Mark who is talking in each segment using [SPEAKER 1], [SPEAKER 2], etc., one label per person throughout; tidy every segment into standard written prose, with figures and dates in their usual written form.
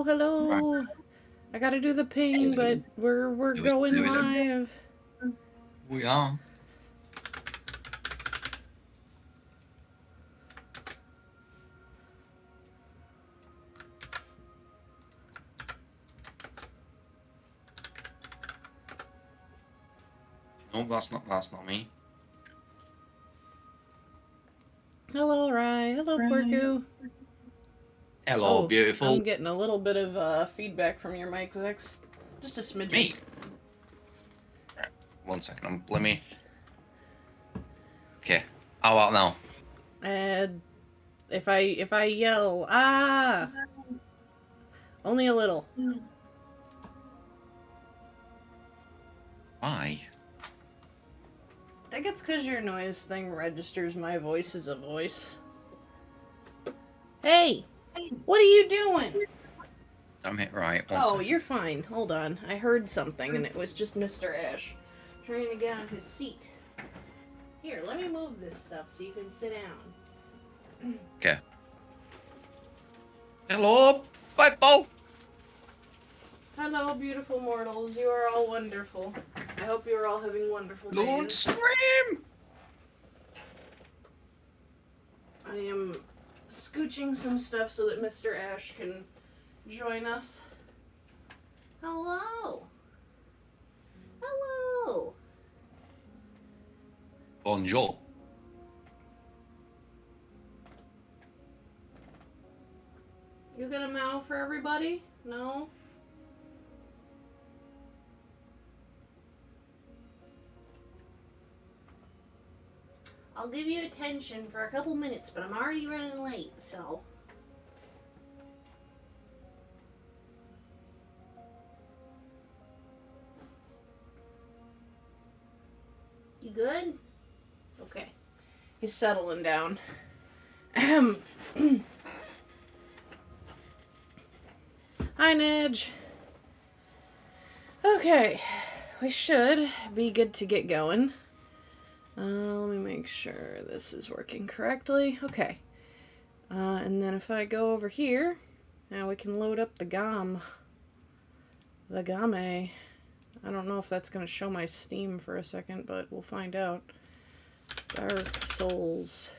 [SPEAKER 1] Right.
[SPEAKER 2] hello. I gotta do the ping, but
[SPEAKER 1] Hello.
[SPEAKER 2] we're
[SPEAKER 1] Do it.
[SPEAKER 2] going
[SPEAKER 1] Do it.
[SPEAKER 2] live.
[SPEAKER 1] We are. No, that's not me.
[SPEAKER 2] Hello, Rye. Hello,
[SPEAKER 1] Right.
[SPEAKER 2] Porku.
[SPEAKER 1] Hello,
[SPEAKER 2] Oh,
[SPEAKER 1] beautiful.
[SPEAKER 2] I'm getting a little bit of feedback from your mic, Zex. Just a smidgen.
[SPEAKER 1] Me. Right. 1 second. Let me. Okay. How about now?
[SPEAKER 2] And if I yell, ah, only a little.
[SPEAKER 1] Why?
[SPEAKER 2] I think it's because your noise thing registers my voice as a voice. Hey, what are you doing?
[SPEAKER 1] I'm it right. One
[SPEAKER 2] Oh,
[SPEAKER 1] second.
[SPEAKER 2] you're fine. Hold on. I heard something, and it was just Mr. Ash trying to get on his seat. Here, let me move this stuff so you can sit down.
[SPEAKER 1] Okay. Hello, people.
[SPEAKER 2] Hello, beautiful mortals. You are all wonderful. I hope you are all having wonderful
[SPEAKER 1] Don't
[SPEAKER 2] days.
[SPEAKER 1] scream.
[SPEAKER 2] I am scooching some stuff so that Mr. Ash can join us. Hello. Hello.
[SPEAKER 1] Bonjour.
[SPEAKER 2] You gonna meow for everybody? No? I'll give you attention for a couple minutes, but I'm already running late, so. You good? Okay. He's settling down. Hi, Nidge. Okay. We should be good to get going. Let me make sure this is working correctly. Okay. And then if I go over here, now we can load up the GOM. The GAME. I don't know if that's going to show my Steam for a second, but we'll find out. Dark Souls.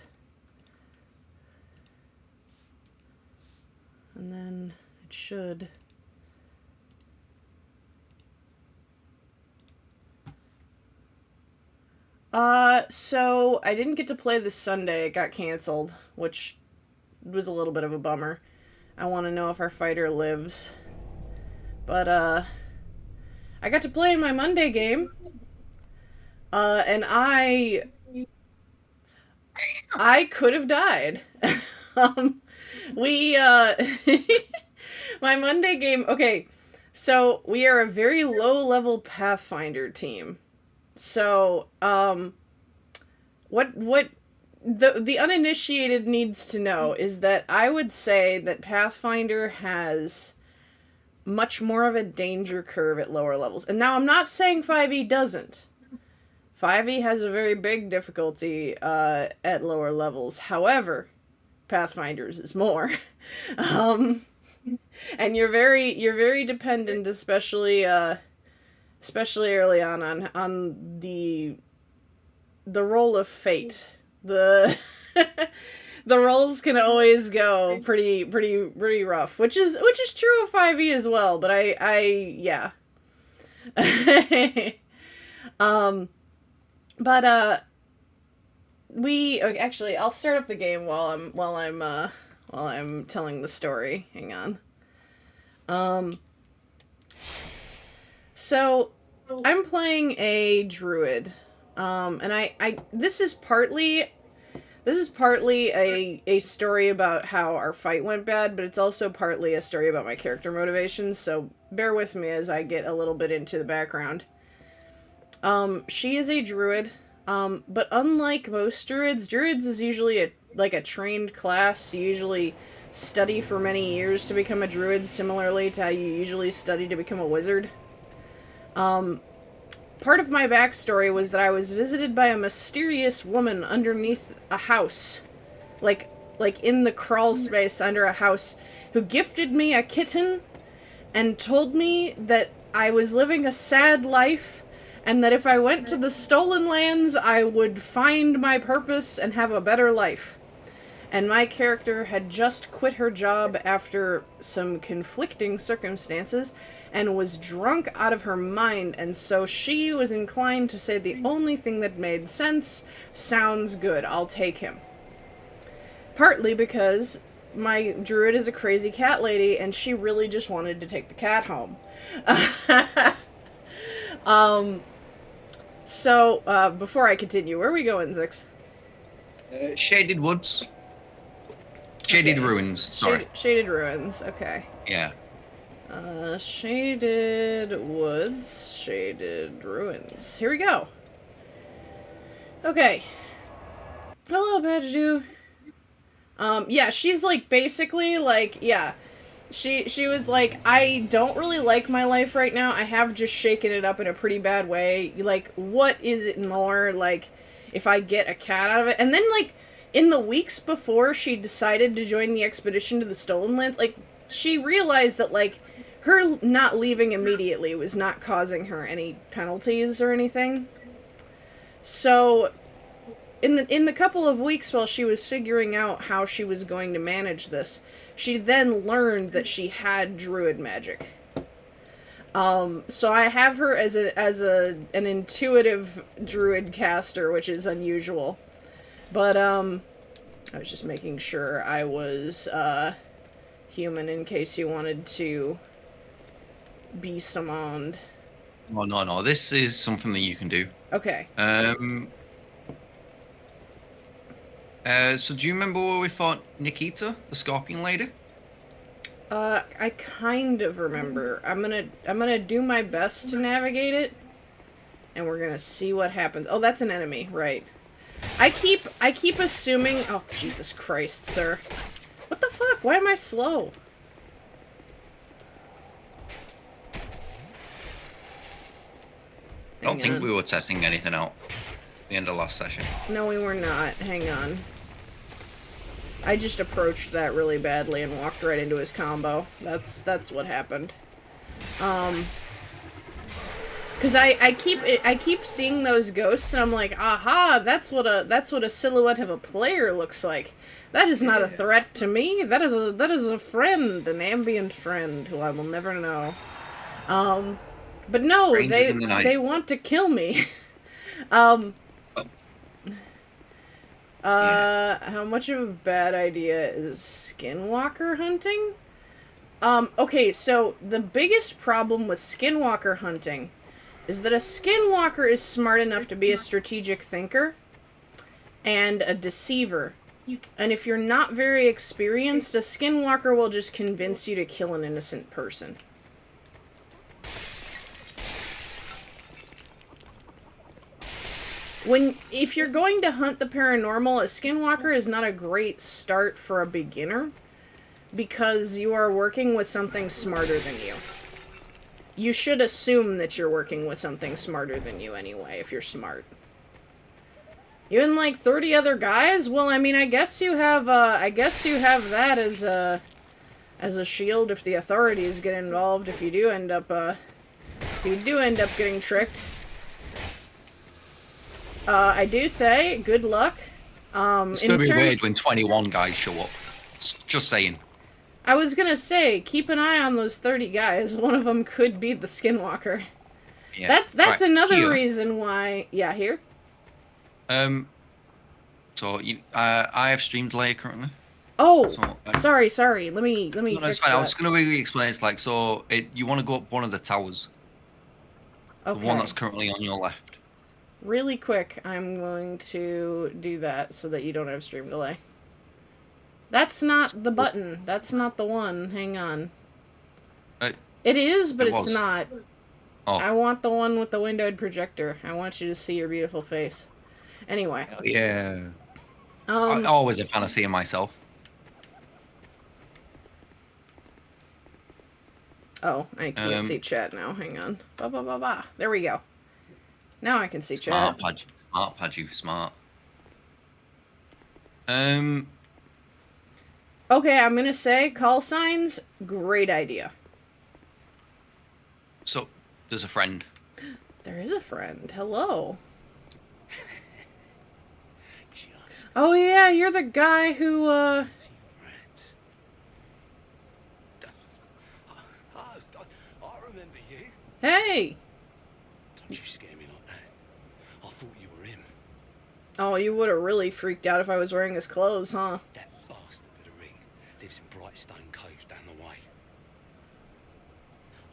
[SPEAKER 2] And then it should. So I didn't get to play this Sunday. It got canceled, which was a little bit of a bummer. I want to know if our fighter lives. But, I got to play in my Monday game. And I could have died. um, we, my Monday game, okay, so we are a very low level Pathfinder team. So, what the uninitiated needs to know is that I would say that Pathfinder has much more of a danger curve at lower levels. And now I'm not saying 5e doesn't. 5e has a very big difficulty at lower levels. However, Pathfinder's is more. um, and you're very dependent, especially early on the roll of fate. The the rolls can always go pretty rough, which is true of 5e as well. But yeah. But we okay, actually I'll start up the game while I'm telling the story. Hang on. So I'm playing a druid. And I this is partly a story about how our fight went bad, but it's also partly a story about my character motivations, so bear with me as I get a little bit into the background. She is a druid, but unlike most druids is usually a trained class. You usually study for many years to become a druid, similarly to how you usually study to become a wizard. Part of my backstory was that I was visited by a mysterious woman underneath a house, like in the crawl space under a house, who gifted me a kitten and told me that I was living a sad life and that if I went to the Stolen Lands, I would find my purpose and have a better life. And my character had just quit her job after some conflicting circumstances and was drunk out of her mind, and so she was inclined to say the only thing that made sense: sounds good, I'll take him. Partly because my druid is a crazy cat lady and she really just wanted to take the cat home. So, before I continue, where are we going, Zix?
[SPEAKER 1] Shaded Woods. Shaded
[SPEAKER 2] Okay.
[SPEAKER 1] Ruins, sorry.
[SPEAKER 2] Shaded Ruins, okay.
[SPEAKER 1] Yeah.
[SPEAKER 2] Shaded Woods, Shaded Ruins. Here we go. Okay. Hello, Badgedoo. Yeah, she's like basically like, yeah. She was like, I don't really like my life right now. I have just shaken it up in a pretty bad way. Like, what is it more like if I get a cat out of it? And then like in the weeks before she decided to join the expedition to the Stolen Lands, like she realized that like her not leaving immediately was not causing her any penalties or anything. So in the couple of weeks while she was figuring out how she was going to manage this, she then learned that she had druid magic. So I have her as an intuitive druid caster, which is unusual. But I was just making sure I was human in case you wanted to be summoned.
[SPEAKER 1] Oh, no. This is something that you can do.
[SPEAKER 2] Okay.
[SPEAKER 1] So do you remember where we fought Nikita, the Scorpion Lady?
[SPEAKER 2] I kind of remember. I'm gonna do my best to navigate it, and we're gonna see what happens. Oh, that's an enemy, right? I keep assuming. Oh, Jesus Christ, sir! What the fuck? Why am I slow?
[SPEAKER 1] I don't think we were testing anything out at the end of last session.
[SPEAKER 2] No, we were not. Hang on. I just approached that really badly and walked right into his combo. That's what happened. Cause I keep seeing those ghosts and I'm like, aha, that's what a silhouette of a player looks like. That is not a threat to me. That is a friend, an ambient friend who I will never know. But no, they want to kill me. How much of a bad idea is skinwalker hunting? Okay, so the biggest problem with skinwalker hunting is that a skinwalker is smart enough to be a strategic thinker and a deceiver. And if you're not very experienced, a skinwalker will just convince you to kill an innocent person. If you're going to hunt the paranormal, a skinwalker is not a great start for a beginner because you are working with something smarter than you. You should assume that you're working with something smarter than you anyway, if you're smart. You and like 30 other guys? Well, I mean, I guess you have that as a shield if the authorities get involved, if you do end up getting tricked. I do say, good luck.
[SPEAKER 1] It's gonna be weird when 21 guys show up. Just saying.
[SPEAKER 2] I was gonna say, keep an eye on those 30 guys. One of them could be the skinwalker. Yeah. That's right, another reason why. Yeah, here.
[SPEAKER 1] So I have stream delay currently.
[SPEAKER 2] Oh, so, sorry. Let me
[SPEAKER 1] no,
[SPEAKER 2] fix
[SPEAKER 1] fine.
[SPEAKER 2] that.
[SPEAKER 1] I was gonna really explain. It's like, so you want to go up one of the towers. Okay. The one that's currently on your left.
[SPEAKER 2] Really quick, I'm going to do that so that you don't have stream delay. That's not the button. That's not the one. Hang on. It is, but it's not. Oh. I want the one with the windowed projector. I want you to see your beautiful face. Anyway.
[SPEAKER 1] Yeah. I'm always a fan of seeing myself.
[SPEAKER 2] Oh, I can't see chat now. Hang on. There we go. Now I can see chat.
[SPEAKER 1] Smart, Padju, smart.
[SPEAKER 2] Okay, I'm gonna say call signs, great idea.
[SPEAKER 1] So, there's a friend.
[SPEAKER 2] There is a friend. Hello.
[SPEAKER 3] Just
[SPEAKER 2] Oh yeah, you're the guy who
[SPEAKER 3] two rats. I remember you.
[SPEAKER 2] Hey.
[SPEAKER 3] Don't you scare me like that. I thought you were him.
[SPEAKER 2] Oh, you would have really freaked out if I was wearing his clothes, huh?
[SPEAKER 3] That bastard with a ring lives in Brightstone Cove down the way.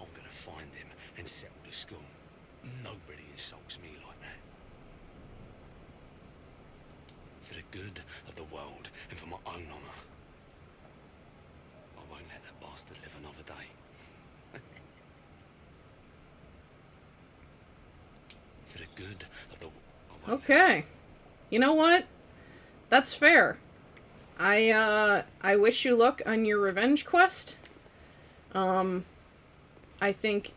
[SPEAKER 3] I'm gonna find him and settle the score. Nobody insults me like that. For the good of the world and for my own honour, I won't let that bastard live another day. For the good of the...
[SPEAKER 2] Okay. You know what? That's fair. I wish you luck on your revenge quest. I think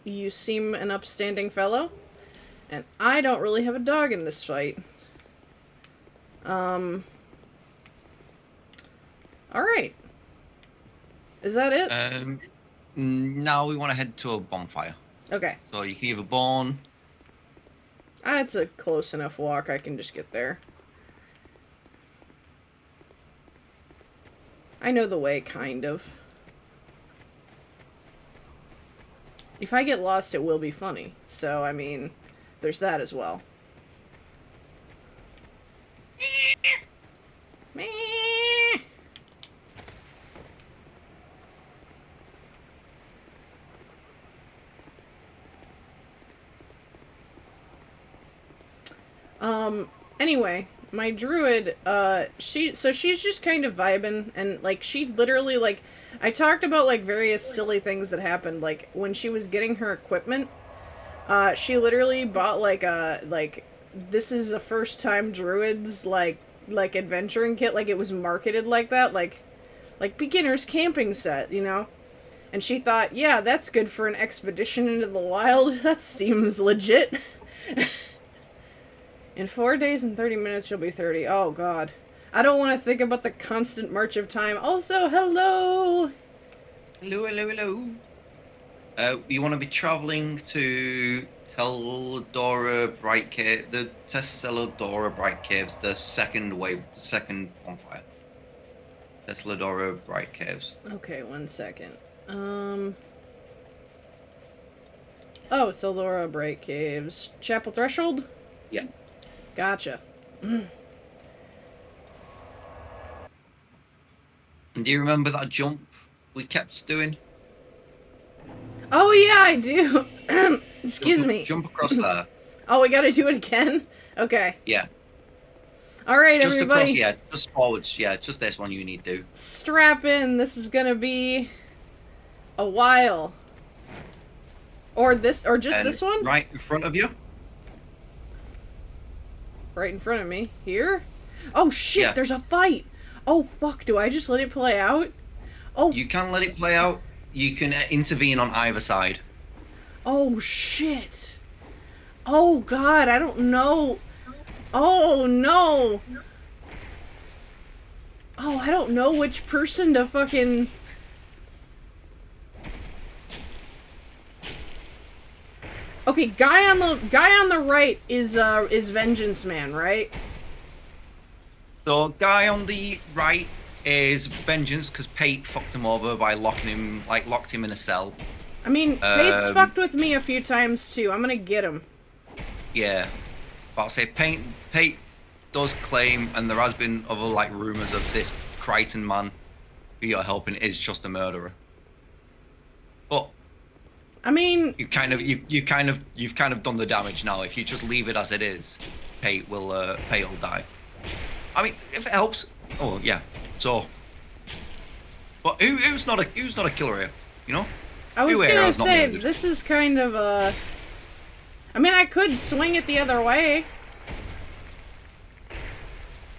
[SPEAKER 2] you seem an upstanding fellow, and I don't really have a dog in this fight. All right. Is that it?
[SPEAKER 1] Now we want to head to a bonfire.
[SPEAKER 2] Okay.
[SPEAKER 1] So you can either burn.
[SPEAKER 2] It's a close enough walk. I can just get there. I know the way, kind of. If I get lost, it will be funny. So, I mean, there's that as well. Meh. Anyway, my druid, she's just kind of vibing, and, like, she literally, like, I talked about, like, various silly things that happened, like, when she was getting her equipment, she literally bought, like, this is the first time druids, like, adventuring kit, like, it was marketed like that, like beginner's camping set, you know? And she thought, yeah, that's good for an expedition into the wild, that seems legit. In 4 days and 30 minutes, you'll be 30. Oh, God. I don't want to think about the constant march of time. Also, hello!
[SPEAKER 1] Hello. You want to be traveling to Teledora Bright Cave, the Teledora Bright Caves, the second bonfire. Teledora Bright Caves.
[SPEAKER 2] Okay, 1 second. Oh, Teledora Bright Caves. Chapel Threshold?
[SPEAKER 1] Yeah.
[SPEAKER 2] Gotcha.
[SPEAKER 1] And do you remember that jump we kept doing?
[SPEAKER 2] Oh, yeah, I do. Excuse me.
[SPEAKER 1] Jump across there.
[SPEAKER 2] Oh, we gotta do it again? Okay.
[SPEAKER 1] Yeah.
[SPEAKER 2] Alright,
[SPEAKER 1] Just
[SPEAKER 2] everybody.
[SPEAKER 1] across, yeah. Just forwards, yeah. Just this one you need to do.
[SPEAKER 2] Strap in. This is gonna be a while. Or just
[SPEAKER 1] And
[SPEAKER 2] this one?
[SPEAKER 1] right in front of you.
[SPEAKER 2] Right in front of me. Here? Oh, shit,
[SPEAKER 1] Yeah.
[SPEAKER 2] there's a fight! Oh, fuck, do I just let it play out? Oh,
[SPEAKER 1] You can let it play out. You can intervene on either side.
[SPEAKER 2] oh, shit. Oh, God, I don't know. Oh, no. Oh, I don't know which person to fucking... Okay, guy on the right is Vengeance Man, right?
[SPEAKER 1] So, guy on the right is Vengeance because Pate fucked him over by locked him in a cell.
[SPEAKER 2] I mean, Fate's fucked with me a few times too. I'm gonna get him.
[SPEAKER 1] Yeah, but I'll say Pate does claim, and there has been other like rumors of this Crichton man who you're helping is just a murderer. But
[SPEAKER 2] I mean,
[SPEAKER 1] you've kind of done the damage now. If you just leave it as it is, Pate will die. I mean, if it helps. Oh yeah. So, but who's not a killer here? You know.
[SPEAKER 2] I was
[SPEAKER 1] Who here
[SPEAKER 2] gonna
[SPEAKER 1] has not
[SPEAKER 2] say
[SPEAKER 1] murdered?
[SPEAKER 2] this is kind of a. I mean, I could swing it the other way.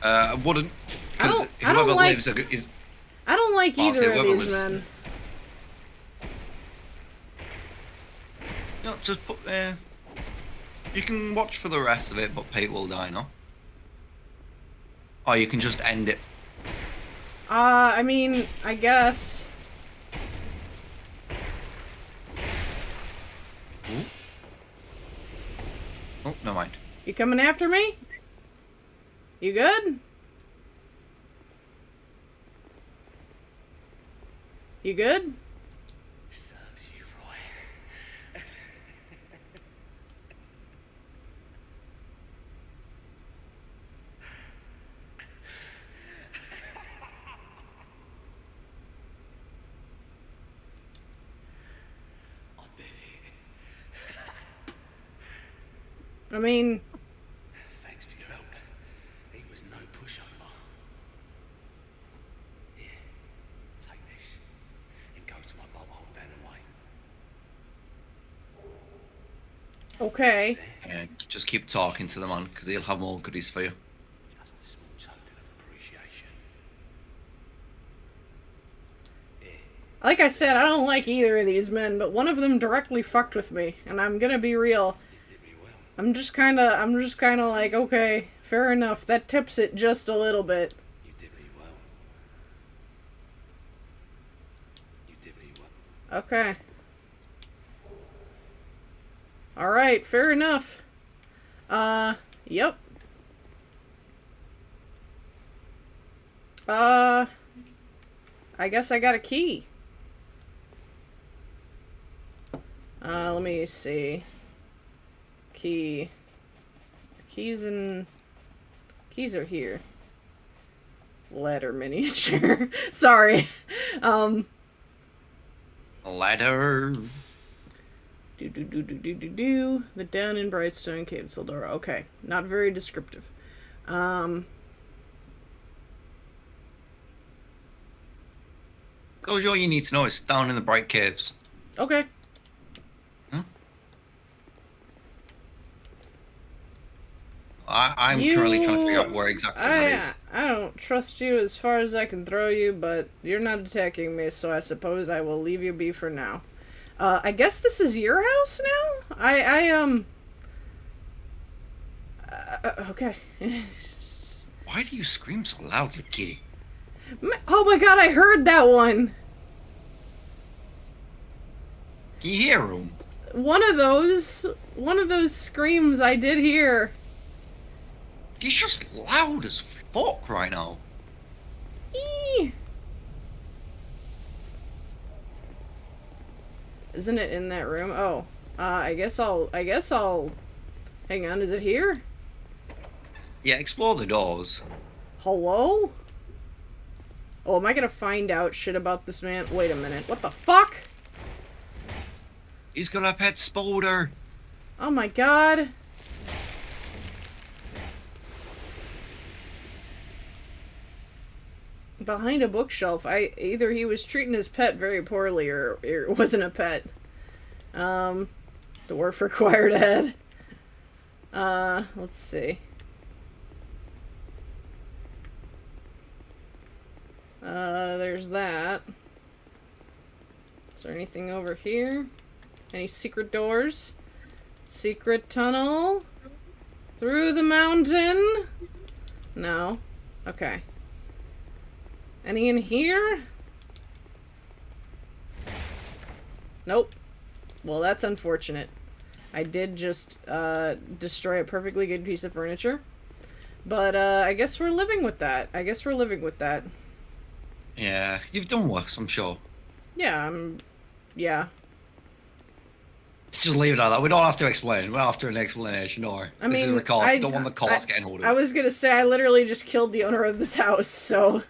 [SPEAKER 1] I wouldn't.
[SPEAKER 2] I
[SPEAKER 1] Because
[SPEAKER 2] don't- I don't
[SPEAKER 1] whoever
[SPEAKER 2] like-
[SPEAKER 1] lives is.
[SPEAKER 2] I don't like
[SPEAKER 1] I'll say
[SPEAKER 2] either of
[SPEAKER 1] whoever
[SPEAKER 2] these
[SPEAKER 1] lives.
[SPEAKER 2] men.
[SPEAKER 1] No, just put. You can watch for the rest of it, but Pate will die, no? Or you can just end it.
[SPEAKER 2] I mean, I guess.
[SPEAKER 1] Ooh. Oh, never mind.
[SPEAKER 2] You coming after me? You good? You good?
[SPEAKER 3] Serves you right. I did it.
[SPEAKER 2] I mean,
[SPEAKER 3] Thanks for your help. He was no pushover. Here, take this and go to my boat hole down the way.
[SPEAKER 2] okay.
[SPEAKER 1] Yeah, just keep talking to the man, because he'll have more goodies for you.
[SPEAKER 3] Just a small token of appreciation. Here,
[SPEAKER 2] Like I said, I don't like either of these men, but one of them directly fucked with me, and I'm gonna be real.
[SPEAKER 3] you did me well.
[SPEAKER 2] I'm just kinda like, okay, fair enough. That tips it just a little bit.
[SPEAKER 3] You did me well. You did me well.
[SPEAKER 2] Okay. Alright, fair enough. Yep. I guess I got a key. Let me see. Key. Keys are here. Letter miniature. Sorry.
[SPEAKER 1] Ladder.
[SPEAKER 2] The down in Brightstone Cave, Sildora. Okay, not very descriptive.
[SPEAKER 1] Goes all you need to know is down in the Bright Caves.
[SPEAKER 2] Okay.
[SPEAKER 1] I'm currently trying to figure out where exactly that is.
[SPEAKER 2] I don't trust you as far as I can throw you, but you're not attacking me, so I suppose I will leave you be for now. I guess this is your house now? Okay.
[SPEAKER 1] Why do you scream so loudly, kitty?
[SPEAKER 2] Oh my god, I heard that one!
[SPEAKER 1] Can you hear him?
[SPEAKER 2] One of those screams I did hear.
[SPEAKER 1] He's just loud as fuck right now.
[SPEAKER 2] Eee. Isn't it in that room? Oh, I guess I'll. Hang on, is it here?
[SPEAKER 1] Yeah, explore the doors.
[SPEAKER 2] Hello? Oh, am I gonna find out shit about this man? Wait a minute. What the fuck?
[SPEAKER 1] He's got a pet spider.
[SPEAKER 2] Oh my god. Behind a bookshelf. Either he was treating his pet very poorly or it wasn't a pet. Dwarf required head. Let's see. There's that. Is there anything over here? Any secret doors? Secret tunnel? Through the mountain? No. Okay. Any in here? Nope. Well, that's unfortunate. I did just destroy a perfectly good piece of furniture. But I guess we're living with that.
[SPEAKER 1] Yeah, you've done worse, I'm sure.
[SPEAKER 2] Yeah, yeah.
[SPEAKER 1] Let's just leave it at that. We don't have to explain. We don't have to an explanation, or this is a record. I don't want the courts getting hold of it.
[SPEAKER 2] I was gonna say I literally just killed the owner of this house, so.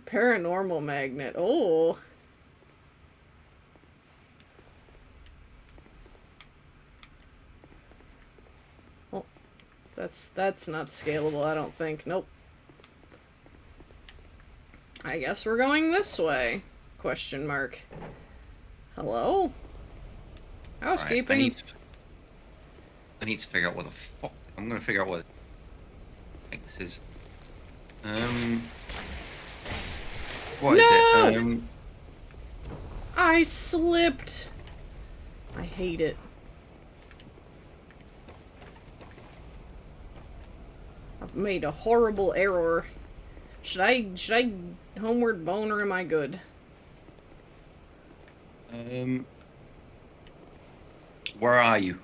[SPEAKER 2] Paranormal magnet. Oh. Well, that's not scalable, I don't think. Nope. I guess we're going this way. Question mark. Hello? Housekeeping.
[SPEAKER 1] Right, I need to figure out what the fuck. I'm gonna figure out what I think this is. What is it?
[SPEAKER 2] I slipped. I hate it. I've made a horrible error. Should I homeward bone or am I good?
[SPEAKER 1] Um, where are you?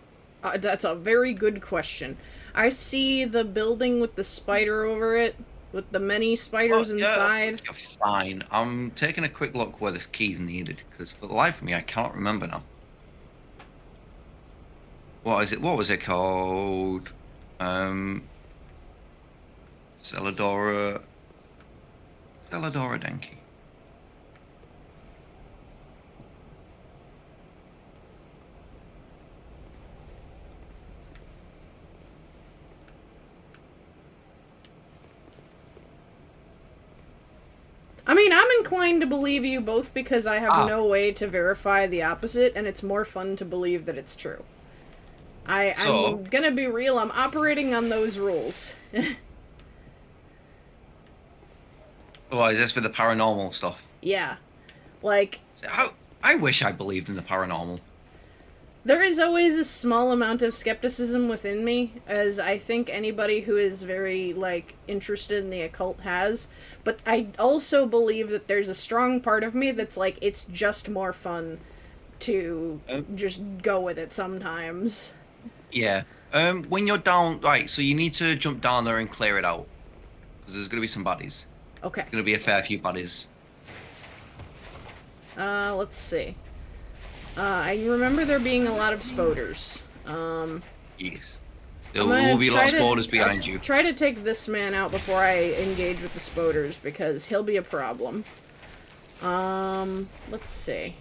[SPEAKER 2] That's a very good question. I see the building with the spider over it, with the many
[SPEAKER 1] Oh,
[SPEAKER 2] spiders
[SPEAKER 1] yeah,
[SPEAKER 2] inside.
[SPEAKER 1] you're fine. I'm taking a quick look where this key's needed, because for the life of me, I cannot remember now. What is it? What was it called? Um, Celadora. Celadora Denki.
[SPEAKER 2] I mean, I'm inclined to believe you both because I have
[SPEAKER 1] Ah,
[SPEAKER 2] no way to verify the opposite, and it's more fun to believe that it's true. I'm
[SPEAKER 1] so,
[SPEAKER 2] gonna be real, I'm operating on those rules.
[SPEAKER 1] oh, is this for the paranormal stuff?
[SPEAKER 2] Yeah. Like,
[SPEAKER 1] I wish I believed in the paranormal.
[SPEAKER 2] there is always a small amount of skepticism within me, as I think anybody who is very, like, interested in the occult has. But I also believe that there's a strong part of me that's like, it's just more fun to just go with it sometimes.
[SPEAKER 1] Yeah. When you're down, right, so you need to jump down there and clear it out. Because there's going to be some baddies.
[SPEAKER 2] Okay.
[SPEAKER 1] There's going to be a fair few baddies.
[SPEAKER 2] Let's see. I remember there being a lot of spoders.
[SPEAKER 1] Yes. There
[SPEAKER 2] I'm
[SPEAKER 1] will
[SPEAKER 2] gonna
[SPEAKER 1] be a
[SPEAKER 2] try
[SPEAKER 1] lot of
[SPEAKER 2] to
[SPEAKER 1] spiders behind you.
[SPEAKER 2] try to take this man out before I engage with the spoders because he'll be a problem. Let's see.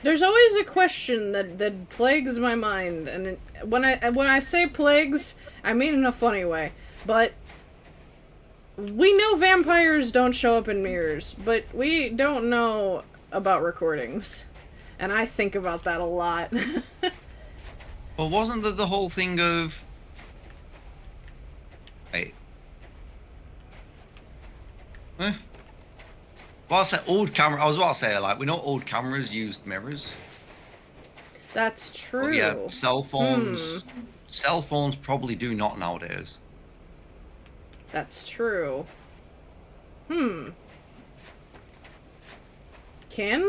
[SPEAKER 2] There's always a question that plagues my mind, and when I say plagues, I mean in a funny way. But we know vampires don't show up in mirrors, but we don't know about recordings, and I think about that a lot.
[SPEAKER 1] Well, wasn't there the whole thing of... Wait. Eh? Well, I said old camera. I was about to say, like, we know old cameras used mirrors.
[SPEAKER 2] That's
[SPEAKER 1] But
[SPEAKER 2] true.
[SPEAKER 1] yeah, cell phones. Cell phones probably do not nowadays.
[SPEAKER 2] That's true. Can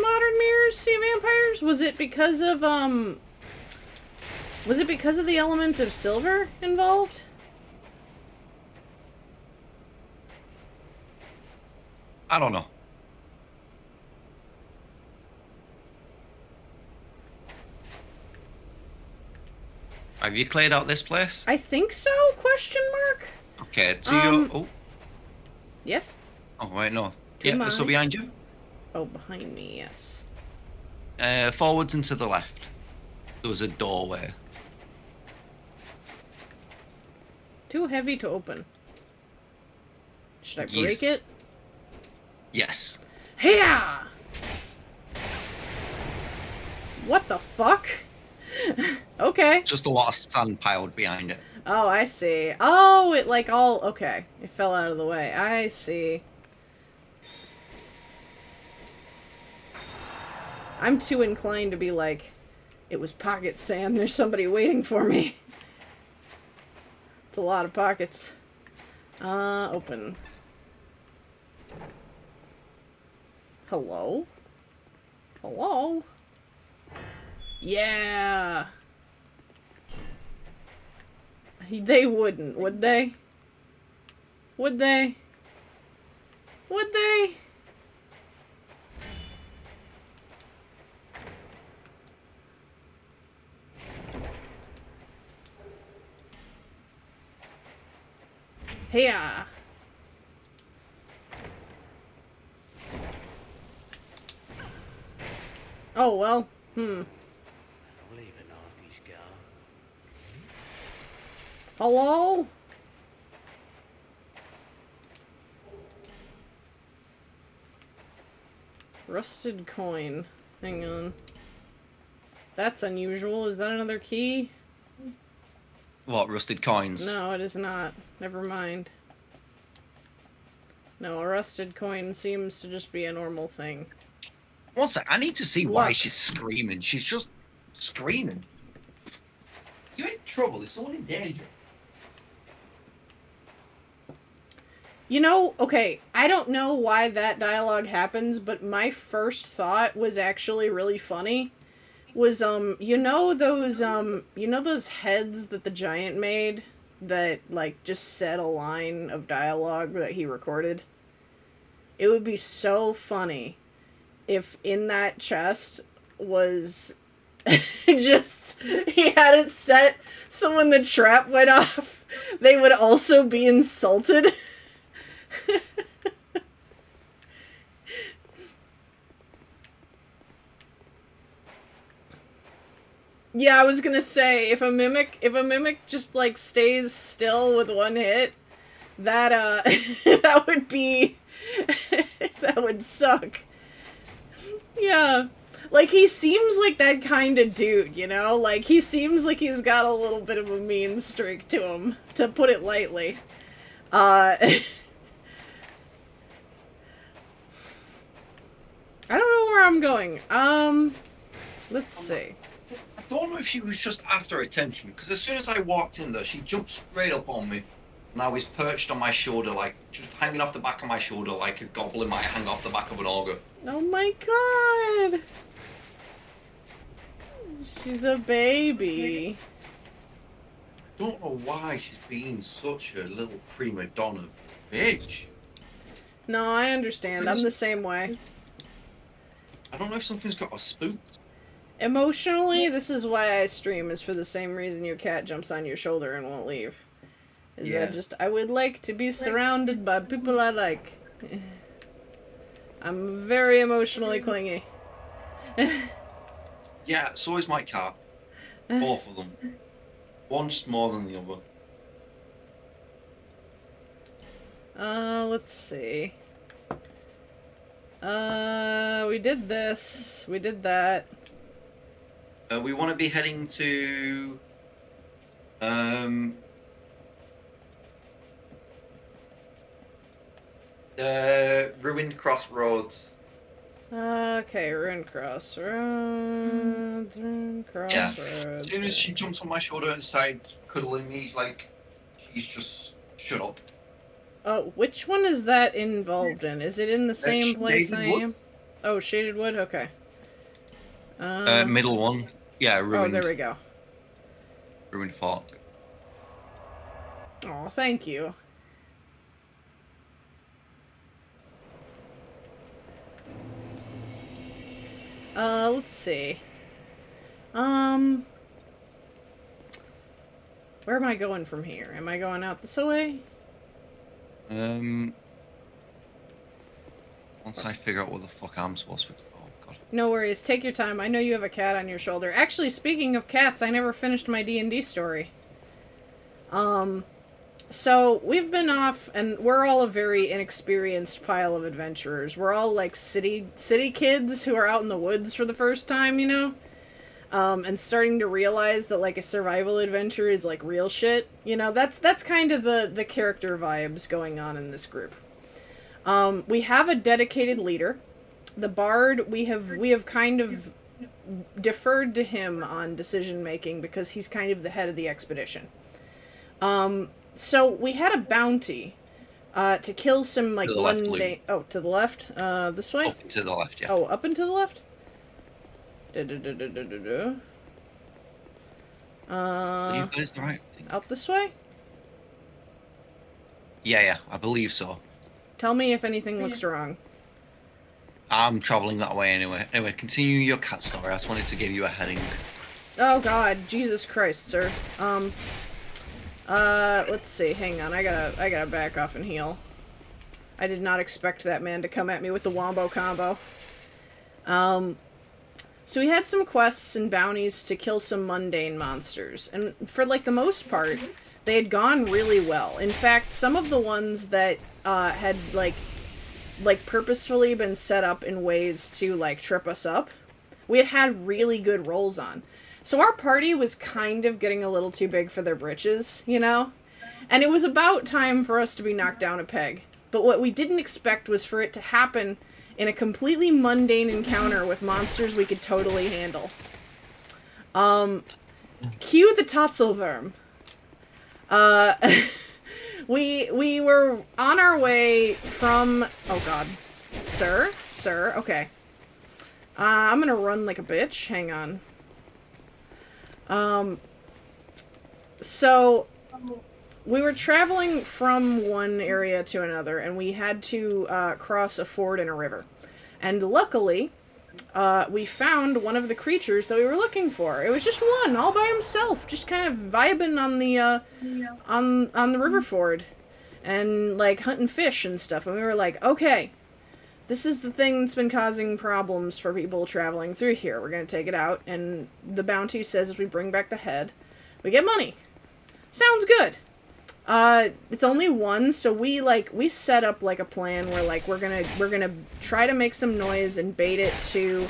[SPEAKER 2] modern mirrors see vampires? Was it because of the element of silver involved?
[SPEAKER 1] I don't know. Have you cleared out this place?
[SPEAKER 2] I think so? Question mark?
[SPEAKER 1] Okay, so you're... Oh,
[SPEAKER 2] Yes?
[SPEAKER 1] oh, wait, no.
[SPEAKER 2] To
[SPEAKER 1] Yeah,
[SPEAKER 2] my-
[SPEAKER 1] so behind you.
[SPEAKER 2] Oh, behind me, yes.
[SPEAKER 1] Forwards and to the left. There was a doorway.
[SPEAKER 2] Too heavy to open. Should I
[SPEAKER 1] Yes.
[SPEAKER 2] break it?
[SPEAKER 1] Yes.
[SPEAKER 2] Hiya! What the fuck? Okay.
[SPEAKER 1] Just a lot of sand piled behind it.
[SPEAKER 2] Oh, I see. Oh, it like all... Okay. It fell out of the way. I see. I'm too inclined to be like, it was pocket sand, there's somebody waiting for me. It's a lot of pockets. Open. Hello? Hello? Yeah! They wouldn't, would they? Would they? Would they? Hiya! Oh, well.
[SPEAKER 3] Leave a nasty scar.
[SPEAKER 2] Hello? Rusted coin. Hang on. That's unusual. Is that another key?
[SPEAKER 1] What, rusted coins?
[SPEAKER 2] No, it is not. Never mind. No, a rusted coin seems to just be a normal thing.
[SPEAKER 1] One sec, I need to see why
[SPEAKER 2] Luck.
[SPEAKER 1] she's screaming. She's just screaming. You're in trouble. Is someone in danger?
[SPEAKER 2] You know, okay, I don't know why that dialogue happens, but my first thought was actually really funny. Was, you know those heads that the giant made that, like, just said a line of dialogue that he recorded? It would be so funny if in that chest was just, he had it set so when the trap went off, they would also be insulted. Yeah, I was gonna say, if a mimic just, like, stays still with one hit, that, that would be, that would suck. Yeah. Like, he seems like that kind of dude, you know? Like, he seems like he's got a little bit of a mean streak to him, to put it lightly. I don't know where I'm going. Let's see.
[SPEAKER 1] I don't know if she was just after attention, because as soon as I walked in there, she jumped straight up on me, and I was perched on my shoulder, like, just hanging off the back of my shoulder like a goblin might hang off the back of an ogre.
[SPEAKER 2] Oh my god! She's a baby.
[SPEAKER 1] I don't know why she's being such a little prima donna bitch.
[SPEAKER 2] No, I understand. I'm the same way.
[SPEAKER 1] I don't know if something's got her spooked.
[SPEAKER 2] Emotionally, this is why I stream, is for the same reason your cat jumps on your shoulder and won't leave. Is
[SPEAKER 1] Yeah.
[SPEAKER 2] that just, I would like to be surrounded by people I like. I'm very emotionally clingy.
[SPEAKER 1] Yeah, so is my cat. Both of them. One's more than the other.
[SPEAKER 2] Let's see. We did this. We did that.
[SPEAKER 1] We want to be heading to... Ruined Crossroads.
[SPEAKER 2] Okay, Ruined Crossroads. Ruined
[SPEAKER 1] Yeah.
[SPEAKER 2] Crossroads.
[SPEAKER 1] As soon as she jumps on my shoulder and started cuddling me, she's just shut up.
[SPEAKER 2] Oh, which one is that involved in? Is it in the same place I
[SPEAKER 1] Shaded Wood.
[SPEAKER 2] am? Oh, Shaded Wood? Okay.
[SPEAKER 1] Middle one. Yeah,
[SPEAKER 2] Oh,
[SPEAKER 1] ruined.
[SPEAKER 2] there we go.
[SPEAKER 1] Ruined Fork.
[SPEAKER 2] Oh, thank you. Let's see. Where am I going from here? Am I going out this way?
[SPEAKER 1] Once I figure out what the fuck I'm supposed to do. Oh, God.
[SPEAKER 2] No worries. Take your time. I know you have a cat on your shoulder. Actually, speaking of cats, I never finished my D&D story. So, we've been off, and we're all a very inexperienced pile of adventurers. We're all, like, city kids who are out in the woods for the first time, you know? And starting to realize that, like, a survival adventure is, like, real shit. You know, that's kind of the character vibes going on in this group. We have a dedicated leader. The bard, we have kind of deferred to him on decision making because he's kind of the head of the expedition. So we had a bounty to kill some, like,
[SPEAKER 1] To the left,
[SPEAKER 2] mundane...
[SPEAKER 1] Lee.
[SPEAKER 2] Oh, to the left? This way?
[SPEAKER 1] Up to the left, yeah.
[SPEAKER 2] Oh, up and to the left? Da-da-da-da-da-da-da.
[SPEAKER 1] You guys the right thing.
[SPEAKER 2] Out this way?
[SPEAKER 1] Yeah, I believe so.
[SPEAKER 2] Tell me if anything looks wrong.
[SPEAKER 1] I'm traveling that way anyway. Anyway, continue your cat story. I just wanted to give you a heading.
[SPEAKER 2] Oh god, Jesus Christ, sir. Let's see, hang on, I gotta back off and heal. I did not expect that man to come at me with the wombo combo. So we had some quests and bounties to kill some mundane monsters, and for, like, the most part, they had gone really well. In fact, some of the ones that, had, like, purposefully been set up in ways to, like, trip us up, we had really good rolls on. So our party was kind of getting a little too big for their britches, you know? And it was about time for us to be knocked down a peg. But what we didn't expect was for it to happen in a completely mundane encounter with monsters we could totally handle. Cue the Totzelwurm. We were on our way from... Oh, God. Sir? Okay. I'm gonna run like a bitch. Hang on. So... We were traveling from one area to another, and we had to cross a ford and a river. And luckily, we found one of the creatures that we were looking for. It was just one, all by himself, just kind of vibing on the on the river ford, and like hunting fish and stuff. And we were like, okay, this is the thing that's been causing problems for people traveling through here. We're gonna take it out, and the bounty says if we bring back the head, we get money. Sounds good. It's only one, so we set up like a plan where like we're gonna try to make some noise and bait it to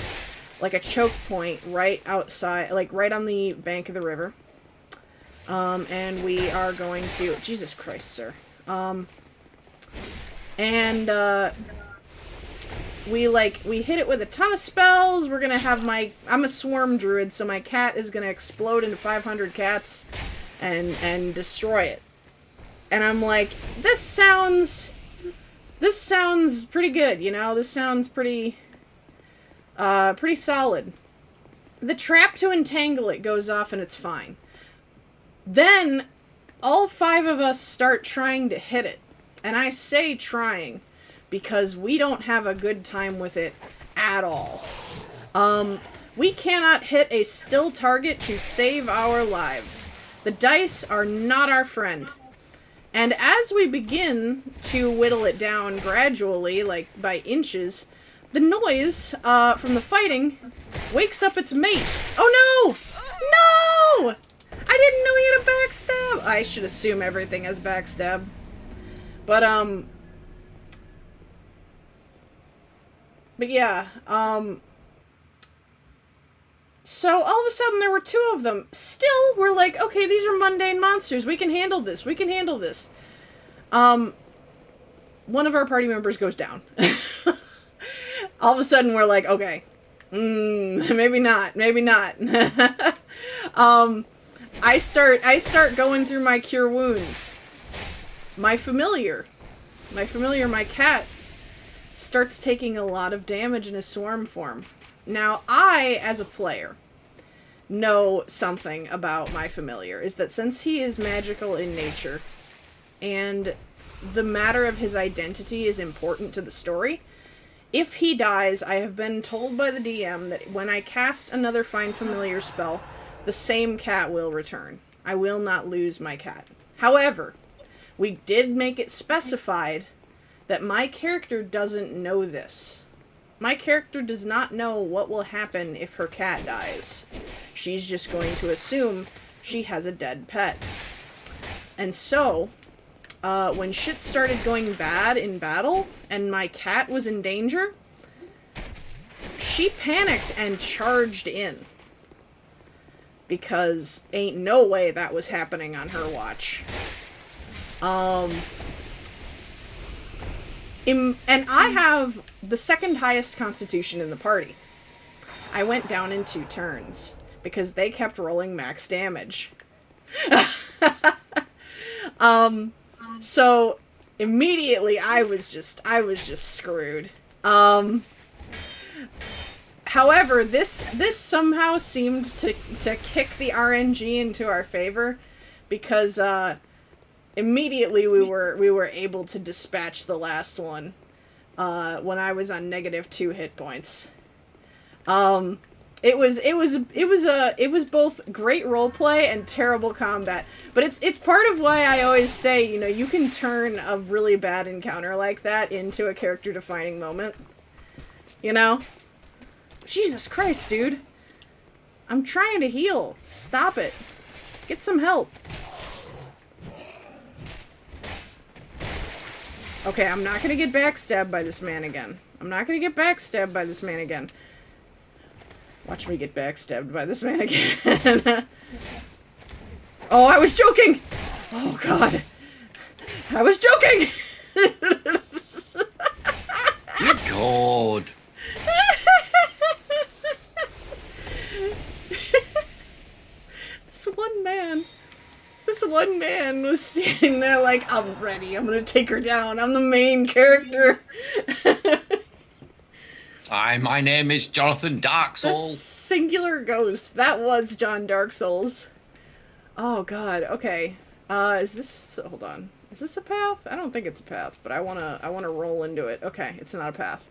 [SPEAKER 2] like a choke point right outside, like right on the bank of the river. And we are going to... Jesus Christ, sir. We hit it with a ton of spells. We're gonna have I'm a swarm druid, so my cat is gonna explode into 500 cats and destroy it. And I'm like, this sounds pretty good, you know? This sounds pretty solid. The trap to entangle it goes off and it's fine. Then, all 5 of us start trying to hit it. And I say trying, because we don't have a good time with it at all. We cannot hit a still target to save our lives. The dice are not our friend. And as we begin to whittle it down gradually, like by inches, the noise from the fighting wakes up its mate. Oh no! No! I didn't know he had a backstab! I should assume everything has backstab. But yeah, so all of a sudden there were 2 of them. Still, we're like, okay, these are mundane monsters. We can handle this. We can handle this. One of our party members goes down. All of a sudden we're like, okay, maybe not. I start going through my cure wounds. My familiar, my cat, starts taking a lot of damage in his swarm form. Now, I, as a player, know something about my familiar, is that since he is magical in nature, and the matter of his identity is important to the story, if he dies, I have been told by the DM that when I cast another Find Familiar spell, the same cat will return. I will not lose my cat. However, we did make it specified that my character doesn't know this. My character does not know what will happen if her cat dies. She's just going to assume she has a dead pet. And so, when shit started going bad in battle, and my cat was in danger, she panicked and charged in. Because ain't no way that was happening on her watch. And I have the second highest constitution in the party. I went down in 2 turns because they kept rolling max damage. So immediately I was just screwed. However, this somehow seemed to kick the RNG into our favor because immediately we were able to dispatch the last one when I was on -2 hit points. It was both great roleplay and terrible combat. But it's part of why I always say, you know, you can turn a really bad encounter like that into a character defining moment. You know? Jesus Christ, dude. I'm trying to heal. Stop it. Get some help. Okay, I'm not gonna get backstabbed by this man again. Watch me get backstabbed by this man again. Oh, I was joking! Oh, God. I was joking!
[SPEAKER 1] Dear God.
[SPEAKER 2] This one man was standing there like, I'm ready, I'm gonna take her down, I'm the main character.
[SPEAKER 1] Hi, my name is Jonathan
[SPEAKER 2] The
[SPEAKER 1] Darksoul.
[SPEAKER 2] singular ghost. That was John Dark Souls. Oh, God, okay. Is this... hold on. Is this a path? I don't think it's a path, but I wanna roll into it. Okay, it's not a path.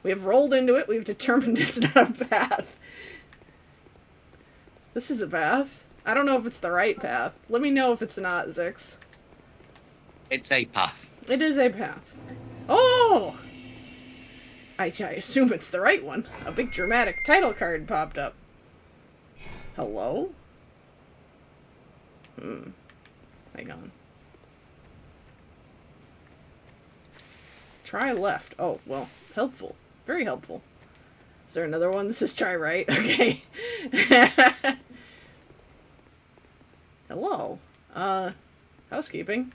[SPEAKER 2] We have rolled into it, we've determined it's not a path. This is a path. I don't know if it's the right path. Let me know if it's not, Zix.
[SPEAKER 1] It's a path.
[SPEAKER 2] It is a path. Oh! I assume it's the right one. A big dramatic title card popped up. Hello? Hang on. Try left. Oh, well, helpful. Very helpful. Is there another one? This is try right. Okay. Hello. Housekeeping.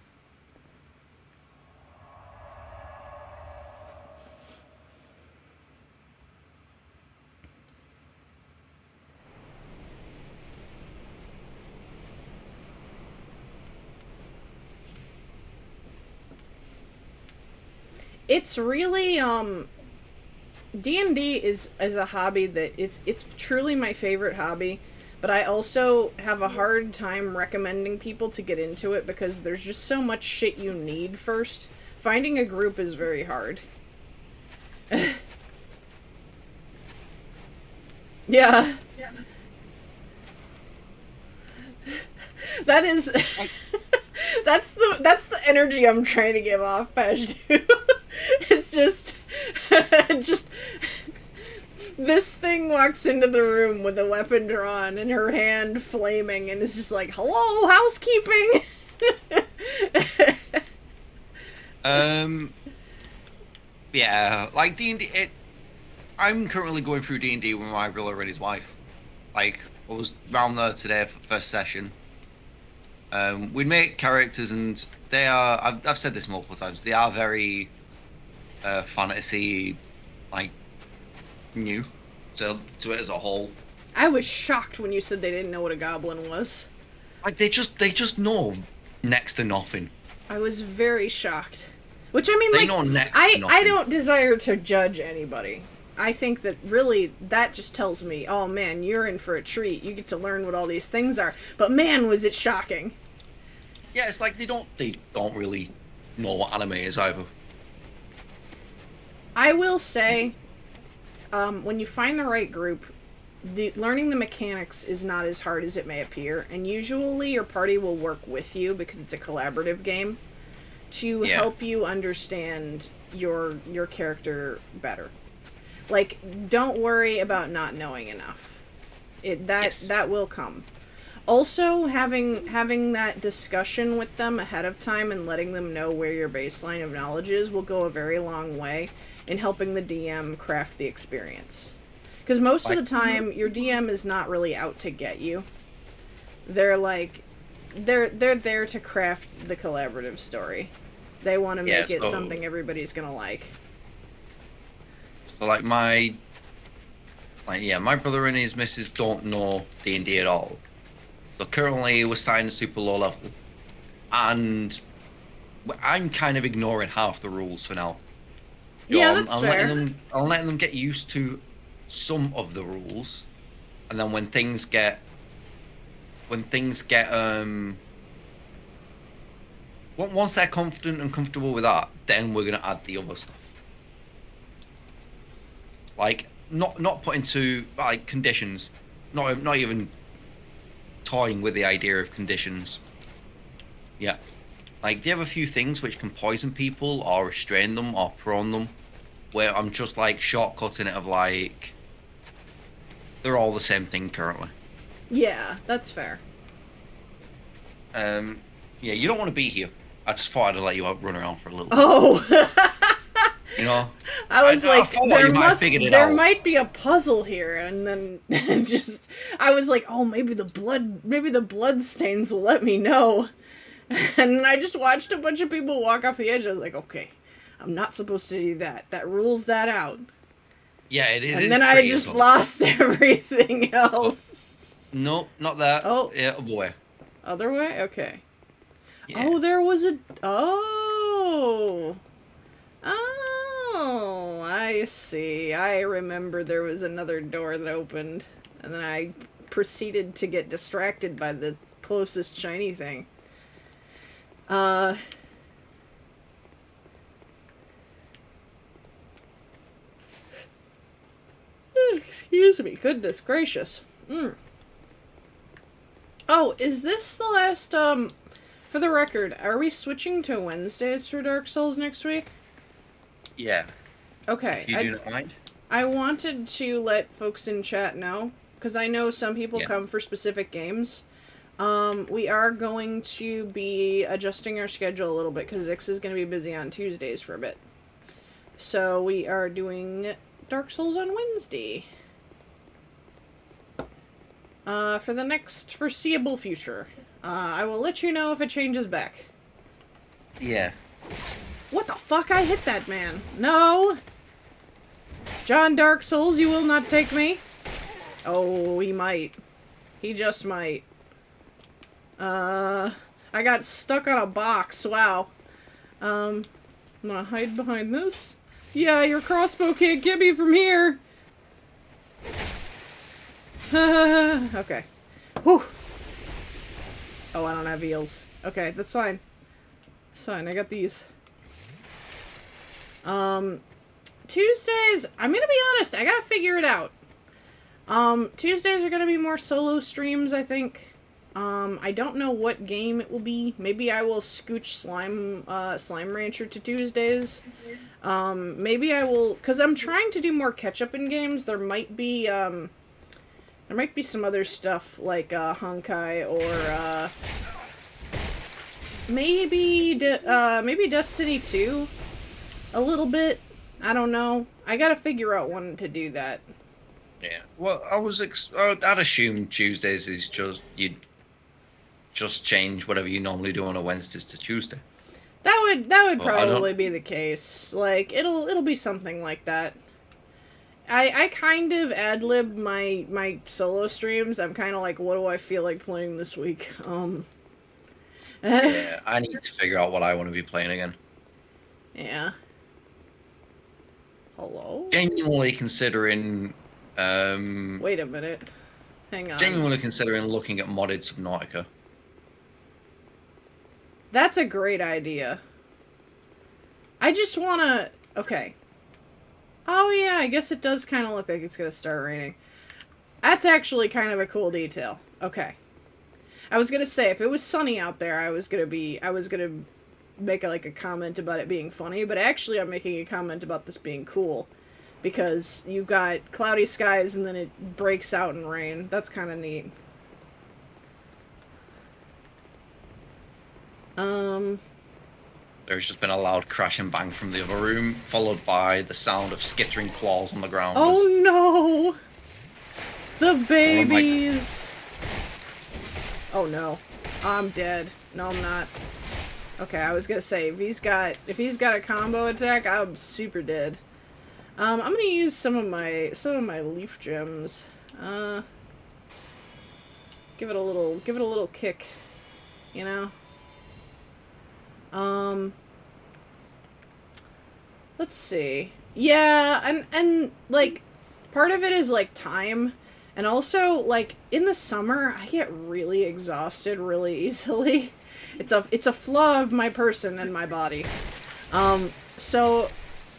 [SPEAKER 2] It's really, D&D is a hobby that it's truly my favorite hobby, but I also have a hard time recommending people to get into it because there's just so much shit you need first. Finding a group is very hard. Yeah. That is... that's the energy I'm trying to give off, Pashtu. It's just... just... This thing walks into the room with a weapon drawn and her hand flaming and is just like, hello, housekeeping!
[SPEAKER 1] Yeah, like D&D, I'm currently going through D&D with my brother and his wife. Like, I was round there today for the first session. We'd make characters and they are, I've said this multiple times, they are very fantasy, like, new to it as a whole.
[SPEAKER 2] I was shocked when you said they didn't know what a goblin was.
[SPEAKER 1] Like, they just know next to nothing.
[SPEAKER 2] I was very shocked. Which, I mean,
[SPEAKER 1] They
[SPEAKER 2] like,
[SPEAKER 1] know next to nothing.
[SPEAKER 2] I don't desire to judge anybody. I think that really, that just tells me, oh man, you're in for a treat. You get to learn what all these things are. But man, was it shocking.
[SPEAKER 1] Yeah, it's like they don't really know what anime is either.
[SPEAKER 2] I will say, when you find the right group, learning the mechanics is not as hard as it may appear, and usually your party will work with you because it's a collaborative game to help you understand your character better. Like, don't worry about not knowing enough. That will come. Also, having that discussion with them ahead of time and letting them know where your baseline of knowledge is will go a very long way in helping the DM craft the experience. Because most of the time, your DM is not really out to get you. They're like, they're there to craft the collaborative story. They want to make it something everybody's gonna like.
[SPEAKER 1] So like my brother and his missus don't know D&D at all. So currently we're starting super low level, and I'm kind of ignoring half the rules for now.
[SPEAKER 2] That's fair.
[SPEAKER 1] I'm letting them get used to some of the rules, and then when things get once they're confident and comfortable with that, then we're gonna add the other stuff. Like not put into like conditions, not even toying with the idea of conditions. Yeah, like they have a few things which can poison people or restrain them or prone them, where I'm just like shortcutting it of like they're all the same thing currently.
[SPEAKER 2] Yeah, that's fair.
[SPEAKER 1] Yeah, you don't want to be here. I just thought I'd let you run around for a little bit.
[SPEAKER 2] Oh!
[SPEAKER 1] You know,
[SPEAKER 2] I was
[SPEAKER 1] I
[SPEAKER 2] like,
[SPEAKER 1] thought you might have figured it out.
[SPEAKER 2] might be a puzzle here, and then I was like, oh, maybe the blood stains will let me know. And I just watched a bunch of people walk off the edge. I was like, okay, I'm not supposed to do that. That rules that out.
[SPEAKER 1] Yeah, it is.
[SPEAKER 2] And then I just lost everything else.
[SPEAKER 1] Nope, not that.
[SPEAKER 2] Oh.
[SPEAKER 1] Yeah, oh boy.
[SPEAKER 2] Other way? Okay.
[SPEAKER 1] Yeah.
[SPEAKER 2] Oh, there was a... Oh. Oh, I see. I remember there was another door that opened. And then I proceeded to get distracted by the closest shiny thing. Excuse me. Goodness gracious. Oh, is this the last, for the record, are we switching to Wednesdays for Dark Souls next week?
[SPEAKER 1] Yeah.
[SPEAKER 2] Okay.
[SPEAKER 1] You do not mind?
[SPEAKER 2] I wanted to let folks in chat know, because I know some people come for specific games. We are going to be adjusting our schedule a little bit, because Zix is going to be busy on Tuesdays for a bit. So we are doing Dark Souls on Wednesday. For the next foreseeable future. I will let you know if it changes back.
[SPEAKER 1] Yeah.
[SPEAKER 2] What the fuck? I hit that man. No! John Dark Souls, you will not take me. Oh, he might. He just might. I got stuck on a box. Wow. I'm gonna hide behind this. Yeah, your crossbow can't get me from here. Okay. Whew. Oh, I don't have eels. Okay, that's fine. It's fine, I got these. Tuesdays, I'm gonna be honest, I gotta figure it out. Tuesdays are gonna be more solo streams, I think. I don't know what game it will be. Maybe I will scooch Slime Rancher to Tuesdays. Maybe I will, because I'm trying to do more catch-up in games. There might be some other stuff, like, Honkai, or, maybe Destiny 2? A little bit? I don't know. I gotta figure out when to do that.
[SPEAKER 1] Yeah. Well, I'd assume Tuesdays is you'd just change whatever you normally do on a Wednesdays to Tuesday.
[SPEAKER 2] That would probably be the case. Like, it'll be something like that. I kind of ad-lib my solo streams. I'm kind of like, what do I feel like playing this week?
[SPEAKER 1] Yeah, I need to figure out what I want to be playing again.
[SPEAKER 2] Yeah. Hello?
[SPEAKER 1] Genuinely considering...
[SPEAKER 2] Wait a minute. Hang on.
[SPEAKER 1] Genuinely considering looking at modded Subnautica.
[SPEAKER 2] That's a great idea. I just wanna... Okay. Oh yeah, I guess it does kind of look like it's gonna start raining. That's actually kind of a cool detail. Okay. I was gonna say, if it was sunny out there, I was gonna make a comment about it being funny, but actually I'm making a comment about this being cool. Because you've got cloudy skies and then it breaks out in rain. That's kind of neat.
[SPEAKER 1] There's just been a loud crash and bang from the other room, followed by the sound of skittering claws on the ground.
[SPEAKER 2] Oh no! The babies! Oh no. I'm dead. No, I'm not. Okay, I was gonna say, if he's got a combo attack, I'm super dead. I'm gonna use some of my leaf gems. Give it a little kick, you know? Let's see. Yeah, and like, part of it is like time, and also like in the summer I get really exhausted really easily. It's a flaw of my person and my body. So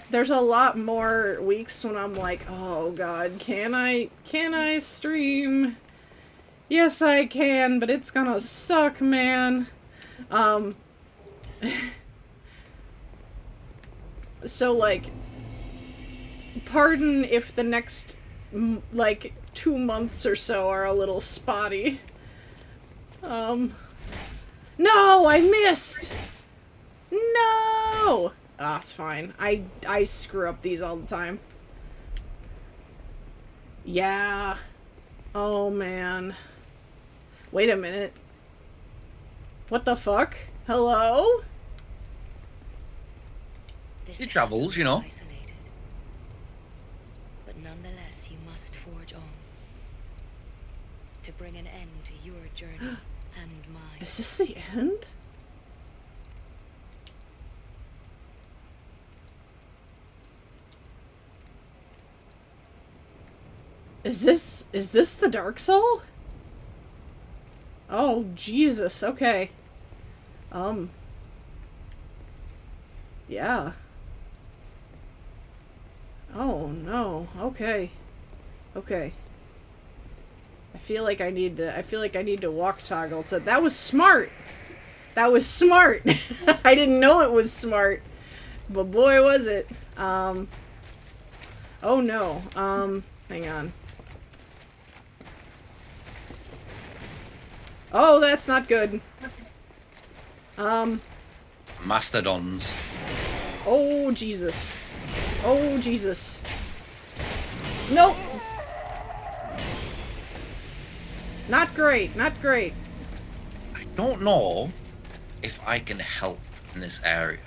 [SPEAKER 2] there's a lot more weeks when I'm like, oh god, can I stream? Yes, I can, but it's gonna suck, man. So, like, pardon if the next, like, 2 months or so are a little spotty. No, I missed! No! Ah, it's fine. I screw up these all the time. Yeah. Oh, man. Wait a minute. What the fuck? Hello?
[SPEAKER 1] He travels, you know.
[SPEAKER 4] Isolated. But nonetheless, you must forge on. To bring an end to your journey and mine.
[SPEAKER 2] Is this the end? Is this the Dark Soul? Oh, Jesus, okay. Yeah. Oh, no, okay. Okay. I feel like I need to walk toggle to, that was smart! That was smart! I didn't know it was smart, but boy was it. Oh no, hang on. Oh, that's not good.
[SPEAKER 1] Mastodons.
[SPEAKER 2] Oh, Jesus. Oh, Jesus. Nope. Not great, not great.
[SPEAKER 1] I don't know if I can help in this area.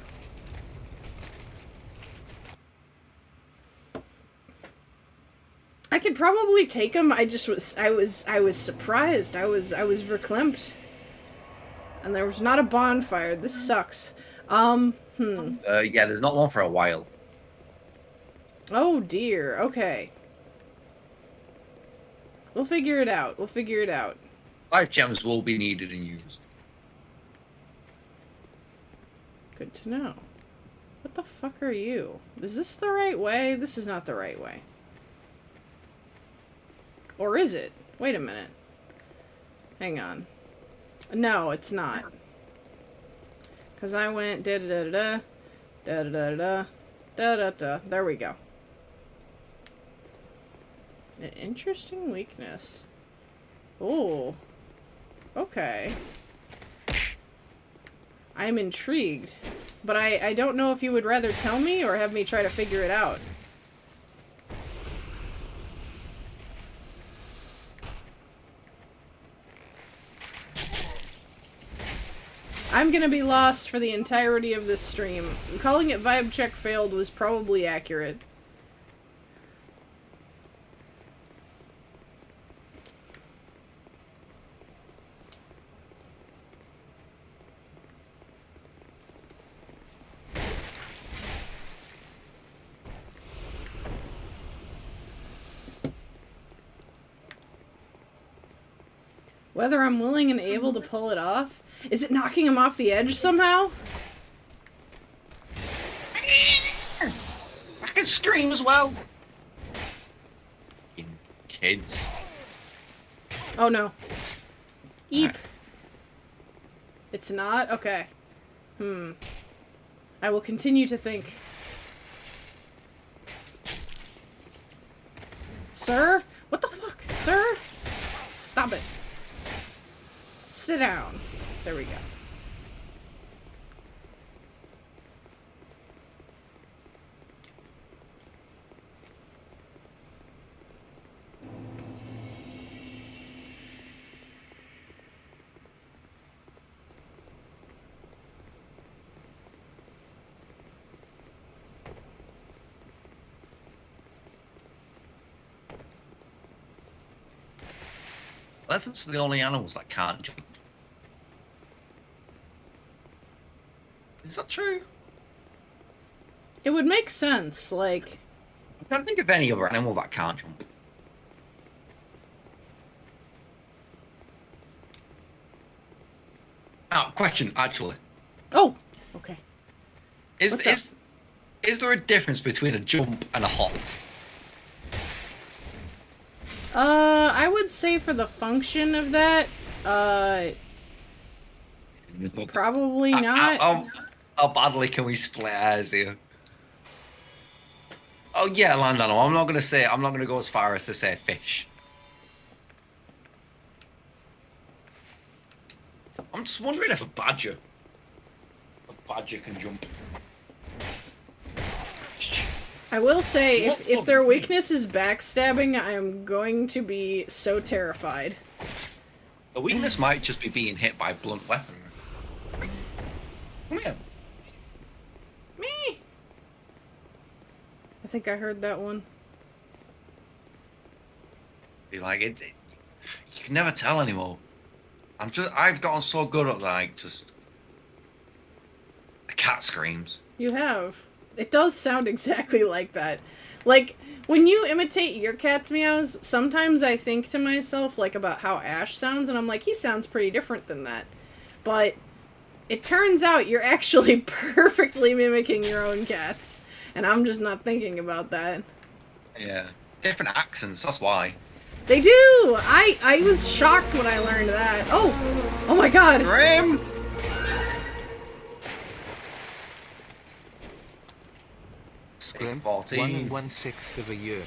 [SPEAKER 2] I could probably take him. I was surprised. I was verklempt. And there was not a bonfire. This sucks.
[SPEAKER 1] Yeah, there's not one for a while.
[SPEAKER 2] Oh dear. Okay. We'll figure it out. We'll figure it out.
[SPEAKER 1] 5 gems will be needed and used.
[SPEAKER 2] Good to know. What the fuck are you? Is this the right way? This is not the right way. Or is it? Wait a minute. Hang on. No, it's not. Because I went da-da-da-da, da-da-da-da, da-da-da. There we go. An interesting weakness. Oh. Okay. I'm intrigued. But I don't know if you would rather tell me or have me try to figure it out. I'm gonna be lost for the entirety of this stream. Calling it vibe check failed was probably accurate. Whether I'm willing and able to pull it off? Is it knocking him off the edge somehow?
[SPEAKER 1] I can scream as well. You kids.
[SPEAKER 2] Oh no. Eep.
[SPEAKER 1] Right.
[SPEAKER 2] It's not? Okay. I will continue to think. Sir? What the fuck? Sir? Stop it. Sit down. There we go.
[SPEAKER 1] Elephants are the only animals that can't jump. Is that true?
[SPEAKER 2] It would make sense, like...
[SPEAKER 1] I'm trying to think of any other animal that can't jump. Oh, question, actually.
[SPEAKER 2] Oh! Okay.
[SPEAKER 1] Is
[SPEAKER 2] What's
[SPEAKER 1] is there a difference between a jump and a hop?
[SPEAKER 2] I would say for the function of that, probably not.
[SPEAKER 1] How badly can we split hairs here? Oh yeah, land animal. I'm not gonna go as far as to say fish. I'm just wondering if a badger can jump.
[SPEAKER 2] I will say,
[SPEAKER 1] What
[SPEAKER 2] if their
[SPEAKER 1] the-
[SPEAKER 2] weakness is backstabbing, I am going to be so terrified.
[SPEAKER 1] The weakness might just be being hit by blunt weapon. Come here.
[SPEAKER 2] Me! I think I heard that one.
[SPEAKER 1] Be like you can never tell anymore. I've gotten so good at like just the cat screams.
[SPEAKER 2] You have. It does sound exactly like that. Like, when you imitate your cat's meows, sometimes I think to myself, like, about how Ash sounds, and I'm like, he sounds pretty different than that. But it turns out you're actually perfectly mimicking your own cats. And I'm just not thinking about that.
[SPEAKER 1] Yeah, different accents. That's why.
[SPEAKER 2] They do! I was shocked when I learned that. Oh! Oh my god!
[SPEAKER 1] Grim.
[SPEAKER 5] Scrim,
[SPEAKER 1] 14.
[SPEAKER 5] 1 1/6 of a year.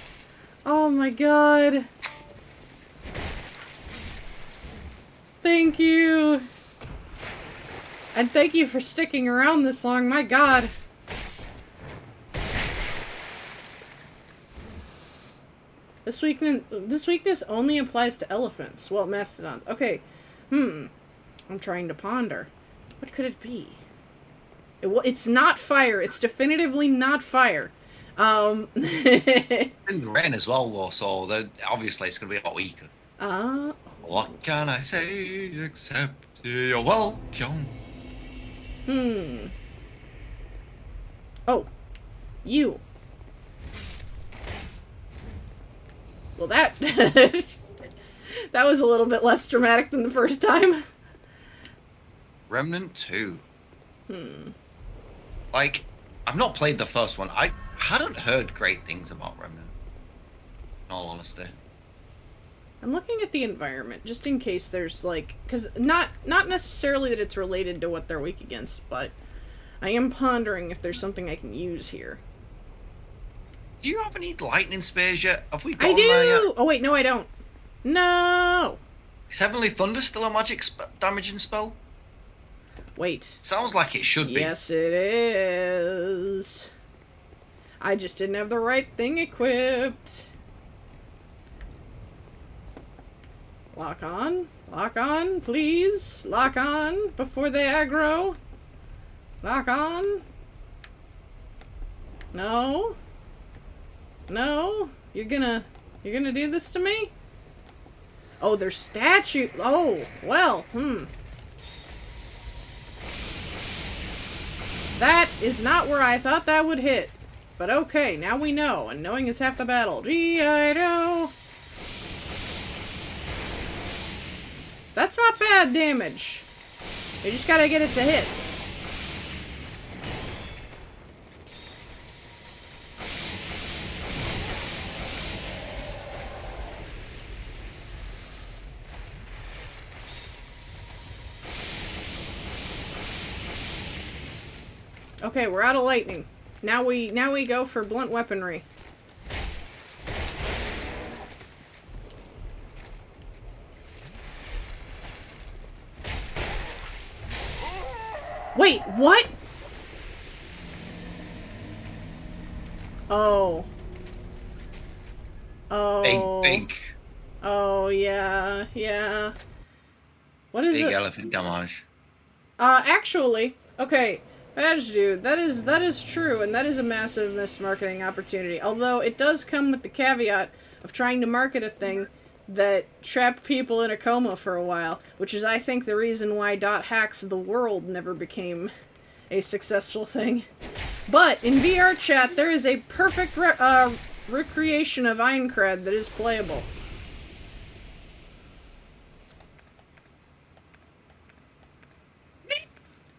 [SPEAKER 2] Oh my god. Thank you. And thank you for sticking around this long, my god. This weakness only applies to elephants. Well, mastodons. Okay. I'm trying to ponder. What could it be? It's not fire. It's definitively not fire.
[SPEAKER 1] In rain as well, though, so obviously it's going to be a lot weaker. What can I say except you're welcome?
[SPEAKER 2] Oh. You. Well, that... that was a little bit less dramatic than the first time.
[SPEAKER 1] Remnant 2. Like, I've not played the first one. I hadn't heard great things about Remnant, in all honesty.
[SPEAKER 2] I'm looking at the environment, just in case there's, like... Because not necessarily that it's related to what they're weak against, but I am pondering if there's something I can use here.
[SPEAKER 1] Do you have any lightning spears yet? Have we got
[SPEAKER 2] I
[SPEAKER 1] them there yet?
[SPEAKER 2] do! Oh, wait, no, I don't. No!
[SPEAKER 1] Is Heavenly Thunder still a magic damaging spell?
[SPEAKER 2] Wait.
[SPEAKER 1] Sounds like it should be.
[SPEAKER 2] Yes, it is. I just didn't have the right thing equipped. Lock on. Lock on, please. Lock on before they aggro. Lock on. No. No. You're gonna do this to me? Oh, there's statue. Oh, well, That is not where I thought that would hit. But okay, now we know, and knowing is half the battle. G.I. Joe! That's not bad damage. You just gotta get it to hit. Okay, we're out of lightning. Now we go for blunt weaponry. Wait, what? Oh. Oh.
[SPEAKER 1] Big
[SPEAKER 2] Oh, yeah, yeah. What is it?
[SPEAKER 1] elephant damage.
[SPEAKER 2] Actually, okay, Badge Dude, that is true, and that is a massive mismarketing opportunity. Although it does come with the caveat of trying to market a thing that trapped people in a coma for a while, which is, I think, the reason why .hacks the world never became a successful thing. But in VR chat, there is a perfect recreation of Aincrad that is playable.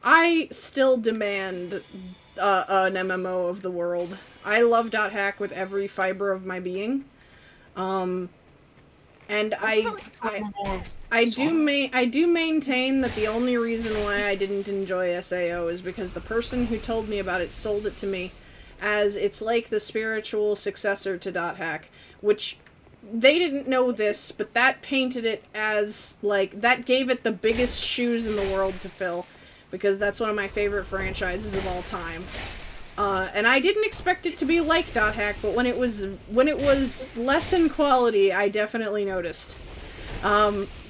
[SPEAKER 2] I still demand an MMO of the world. I love .hack with every fiber of my being. And I do maintain that the only reason why I didn't enjoy SAO is because the person who told me about it sold it to me as it's like the spiritual successor to .hack, which they didn't know this, but that painted it as, like, that gave it the biggest shoes in the world to fill, because that's one of my favorite franchises of all time. And I didn't expect it to be like Dot Hack, but when it was less in quality, I definitely noticed.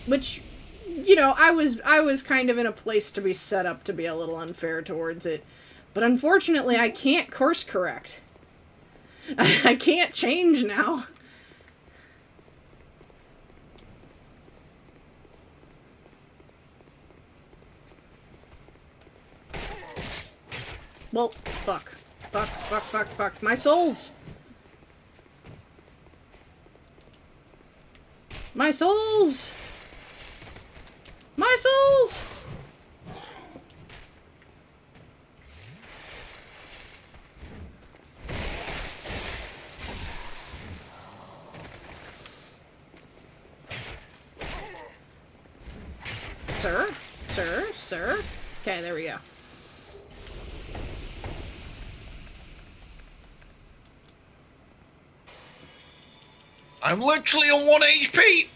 [SPEAKER 2] Which, you know, I was kind of in a place to be set up to be a little unfair towards it. But unfortunately, I can't course correct. I can't change now. Well, fuck. Fuck, fuck, fuck, fuck. My souls! My souls! My souls! Sir? Sir? Sir? Okay, there we go.
[SPEAKER 1] I'm literally on 1 HP!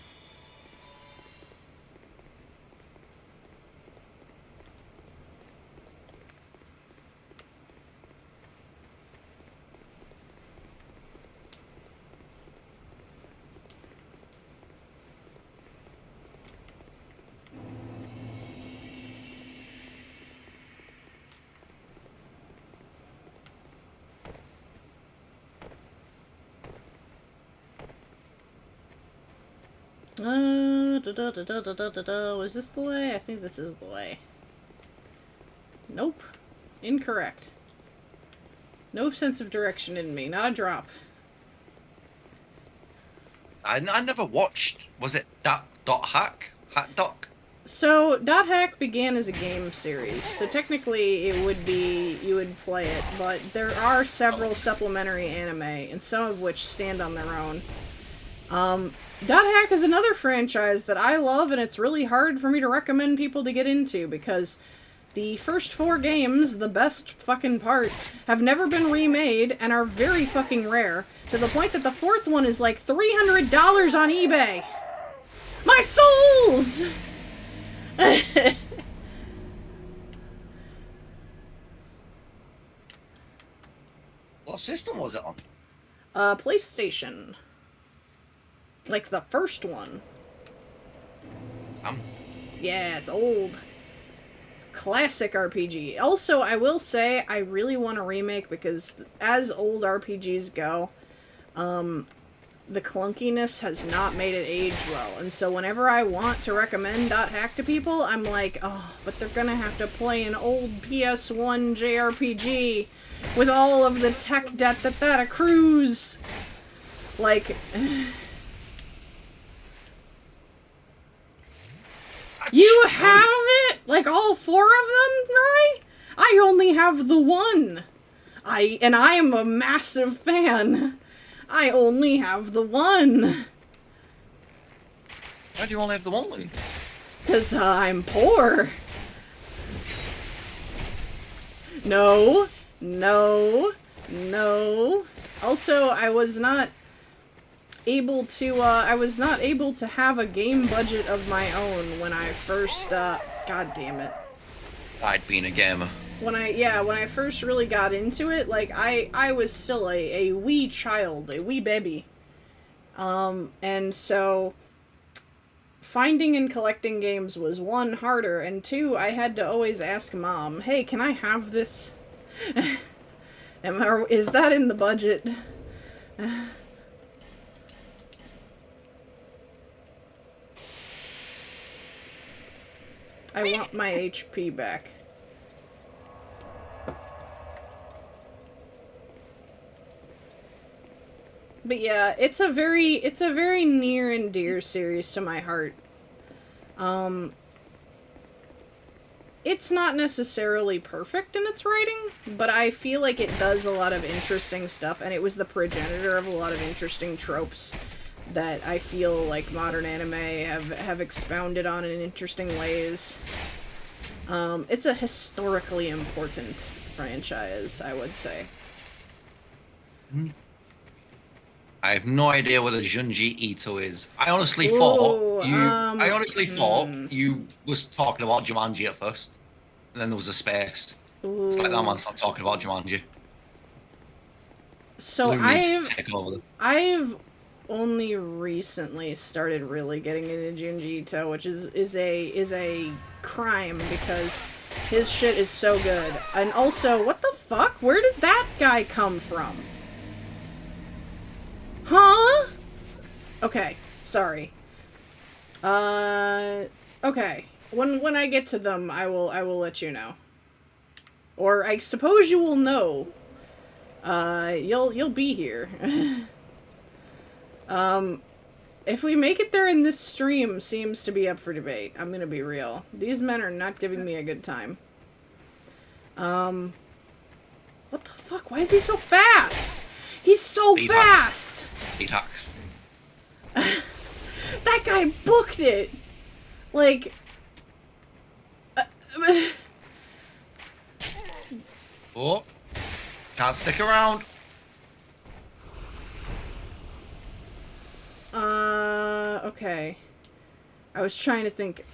[SPEAKER 2] Is this the way? I think this is the way. Nope. Incorrect. No sense of direction in me. Not a drop.
[SPEAKER 1] I never watched. Was it Dot Hack? Hack Doc?
[SPEAKER 2] So, Dot Hack began as a game series, so technically it would be, you would play it, but there are several supplementary anime, and some of which stand on their own. Dot Hack is another franchise that I love, and it's really hard for me to recommend people to get into, because the first 4 games, the best fucking part, have never been remade, and are very fucking rare, to the point that the 4th one is like $300 on eBay! My souls!
[SPEAKER 1] What system was it on?
[SPEAKER 2] PlayStation. Like the first one. Yeah, it's old. Classic RPG. Also, I will say, I really want a remake because as old RPGs go, the clunkiness has not made it age well. And so whenever I want to recommend Dot Hack to people, I'm like, oh, but they're gonna have to play an old PS1 JRPG with all of the tech debt that accrues. Like... You have it? Like all 4 of them, right? I only have the one. I am a massive fan. I only have the one.
[SPEAKER 1] Why do you only have the one, Lou?
[SPEAKER 2] Because I'm poor. No. No. No. Also, I was not able to have a game budget of my own when I first, god damn it.
[SPEAKER 1] I'd been a gamer.
[SPEAKER 2] When I first really got into it, like, I was still a wee child, a wee baby. And so, finding and collecting games was 1, harder, and 2, I had to always ask Mom, hey, can I have this? Is that in the budget? I want my HP back. But yeah, it's a very near and dear series to my heart. It's not necessarily perfect in its writing, but I feel like it does a lot of interesting stuff, and it was the progenitor of a lot of interesting tropes that I feel like modern anime have expounded on in interesting ways. It's a historically important franchise, I would say.
[SPEAKER 1] I have no idea what a Junji Ito is. I honestly thought you was talking about Jumanji at first, and then there was a space. It's like that man's not talking about Jumanji.
[SPEAKER 2] So
[SPEAKER 1] Blue needs to take over.
[SPEAKER 2] I've only recently started really getting into Junji Ito, which is a crime because his shit is so good. And also, what the fuck? Where did that guy come from? Huh? Okay, sorry. Okay. When I get to them, I will let you know. Or I suppose you will know. You'll be here. If we make it there in this stream seems to be up for debate. I'm gonna be real. These men are not giving me a good time. What the fuck? Why is he so fast? He's so
[SPEAKER 1] Speed
[SPEAKER 2] fast!
[SPEAKER 1] Speed hacks.
[SPEAKER 2] That guy booked it! Like...
[SPEAKER 1] Oh. Can't stick around.
[SPEAKER 2] Okay. I was trying to think.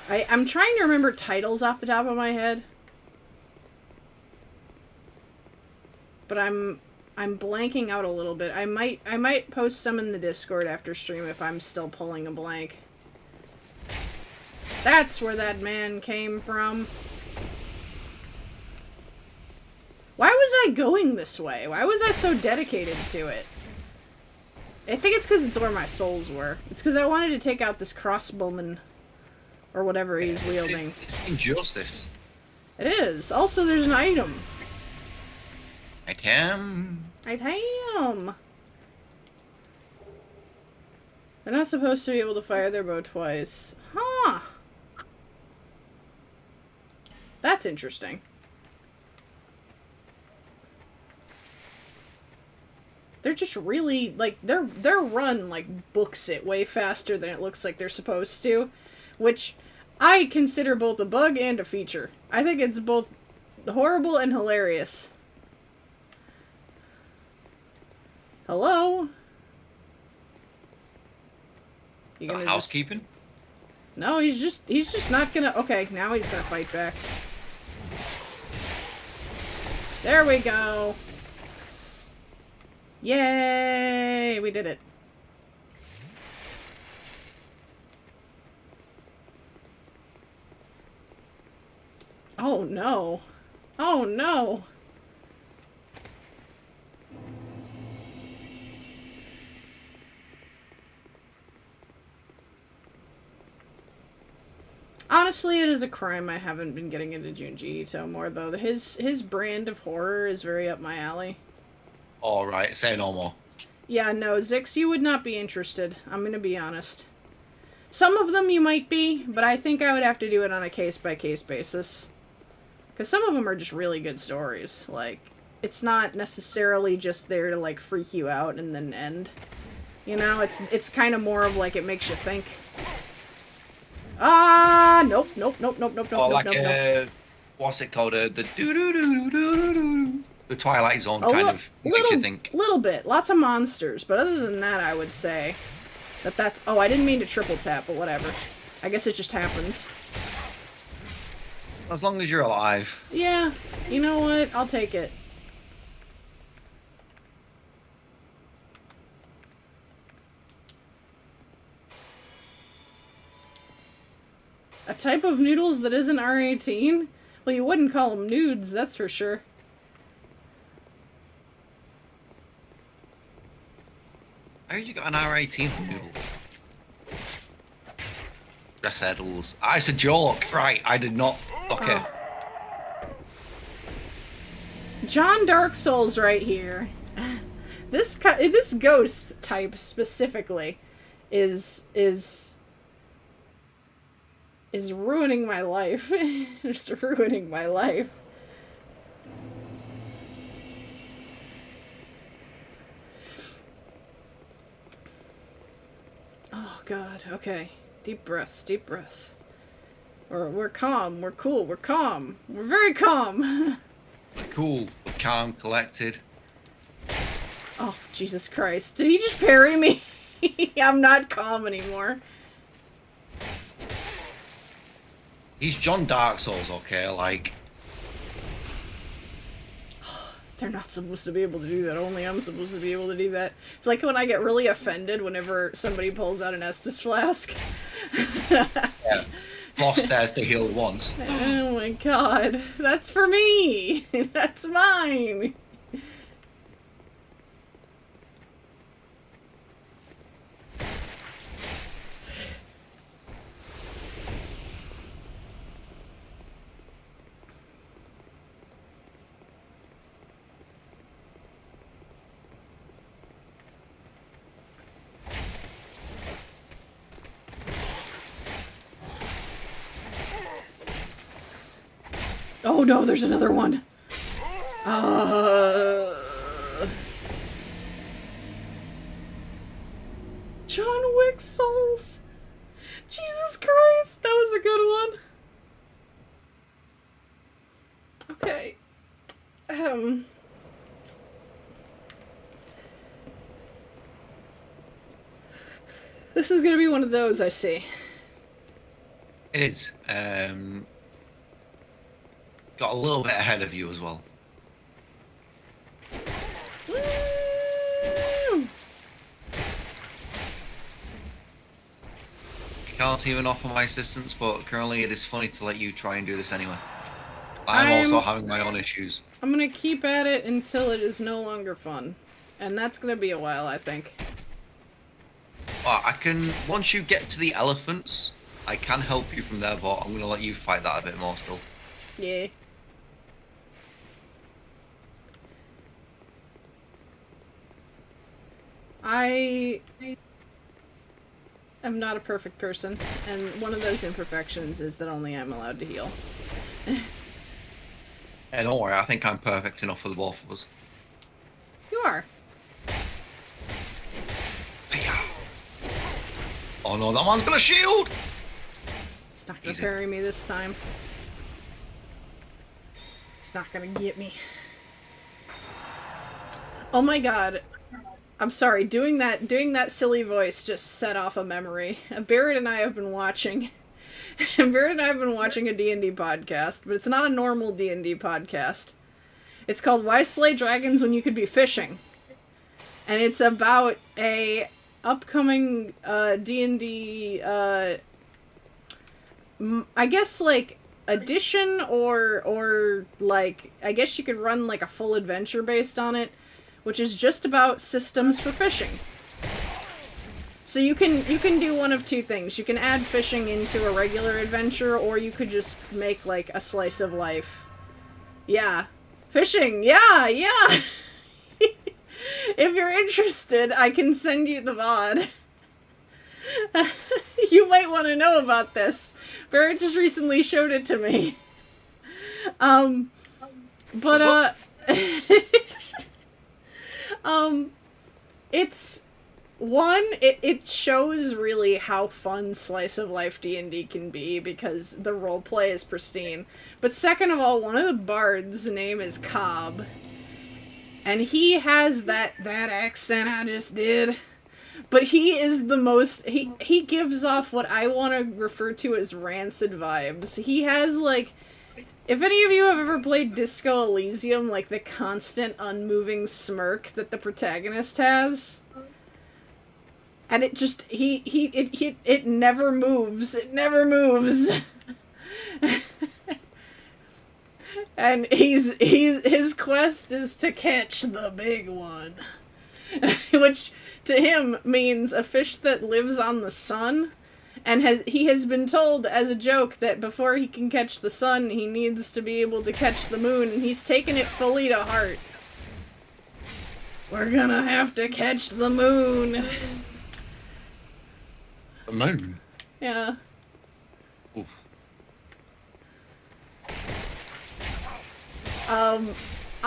[SPEAKER 2] I'm trying to remember titles off the top of my head. But I'm blanking out a little bit. I might post some in the Discord after stream if I'm still pulling a blank. That's where that man came from. Why was I going this way? Why was I so dedicated to it? I think it's because it's where my souls were. It's because I wanted to take out this crossbowman. Or whatever he's wielding.
[SPEAKER 1] It's injustice.
[SPEAKER 2] It is. Also, there's an item.
[SPEAKER 1] Item.
[SPEAKER 2] Item! They're not supposed to be able to fire their bow twice. Huh. That's interesting. They're just really, like, their run, like, books it way faster than it looks like they're supposed to. Which I consider both a bug and a feature. I think it's both horrible and hilarious. Hello?
[SPEAKER 1] Is that housekeeping?
[SPEAKER 2] No, he's just not gonna... Okay, now he's gonna fight back. There we go! Yay! We did it. Oh no. Oh no! Honestly, it is a crime I haven't been getting into Junji Ito more, though. His brand of horror is very up my alley.
[SPEAKER 1] Alright, say no more.
[SPEAKER 2] Yeah, no, Zix, you would not be interested. I'm gonna be honest. Some of them you might be, but I think I would have to do it on a case-by-case basis. Because some of them are just really good stories. Like, it's not necessarily just there to, like, freak you out and then end. You know, it's kind of more of, like, it makes you think. Nope.
[SPEAKER 1] Or like, what's it called? The doo-doo-doo-doo-doo-doo. The Twilight Zone kind of makes you think.
[SPEAKER 2] Little bit. Lots of monsters. But other than that, I would say that's... Oh, I didn't mean to triple tap, but whatever. I guess it just happens.
[SPEAKER 1] As long as you're alive.
[SPEAKER 2] Yeah. You know what? I'll take it. A type of noodles that isn't R18? Well, you wouldn't call them nudes, that's for sure.
[SPEAKER 1] How did you got an R18 noodle? Dress edels. Ah, it's a joke. Right, I did not. Okay.
[SPEAKER 2] John Dark Souls right here. This ghost type specifically is ruining my life. Just ruining my life. Oh god, okay. Deep breaths, deep breaths. We're calm, we're cool, we're calm. We're very calm.
[SPEAKER 1] Cool, calm, collected.
[SPEAKER 2] Oh, Jesus Christ. Did he just parry me? I'm not calm anymore.
[SPEAKER 1] He's John Dark Souls, okay? Like...
[SPEAKER 2] They're not supposed to be able to do that. Only I'm supposed to be able to do that. It's like when I get really offended whenever somebody pulls out an Estus flask.
[SPEAKER 1] Yeah. Lost theirs to heal once.
[SPEAKER 2] Oh my god. That's for me! That's mine! Oh no, there's another one. John Wick Souls. Jesus Christ, that was a good one. Okay. This is gonna be one of those, I see.
[SPEAKER 1] It is. Got a little bit ahead of you as well.
[SPEAKER 2] Woo!
[SPEAKER 1] Can't even offer my assistance, but currently it is funny to let you try and do this anyway. I'm also having my own issues.
[SPEAKER 2] I'm gonna keep at it until it is no longer fun. And that's gonna be a while, I think.
[SPEAKER 1] Well, I can, once you get to the elephants, I can help you from there, but I'm going to let you fight that a bit more still.
[SPEAKER 2] Yeah. I am not a perfect person, and one of those imperfections is that only I'm allowed to heal.
[SPEAKER 1] Hey, don't worry, I think I'm perfect enough for the both of us.
[SPEAKER 2] You are.
[SPEAKER 1] Oh no, that man's got a shield!
[SPEAKER 2] He's not gonna
[SPEAKER 1] Easy.
[SPEAKER 2] parry me this time. He's not gonna get me. Oh my god. I'm sorry, doing that silly voice just set off a memory. Barrett and I have been watching Barrett and I have been watching a D&D podcast, but it's not a normal D&D podcast. It's called Why Slay Dragons When You Could Be Fishing. And it's about a upcoming D&D I guess like edition or like I guess you could run like a full adventure based on it, which is just about systems for fishing. So you can do one of two things. You can add fishing into a regular adventure, or you could just make like a slice of life. Yeah. Fishing. Yeah, yeah. If you're interested, I can send you the VOD. You might want to know about this. Barrett just recently showed it to me. It's it shows really how fun slice of life D&D can be because the roleplay is pristine. But second of all, one of the bards' name is Cobb. And he has that accent I just did. But he is the most... He gives off what I want to refer to as rancid vibes. He has, like... If any of you have ever played Disco Elysium, like the constant unmoving smirk that the protagonist has... And it just... It never moves. It never moves. And his quest is to catch the big one. Which to him means a fish that lives on the sun. And he has been told as a joke that before he can catch the sun, he needs to be able to catch the moon, and he's taken it fully to heart. We're gonna have to catch the moon.
[SPEAKER 1] The moon?
[SPEAKER 2] Yeah.
[SPEAKER 1] Oof.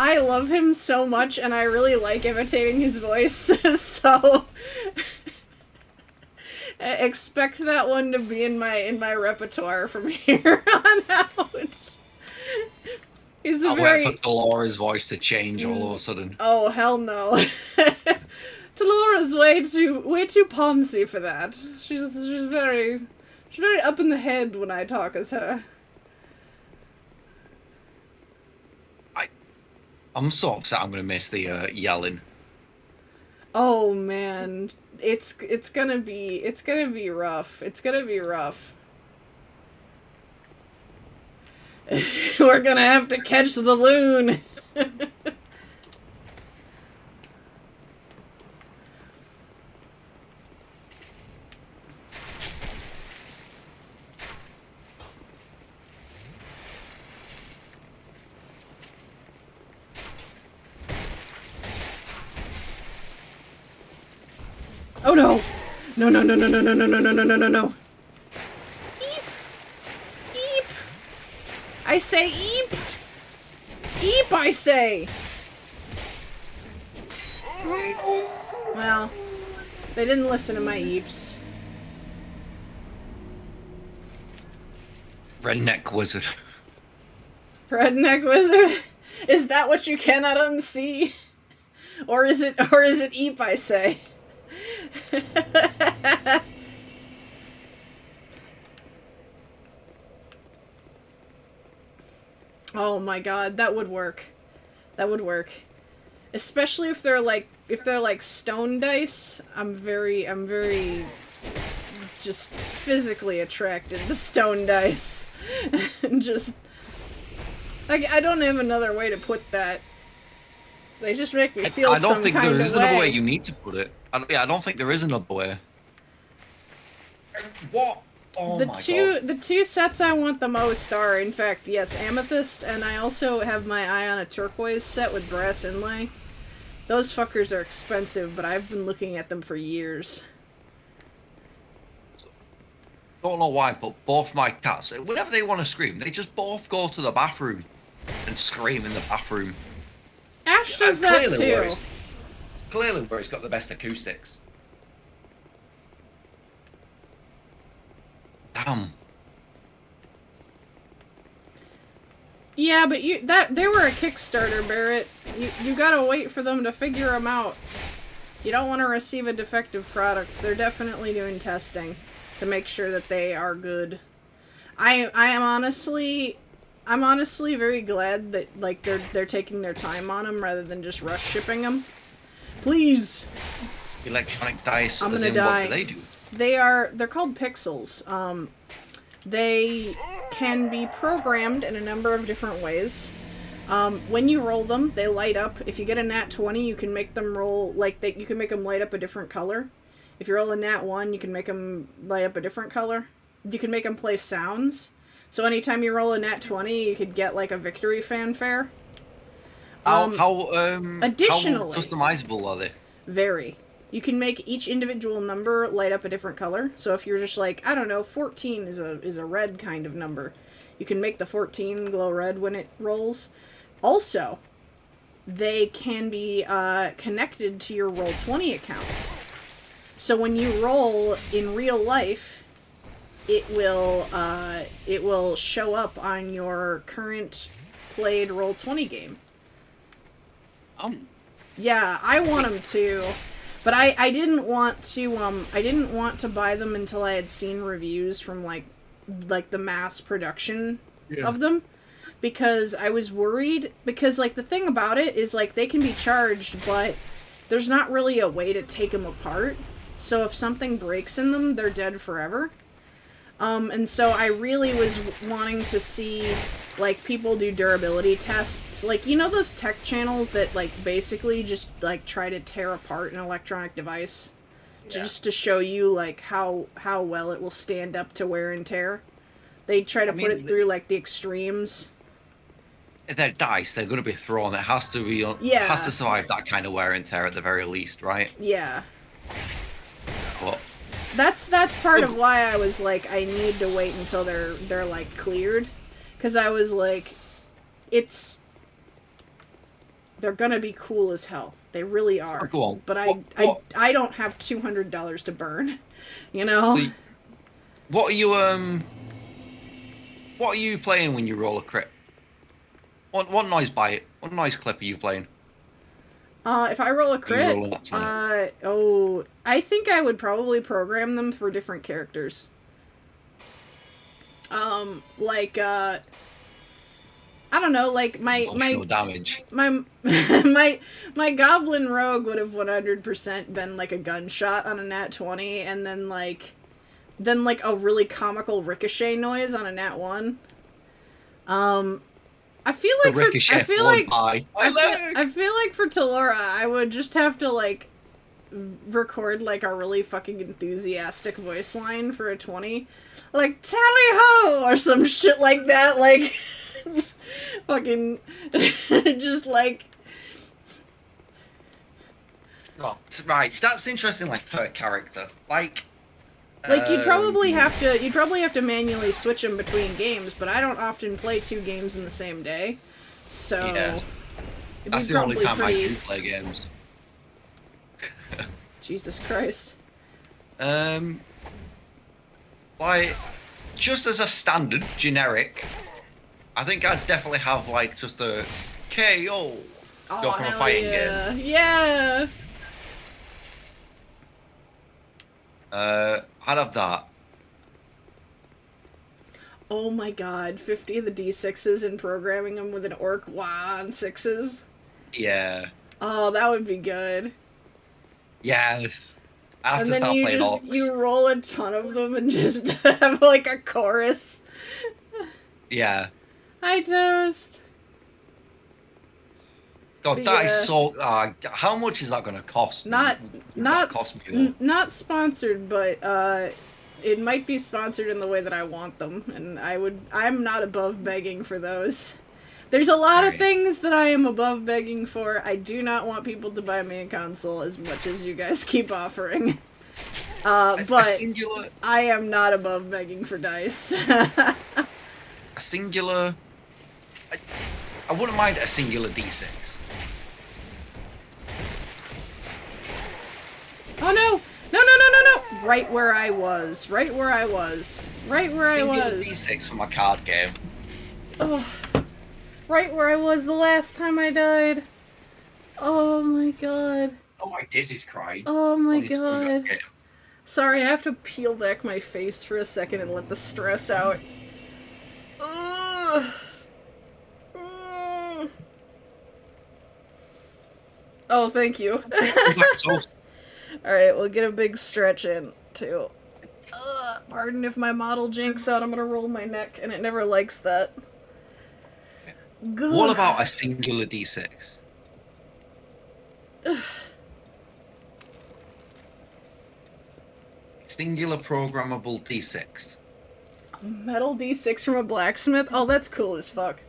[SPEAKER 2] I love him so much, and I really like imitating his voice, so expect that one to be in my repertoire from here on out. He's a
[SPEAKER 1] I'll
[SPEAKER 2] very...
[SPEAKER 1] wait for Dolores' voice to change all of a sudden.
[SPEAKER 2] Oh, hell no. Dolores way too poncy for that. She's very up in the head when I talk as her.
[SPEAKER 1] I'm so upset. I'm gonna miss the yelling.
[SPEAKER 2] Oh man, it's gonna be rough. It's gonna be rough. We're gonna have to catch the loon. Oh no! No no no no no no no no no no no no no! Eep! Eep! I say eep! Eep! I say. Well, they didn't listen to my eeps.
[SPEAKER 1] Redneck wizard.
[SPEAKER 2] Redneck wizard? Is that what you cannot unsee? Or is it eep I say? Oh my god, that would work. That would work. Especially if they're like stone dice. I'm very just physically attracted to stone dice. And just like I don't have another way to put that. They just make me feel
[SPEAKER 1] I don't
[SPEAKER 2] some
[SPEAKER 1] think
[SPEAKER 2] kind
[SPEAKER 1] there
[SPEAKER 2] of
[SPEAKER 1] is another way
[SPEAKER 2] way.
[SPEAKER 1] you need to put it. I don't think there is another way. What? Oh my god.
[SPEAKER 2] The two sets I want the most are, in fact, yes, amethyst, and I also have my eye on a turquoise set with brass inlay. Those fuckers are expensive, but I've been looking at them for years.
[SPEAKER 1] Don't know why, but both my cats, whenever they want to scream, they just both go to the bathroom and scream in the bathroom.
[SPEAKER 2] Ash does that too.
[SPEAKER 1] Clearly where it's got the best acoustics. Damn.
[SPEAKER 2] Yeah, but they were a Kickstarter, Barrett. You gotta wait for them to figure them out. You don't want to receive a defective product. They're definitely doing testing to make sure that they are good. I'm honestly very glad that like they're taking their time on them rather than just rush shipping them. Please.
[SPEAKER 1] Electronic dice.
[SPEAKER 2] I'm
[SPEAKER 1] as
[SPEAKER 2] gonna
[SPEAKER 1] in,
[SPEAKER 2] die.
[SPEAKER 1] What do they do?
[SPEAKER 2] They're called pixels. They can be programmed in a number of different ways. When you roll them, they light up. If you get a nat 20, you can make them roll you can make them light up a different color. If you roll a nat 1, you can make them light up a different color. You can make them play sounds. So anytime you roll a nat 20, you could get like a victory fanfare.
[SPEAKER 1] How
[SPEAKER 2] additionally,
[SPEAKER 1] how customizable are they?
[SPEAKER 2] Very. You can make each individual number light up a different color. So if you're just like, I don't know, 14 is a red kind of number, you can make the 14 glow red when it rolls. Also, they can be connected to your Roll20 account. So when you roll in real life, it will show up on your current played Roll20 game. Yeah, I want them to. But I didn't want to buy them until I had seen reviews from like the mass production of them, because I was worried, because like the thing about it is like they can be charged, but there's not really a way to take them apart. So if something breaks in them, they're dead forever. And so I really was wanting to see, like, people do durability tests. Like, you know those tech channels that, like, basically just, like, try to tear apart an electronic device? Yeah. Just to show you, like, how well it will stand up to wear and tear? They try to put it through, like, the extremes.
[SPEAKER 1] If they're dice, they're going to be thrown. It has to be...
[SPEAKER 2] Yeah.
[SPEAKER 1] It has to survive that kind of wear and tear at the very least, right?
[SPEAKER 2] Yeah.
[SPEAKER 1] But...
[SPEAKER 2] That's part of why I was like, I need to wait until they're like cleared, because I was like, they're gonna be cool as hell. They really are.
[SPEAKER 1] Go on.
[SPEAKER 2] But I don't have $200 to burn, you know.
[SPEAKER 1] So what are you playing when you roll a crit? What noise bite? What noise clip are you playing?
[SPEAKER 2] If I roll a crit, I think I would probably program them for different characters. I don't know, like
[SPEAKER 1] Emotional damage.
[SPEAKER 2] my my goblin rogue would have 100% been like a gunshot on a nat 20, and then like a really comical ricochet noise on a nat 1. I feel
[SPEAKER 1] The
[SPEAKER 2] like
[SPEAKER 1] ricochet
[SPEAKER 2] I feel
[SPEAKER 1] followed
[SPEAKER 2] like
[SPEAKER 1] by my leg.
[SPEAKER 2] I feel like for Talora, I would just have to like record like a really fucking enthusiastic voice line for a 20, like tally ho or some shit like that, like fucking just like
[SPEAKER 1] Oh, right, that's interesting. Like per character,
[SPEAKER 2] you'd probably have to manually switch them between games, but I don't often play 2 games in the same day, so
[SPEAKER 1] Yeah.
[SPEAKER 2] it'd
[SPEAKER 1] That's
[SPEAKER 2] be
[SPEAKER 1] the only
[SPEAKER 2] probably
[SPEAKER 1] time I
[SPEAKER 2] pretty...
[SPEAKER 1] do play games.
[SPEAKER 2] Jesus Christ.
[SPEAKER 1] Like, just as a standard generic, I think I'd definitely have like just a KO. Go from a
[SPEAKER 2] hell
[SPEAKER 1] fighting
[SPEAKER 2] yeah.
[SPEAKER 1] game.
[SPEAKER 2] Yeah.
[SPEAKER 1] I'd have that.
[SPEAKER 2] Oh my god, 50 of the D6s and programming them with an orc on 6s.
[SPEAKER 1] Yeah.
[SPEAKER 2] Oh, that would be good.
[SPEAKER 1] Yes. I have
[SPEAKER 2] And
[SPEAKER 1] to
[SPEAKER 2] then
[SPEAKER 1] start
[SPEAKER 2] you
[SPEAKER 1] playing
[SPEAKER 2] just
[SPEAKER 1] orcs.
[SPEAKER 2] you roll a ton of them and just have like a chorus.
[SPEAKER 1] Yeah.
[SPEAKER 2] Hi Toast.
[SPEAKER 1] God,
[SPEAKER 2] But
[SPEAKER 1] that is
[SPEAKER 2] yeah.
[SPEAKER 1] so. How much is that going to cost?
[SPEAKER 2] Not
[SPEAKER 1] cost me, though?
[SPEAKER 2] not sponsored, but it might be sponsored in the way that I want them, and I'm not above begging for those. There's a lot of
[SPEAKER 1] Right.
[SPEAKER 2] things that I am above begging for. I do not want people to buy me a console as much as you guys keep offering.
[SPEAKER 1] A
[SPEAKER 2] But
[SPEAKER 1] singular.
[SPEAKER 2] I am not above begging for dice.
[SPEAKER 1] A singular. I wouldn't mind a singular D6.
[SPEAKER 2] Oh no! No, no, no, no, no! Right where I was. Right where I was. Right where I
[SPEAKER 1] Singular
[SPEAKER 2] was.
[SPEAKER 1] D6 for my card game.
[SPEAKER 2] Oh. Right where I was the last time I died. Oh my god.
[SPEAKER 1] Oh my, this is crying.
[SPEAKER 2] Oh my
[SPEAKER 1] I need to
[SPEAKER 2] god.
[SPEAKER 1] investigate.
[SPEAKER 2] Sorry, I have to peel back my face for a second and let the stress out. Ugh. Mm. Oh, thank you. Alright, we'll get a big stretch in, too. Pardon if my model jinks out, I'm gonna roll my neck, and it never likes that.
[SPEAKER 1] What about a singular D6? Singular programmable D6.
[SPEAKER 2] Metal D6 from a blacksmith? Oh, that's cool as fuck.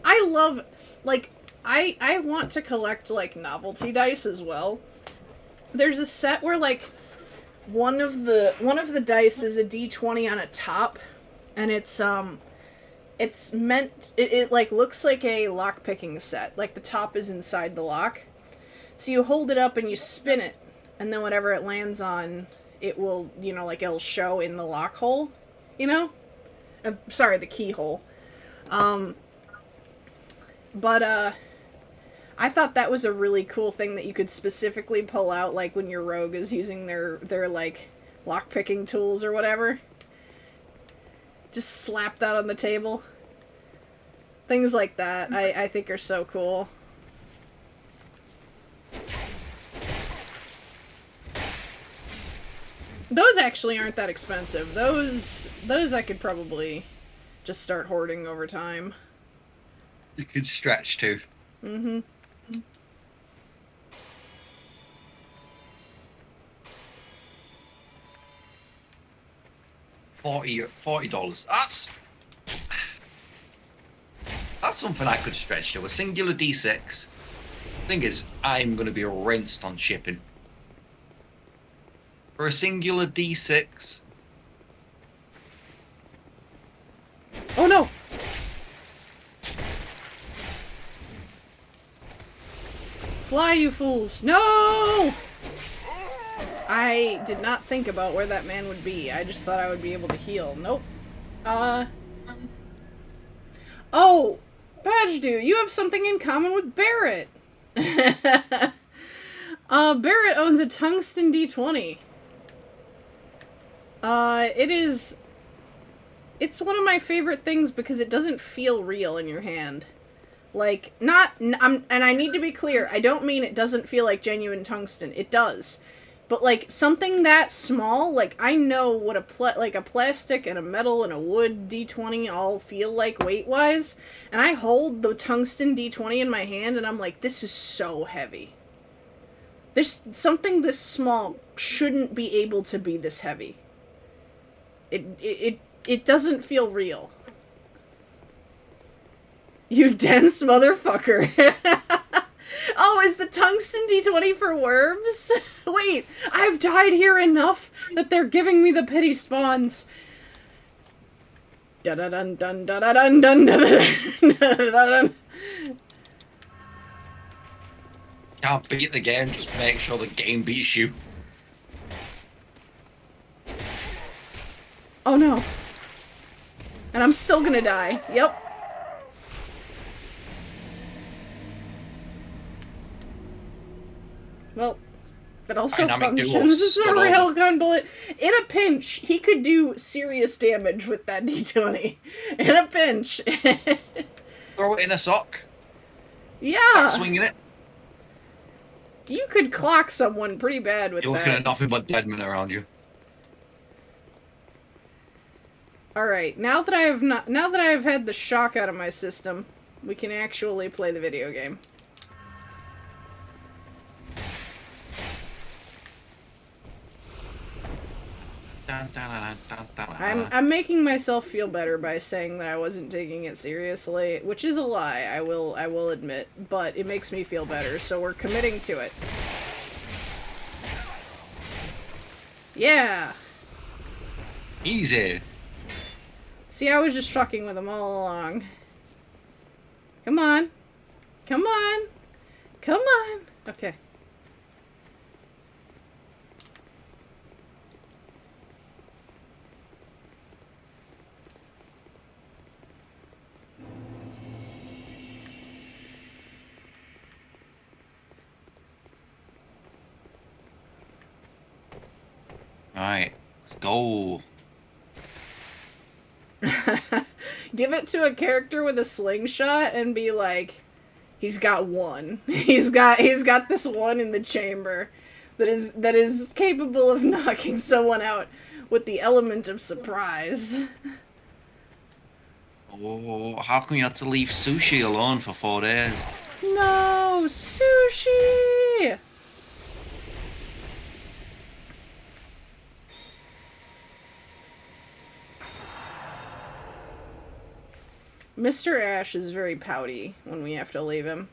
[SPEAKER 2] I love, like, I want to collect, like, novelty dice as well. There's a set where, like, one of the dice is a D20 on a top, and it like, looks like a lock-picking set. Like, the top is inside the lock. So you hold it up and you spin it, and then whatever it lands on, it will, you know, like, it'll show in the lock hole, you know? Sorry, the keyhole. But I thought that was a really cool thing that you could specifically pull out, like, when your rogue is using their like, lock-picking tools or whatever. Just slap that on the table. Things like that, I think are so cool. Those actually aren't that expensive. Those I could probably just start hoarding over time.
[SPEAKER 1] You could stretch too.
[SPEAKER 2] Mm-hmm.
[SPEAKER 1] $40. That's something I could stretch to. A singular D6. Thing is, I'm going to be rinsed on shipping. For a singular D6.
[SPEAKER 2] Oh no! Fly, you fools! No! I did not think about where that man would be. I just thought I would be able to heal. Nope. Oh! Badgedu, you have something in common with Barrett! Barrett owns a tungsten D20. it's one of my favorite things because it doesn't feel real in your hand. Like, not, and I need to be clear, I don't mean it doesn't feel like genuine tungsten. It does. But, like, something that small, like, I know what a plastic and a metal and a wood D20 all feel like weight-wise, and I hold the tungsten D20 in my hand, and I'm like, this is so heavy. Something this small shouldn't be able to be this heavy. It doesn't feel real. You dense motherfucker. Oh, is the tungsten D20 for worms? Wait, I've died here enough that they're giving me the pity spawns. Da da dun dun da da dun dun da da dun.
[SPEAKER 1] Can't beat the game, just make sure the game beats you.
[SPEAKER 2] Oh no. And I'm still gonna die. Yep. Well, that also
[SPEAKER 1] Dynamic duo
[SPEAKER 2] functions as a
[SPEAKER 1] stood over.
[SPEAKER 2] railgun bullet. In a pinch, he could do serious damage with that D20. In a pinch.
[SPEAKER 1] Throw it in a sock.
[SPEAKER 2] Yeah.
[SPEAKER 1] Swinging it.
[SPEAKER 2] You could clock someone pretty bad with
[SPEAKER 1] You're looking at
[SPEAKER 2] that.
[SPEAKER 1] nothing but dead men around you.
[SPEAKER 2] Alright, now that I have had the shock out of my system, we can actually play the video game. I'm making myself feel better by saying that I wasn't taking it seriously, which is a lie, I will admit, but it makes me feel better, so we're committing to it. Yeah!
[SPEAKER 1] Easy.
[SPEAKER 2] See, I was just fucking with them all along. Come on. Come on. Come on. Okay.
[SPEAKER 1] Alright, let's go.
[SPEAKER 2] Give it to a character with a slingshot and be like, he's got one. He's got this one in the chamber that is capable of knocking someone out with the element of surprise.
[SPEAKER 1] Oh, how come you had to leave sushi alone for 4 days?
[SPEAKER 2] No, sushi! Mr. Ash is very pouty when we have to leave him.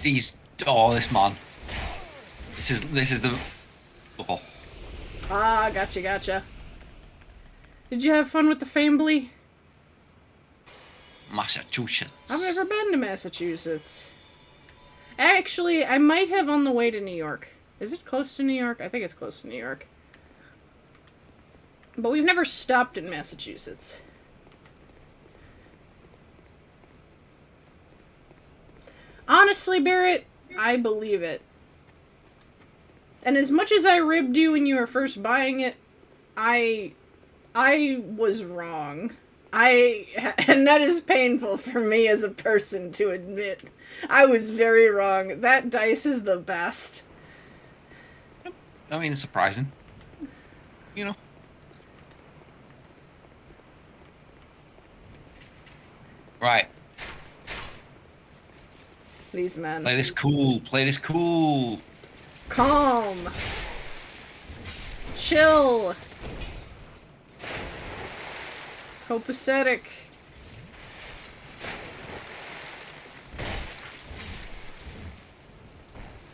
[SPEAKER 1] He's oh, this man. This is the oh.
[SPEAKER 2] Ah, gotcha. Did you have fun with the Fambly?
[SPEAKER 1] Massachusetts.
[SPEAKER 2] I've never been to Massachusetts. Actually, I might have on the way to New York. Is it close to New York? I think it's close to New York. But we've never stopped in Massachusetts. Honestly, Barrett, I believe it. And as much as I ribbed you when you were first buying it, I was wrong. And that is painful for me as a person to admit. I was very wrong. That dice is the best.
[SPEAKER 1] I mean, it's surprising. You know. Right.
[SPEAKER 2] These men.
[SPEAKER 1] Play this cool. Play this cool.
[SPEAKER 2] Calm. Chill. Copacetic.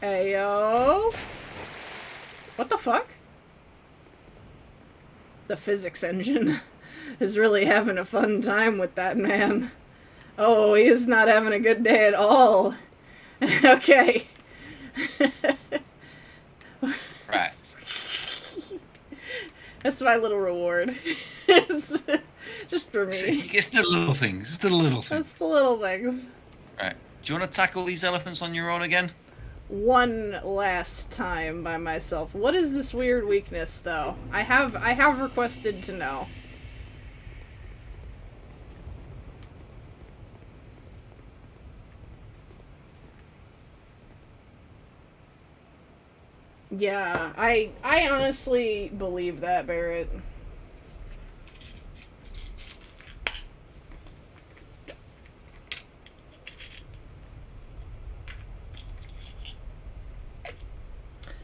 [SPEAKER 2] Ayo. What the fuck? The physics engine is really having a fun time with that man. Oh, he is not having a good day at all. Okay.
[SPEAKER 1] Right.
[SPEAKER 2] That's my little reward. It's just for me.
[SPEAKER 1] It's the little things. It's the little things.
[SPEAKER 2] That's the little things.
[SPEAKER 1] Right. Do you want to tackle these elephants on your own again?
[SPEAKER 2] one last time by myself. What is this weird weakness, though? I have requested to know. Yeah, I honestly believe that, Barrett.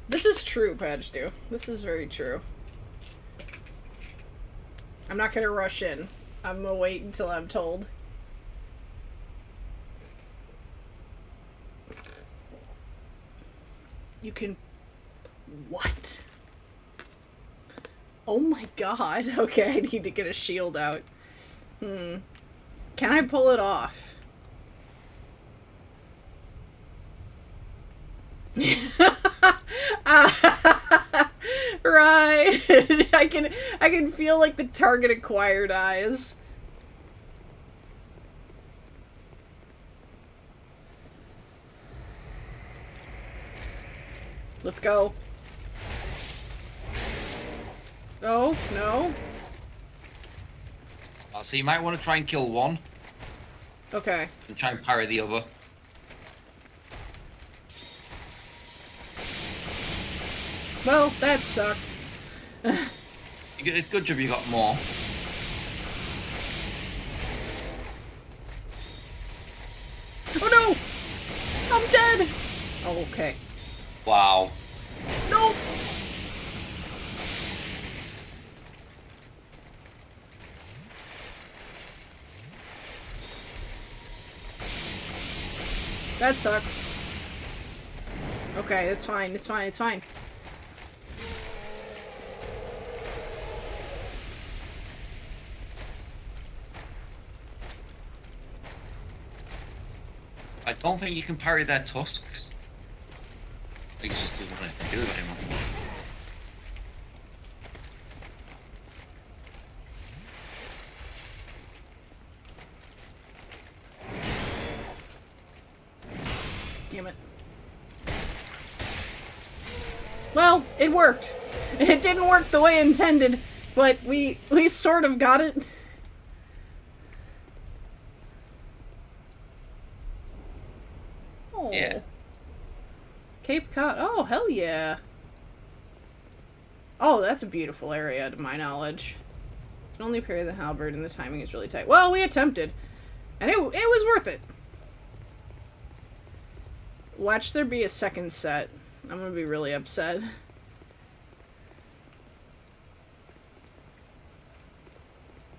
[SPEAKER 2] This is true, Padgedew. This is very true. I'm not gonna rush in. I'm gonna wait until I'm told. You can... What? Oh my god. Okay, I need to get a shield out. Can I pull it off? Right. I can feel like the target acquired eyes. Let's go. Oh, no.
[SPEAKER 1] So you might want to try and kill one
[SPEAKER 2] Okay.
[SPEAKER 1] and try and parry the other.
[SPEAKER 2] Well, that sucked.
[SPEAKER 1] It's good job you got more.
[SPEAKER 2] Oh no! I'm dead! Oh, okay.
[SPEAKER 1] Wow.
[SPEAKER 2] No! That sucks. Okay, it's fine, it's fine, it's fine.
[SPEAKER 1] I don't think you can parry their tusks. It just doesn't want anything to do with it anymore.
[SPEAKER 2] Damn it. Well, it worked. It didn't work the way intended, but we sort of got it. Oh.
[SPEAKER 1] Yeah.
[SPEAKER 2] Cape Cod. Oh, hell yeah. Oh, that's a beautiful area, to my knowledge. Can only parry the halberd, and the timing is really tight. Well, we attempted, and it was worth it. Watch there be a second set. I'm gonna be really upset.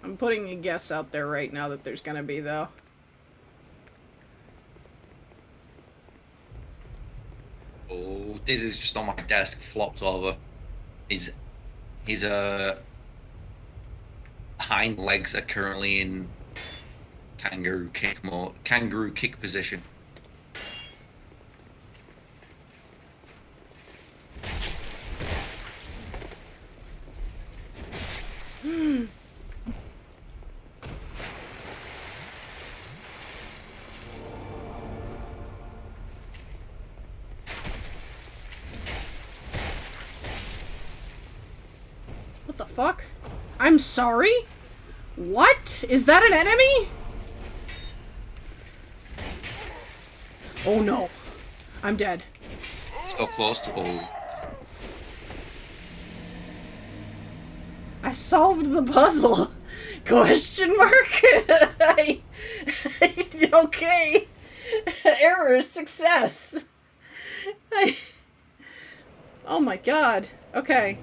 [SPEAKER 2] I'm putting a guess out there right now that there's gonna be, though.
[SPEAKER 1] Oh, this is just on my desk, flopped over. His hind legs are currently in kangaroo kick position.
[SPEAKER 2] What the fuck? I'm sorry? What? Is that an enemy? Oh no. I'm dead.
[SPEAKER 1] So close to
[SPEAKER 2] I solved the puzzle. Question mark? Okay. Error, success. Oh my god. Okay.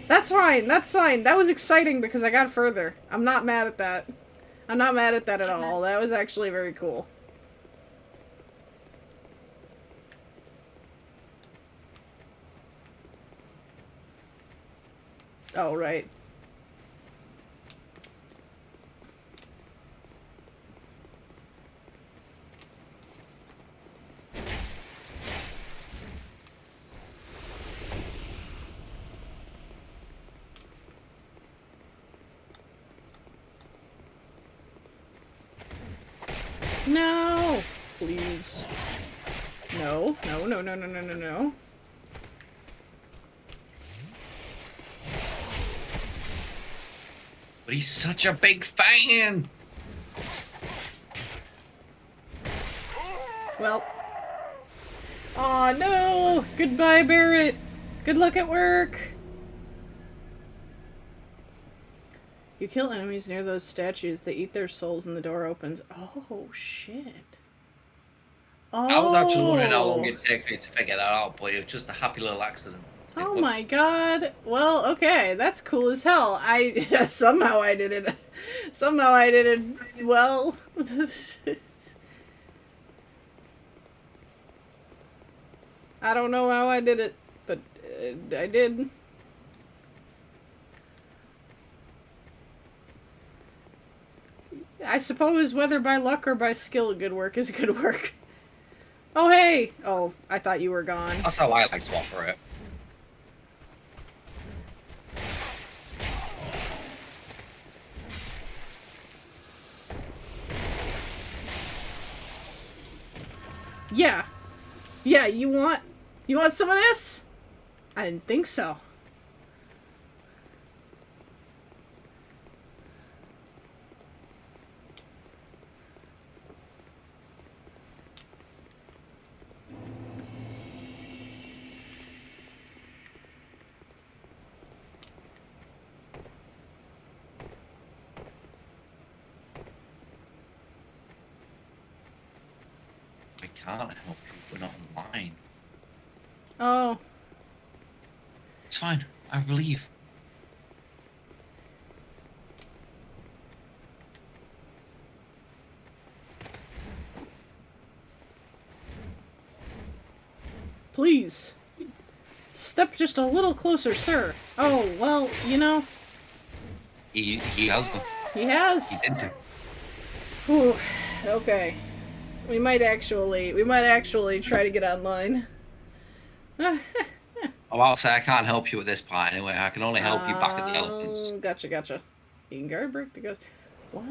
[SPEAKER 2] That's fine, that's fine. That was exciting because I got further. I'm not mad at that. I'm not mad at that at all. That was actually very cool. Oh, right. No! Please. No, no, no, no, no, no, no, no.
[SPEAKER 1] But he's such a big fan.
[SPEAKER 2] Well. Aw, no! Goodbye, Barrett! Good luck at work! You kill enemies near those statues, they eat their souls and the door opens. Oh, shit. Oh!
[SPEAKER 1] I was actually wondering how long it'd take me to figure that out, but it was just a happy little accident.
[SPEAKER 2] Oh my god. Well, okay, that's cool as hell. Somehow I did it. Somehow I did it well. I don't know how I did it, but I did. I suppose whether by luck or by skill, good work is good work. Oh, hey! Oh, I thought you were gone.
[SPEAKER 1] That's how I like to offer it.
[SPEAKER 2] Yeah. Yeah, you want some of this? I didn't think so.
[SPEAKER 1] I can't help you. We're not online.
[SPEAKER 2] Oh.
[SPEAKER 1] It's fine. I believe.
[SPEAKER 2] Please. Step just a little closer, sir. Oh, well, you know.
[SPEAKER 1] He has them.
[SPEAKER 2] He has.
[SPEAKER 1] He did do.
[SPEAKER 2] Whew. Okay. We might actually try to get online.
[SPEAKER 1] I'll say I can't help you with this part anyway. I can only help you back at the elephants.
[SPEAKER 2] Gotcha, gotcha. You can guard break the ghost. What?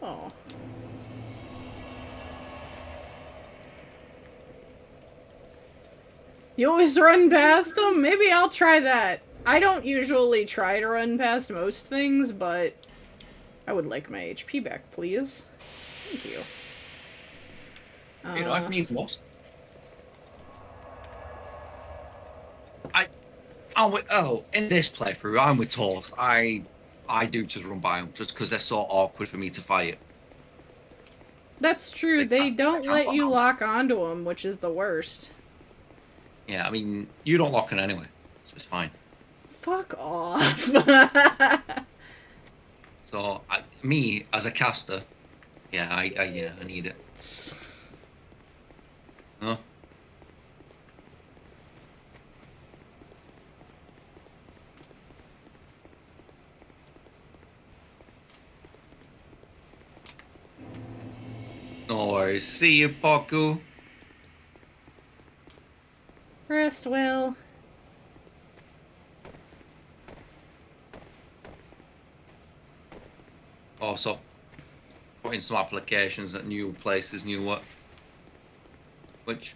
[SPEAKER 2] Oh. You always run past them? Maybe I'll try that. I don't usually try to run past most things, but I would like my HP back, please. Thank you.
[SPEAKER 1] You know, I've needs most. In this playthrough, I'm with Toast. I do just run by them just because they're so awkward for me to fight.
[SPEAKER 2] That's true. They don't let you lock onto them, which is the worst.
[SPEAKER 1] Yeah, I mean, you don't lock in anyway, so it's fine.
[SPEAKER 2] Fuck off.
[SPEAKER 1] So, me, as a caster, yeah, I need it. Huh? No worries. See you, Paku.
[SPEAKER 2] Rest well.
[SPEAKER 1] Also, putting some applications at new places, new work. Which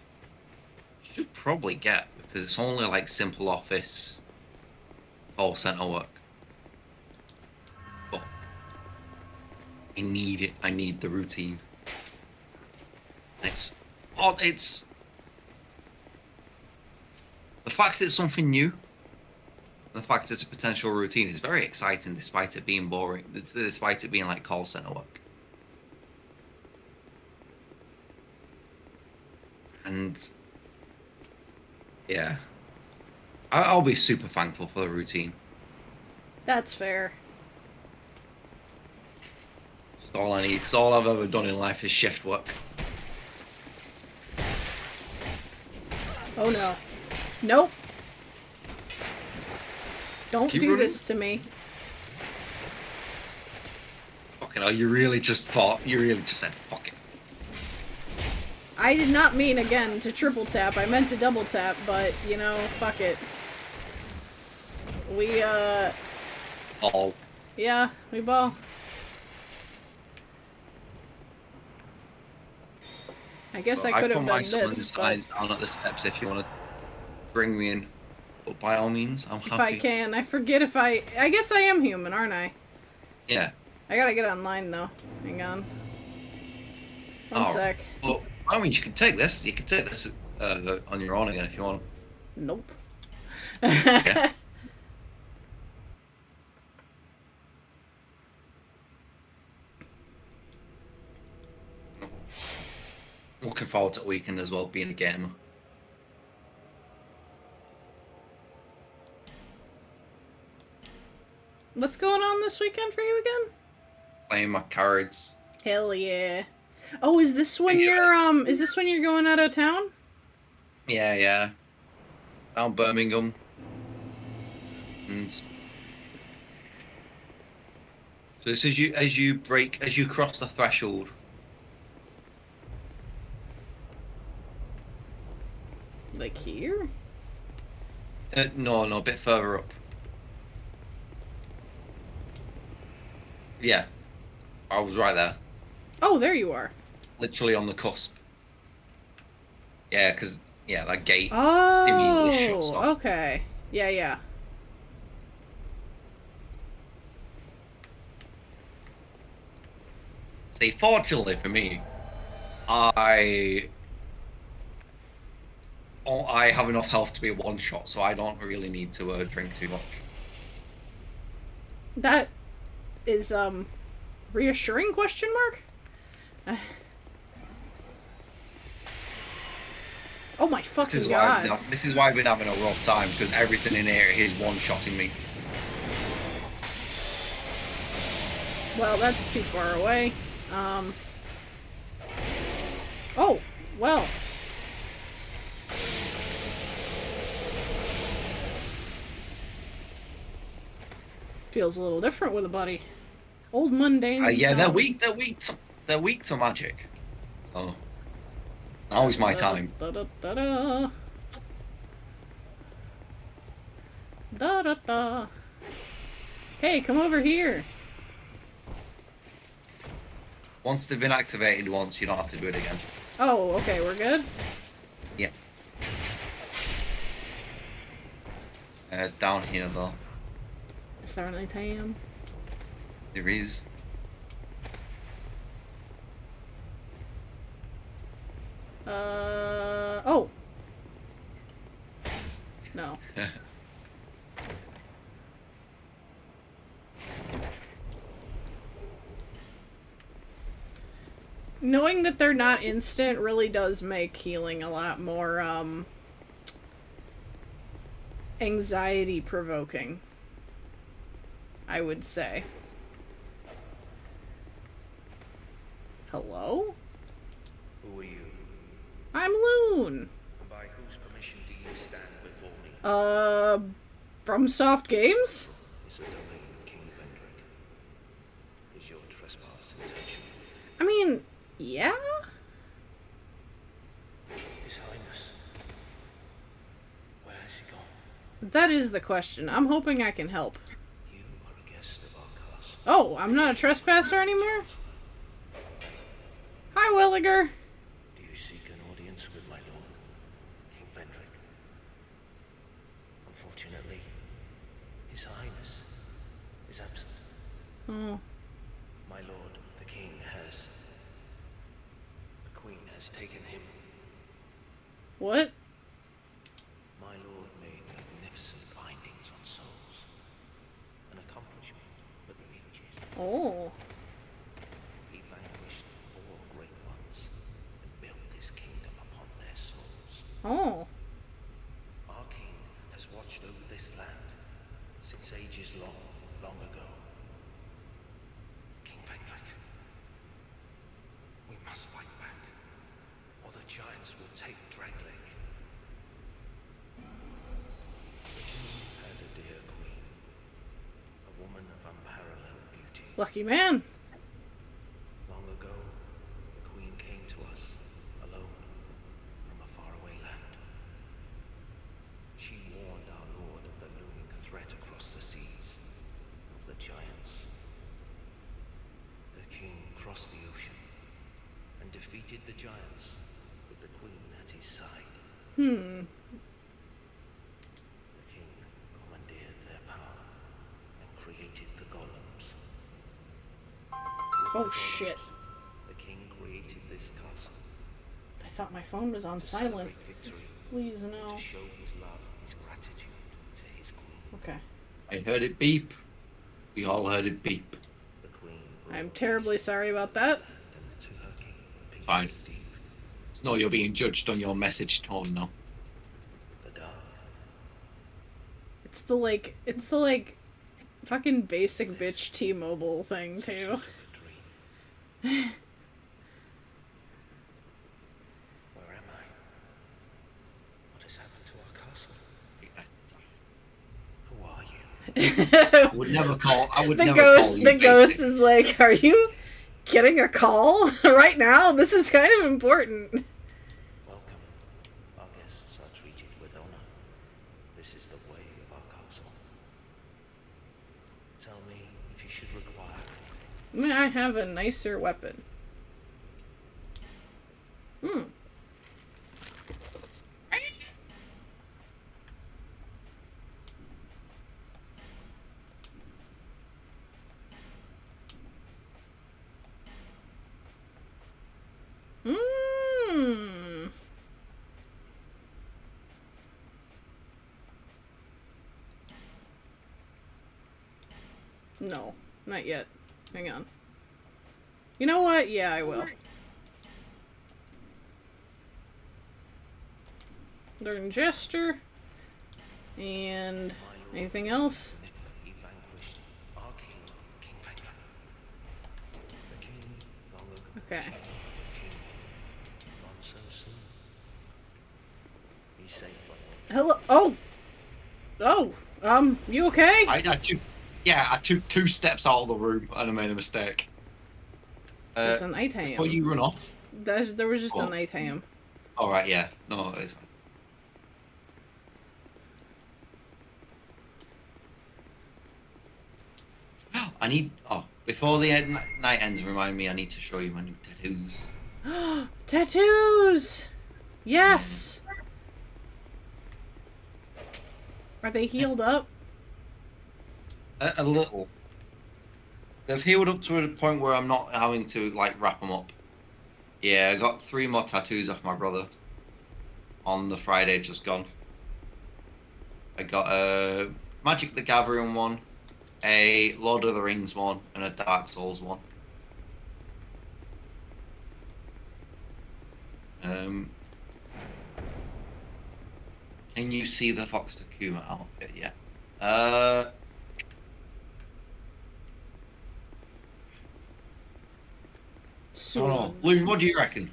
[SPEAKER 1] you should probably get, because it's only like simple office, call center work. But I need it. I need the routine. It's the fact that it's something new, the fact it's a potential routine is very exciting, despite it being boring, despite it being like call center work. And yeah, I'll be super thankful for the routine.
[SPEAKER 2] That's fair.
[SPEAKER 1] It's all I need, because all I've ever done in life is shift work.
[SPEAKER 2] Oh no. Nope. Don't
[SPEAKER 1] Keep
[SPEAKER 2] do
[SPEAKER 1] running.
[SPEAKER 2] this to me.
[SPEAKER 1] Fucking hell, you really just said fuck it.
[SPEAKER 2] I did not mean, again, to triple tap. I meant to double tap, but, you know, fuck it. We,
[SPEAKER 1] Oh.
[SPEAKER 2] yeah, we ball. I guess
[SPEAKER 1] So
[SPEAKER 2] I could
[SPEAKER 1] put
[SPEAKER 2] have
[SPEAKER 1] my
[SPEAKER 2] done
[SPEAKER 1] summon
[SPEAKER 2] this, but
[SPEAKER 1] signs down at the steps if you want to bring me in. But by all means, I'm
[SPEAKER 2] if I
[SPEAKER 1] happy.
[SPEAKER 2] can, I forget if I guess I am human, aren't I?
[SPEAKER 1] Yeah.
[SPEAKER 2] I gotta get online though. Hang on. One
[SPEAKER 1] All right.
[SPEAKER 2] sec.
[SPEAKER 1] Well, I mean, you can take this. You can take this on your own again if you want.
[SPEAKER 2] Nope.
[SPEAKER 1] Yeah. Looking forward to the weekend as well, being a gamer.
[SPEAKER 2] What's going on this weekend for you again?
[SPEAKER 1] Playing my cards.
[SPEAKER 2] Hell yeah. Oh, is this when you're going out of town?
[SPEAKER 1] Yeah, yeah. Down Birmingham. And so this is as you cross the threshold.
[SPEAKER 2] Like here?
[SPEAKER 1] No, a bit further up. Yeah, I was right there,
[SPEAKER 2] Oh, there you are.
[SPEAKER 1] literally on the cusp. Yeah, because that gate immediately shuts
[SPEAKER 2] Oh,
[SPEAKER 1] off.
[SPEAKER 2] okay. Yeah, yeah.
[SPEAKER 1] See, fortunately for me, I have enough health to be a one shot, so I don't really need to drink too much.
[SPEAKER 2] That is reassuring question mark? Oh my fucking god.
[SPEAKER 1] This is why I've been having a rough time because everything in here is one shotting me.
[SPEAKER 2] Well, that's too far away. Oh, well. Feels a little different with a buddy. Old mundane
[SPEAKER 1] Yeah,
[SPEAKER 2] stones.
[SPEAKER 1] they're weak. They're weak to magic. Oh, now is my time.
[SPEAKER 2] Da-da-da-da. Da-da-da. Hey, come over here.
[SPEAKER 1] Once they've been activated once, you don't have to do it again.
[SPEAKER 2] Oh, okay, we're good?
[SPEAKER 1] Yeah. Down here though,
[SPEAKER 2] Is there anything?
[SPEAKER 1] there is.
[SPEAKER 2] Oh. No. Knowing that they're not instant really does make healing a lot more, anxiety provoking, I would say. Hello?
[SPEAKER 6] Who are you?
[SPEAKER 2] I'm Loon.
[SPEAKER 6] And by whose permission do you stand before me?
[SPEAKER 2] From Soft Games?
[SPEAKER 6] It's the domain of King Vendrick. Is your trespass intentional?
[SPEAKER 2] I mean, yeah?
[SPEAKER 6] His Highness. Where has he gone?
[SPEAKER 2] That is the question. I'm hoping I can help.
[SPEAKER 6] You are a guest of our castle.
[SPEAKER 2] Oh, I'm not a trespasser anymore? Hi, Williger.
[SPEAKER 6] Do you seek an audience with my lord, King Vendrick? Unfortunately, His Highness is absent.
[SPEAKER 2] Oh.
[SPEAKER 6] My lord, the king has... The queen has taken him.
[SPEAKER 2] What?
[SPEAKER 6] My lord made magnificent findings on souls. An accomplishment for the ages.
[SPEAKER 2] Oh.
[SPEAKER 6] He vanquished 4 great ones and built his kingdom upon their souls.
[SPEAKER 2] Oh.
[SPEAKER 6] Our king has watched over this land since ages long, long ago. King Vendrick, we must fight back, or the giants will take Draglake. The king had a dear queen, a woman of unparalleled beauty.
[SPEAKER 2] Lucky man.
[SPEAKER 6] Long ago, the queen came to us, alone, from a faraway land. She warned our lord of the looming threat across the seas, of the giants. The king crossed the ocean and defeated the giants
[SPEAKER 2] Hmm.
[SPEAKER 6] The king commandeered their power and created the golems. With
[SPEAKER 2] Oh,
[SPEAKER 6] the golems,
[SPEAKER 2] shit.
[SPEAKER 6] the king created this castle.
[SPEAKER 2] I thought my phone was on
[SPEAKER 6] To
[SPEAKER 2] silent.
[SPEAKER 6] celebrate victory,
[SPEAKER 2] Please,
[SPEAKER 6] and
[SPEAKER 2] no.
[SPEAKER 6] to show his love, his gratitude to his queen.
[SPEAKER 2] Okay.
[SPEAKER 1] I heard it beep. We all heard it beep.
[SPEAKER 6] The queen
[SPEAKER 2] I'm
[SPEAKER 6] brought
[SPEAKER 2] terribly
[SPEAKER 6] peace
[SPEAKER 2] sorry about that.
[SPEAKER 6] and to her king, peace
[SPEAKER 1] Fine.
[SPEAKER 6] so deep,
[SPEAKER 1] No, you're being judged on your message tone now.
[SPEAKER 6] the dark.
[SPEAKER 2] It's the fucking basic bitch T-Mobile thing, too.
[SPEAKER 6] Of a dream. Where am I? What has happened to our castle? Who are you?
[SPEAKER 1] I would never call. I would
[SPEAKER 2] The
[SPEAKER 1] never call you
[SPEAKER 2] the ghost
[SPEAKER 1] basic.
[SPEAKER 2] is like, are you getting a call right now? This is kind of important.
[SPEAKER 6] Welcome. Our guests are treated with honor. This is the way of our castle. Tell me if you should require.
[SPEAKER 2] May I have a nicer weapon? Hmm. Hmm. No, not yet. Hang on. You know what? Yeah, I will. Learn gesture. And anything else?
[SPEAKER 6] He vanquished our king, King Vector. The king long ago.
[SPEAKER 2] Okay.
[SPEAKER 6] The king gone so soon. Be safe, my
[SPEAKER 2] Hello.
[SPEAKER 6] lord.
[SPEAKER 2] Oh, you okay?
[SPEAKER 1] I took 2 steps out of the room and I made a mistake.
[SPEAKER 2] There's an
[SPEAKER 1] Before
[SPEAKER 2] item.
[SPEAKER 1] you run off.
[SPEAKER 2] There was just
[SPEAKER 1] What?
[SPEAKER 2] an item.
[SPEAKER 1] All right, yeah, no, it's fine. I need. Oh, before the night ends, remind me. I need to show you my new tattoos.
[SPEAKER 2] Tattoos! Yes! Are they healed up?
[SPEAKER 1] A little. They've healed up to a point where I'm not having to like wrap them up. Yeah, I got 3 more tattoos off my brother on the Friday just gone. I got a Magic the Gathering one, a Lord of the Rings one, and a Dark Souls one. Can you see the Fox Takuma outfit yet? I don't know. Loon, what do you reckon?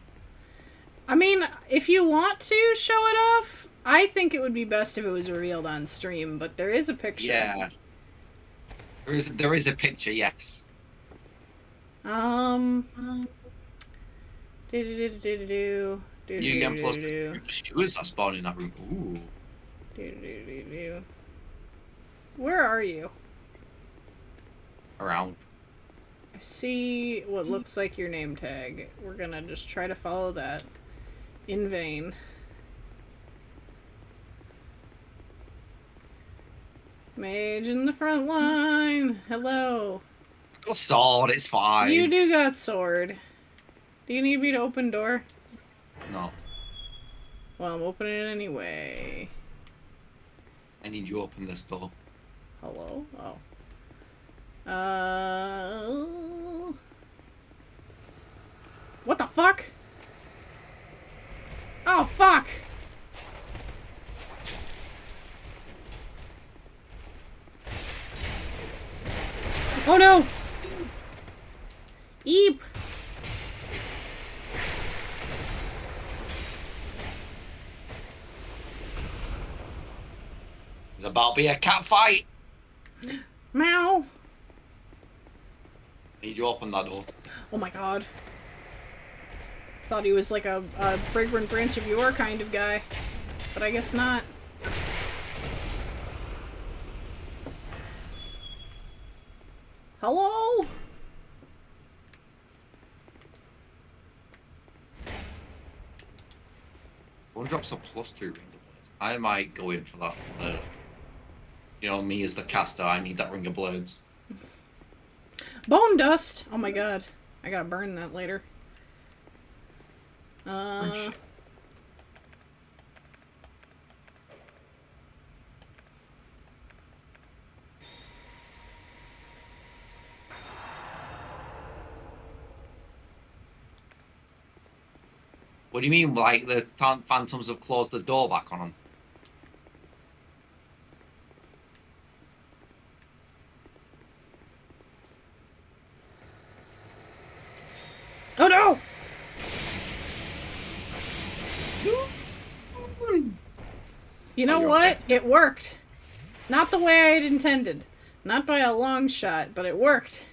[SPEAKER 2] I mean, if you want to show it off, I think it would be best if it was revealed on stream, but there is a picture.
[SPEAKER 1] Yeah. There is a picture, yes. You get plus the shoes that spawn in that room. Ooh.
[SPEAKER 2] Where are you?
[SPEAKER 1] Around.
[SPEAKER 2] I see what looks like your name tag. We're gonna just try to follow that. In vain. Mage in the front line. Hello.
[SPEAKER 1] Got sword, it's fine.
[SPEAKER 2] You do got sword. Do you need me to open door?
[SPEAKER 1] No.
[SPEAKER 2] Well, I'm opening it anyway.
[SPEAKER 1] I need you to open this door.
[SPEAKER 2] Hello? Oh. What the fuck? Oh, fuck! Oh no! Eep!
[SPEAKER 1] There's about to be a cat fight.
[SPEAKER 2] Meow!
[SPEAKER 1] I need you to open that door.
[SPEAKER 2] Oh my god. Thought he was like a fragrant branch of your kind of guy. But I guess not. Hello?
[SPEAKER 1] Go One drops a +2 ring of blades. I might go in for that later. You know, me as the caster, I need that ring of blades.
[SPEAKER 2] Bone dust! Oh my god. I gotta burn that later.
[SPEAKER 1] What do you mean, like the phantoms have closed the door back on them?
[SPEAKER 2] Oh no! You know
[SPEAKER 1] you're
[SPEAKER 2] what?
[SPEAKER 1] okay.
[SPEAKER 2] It worked. Not the way I had intended. Not by a long shot, but it worked.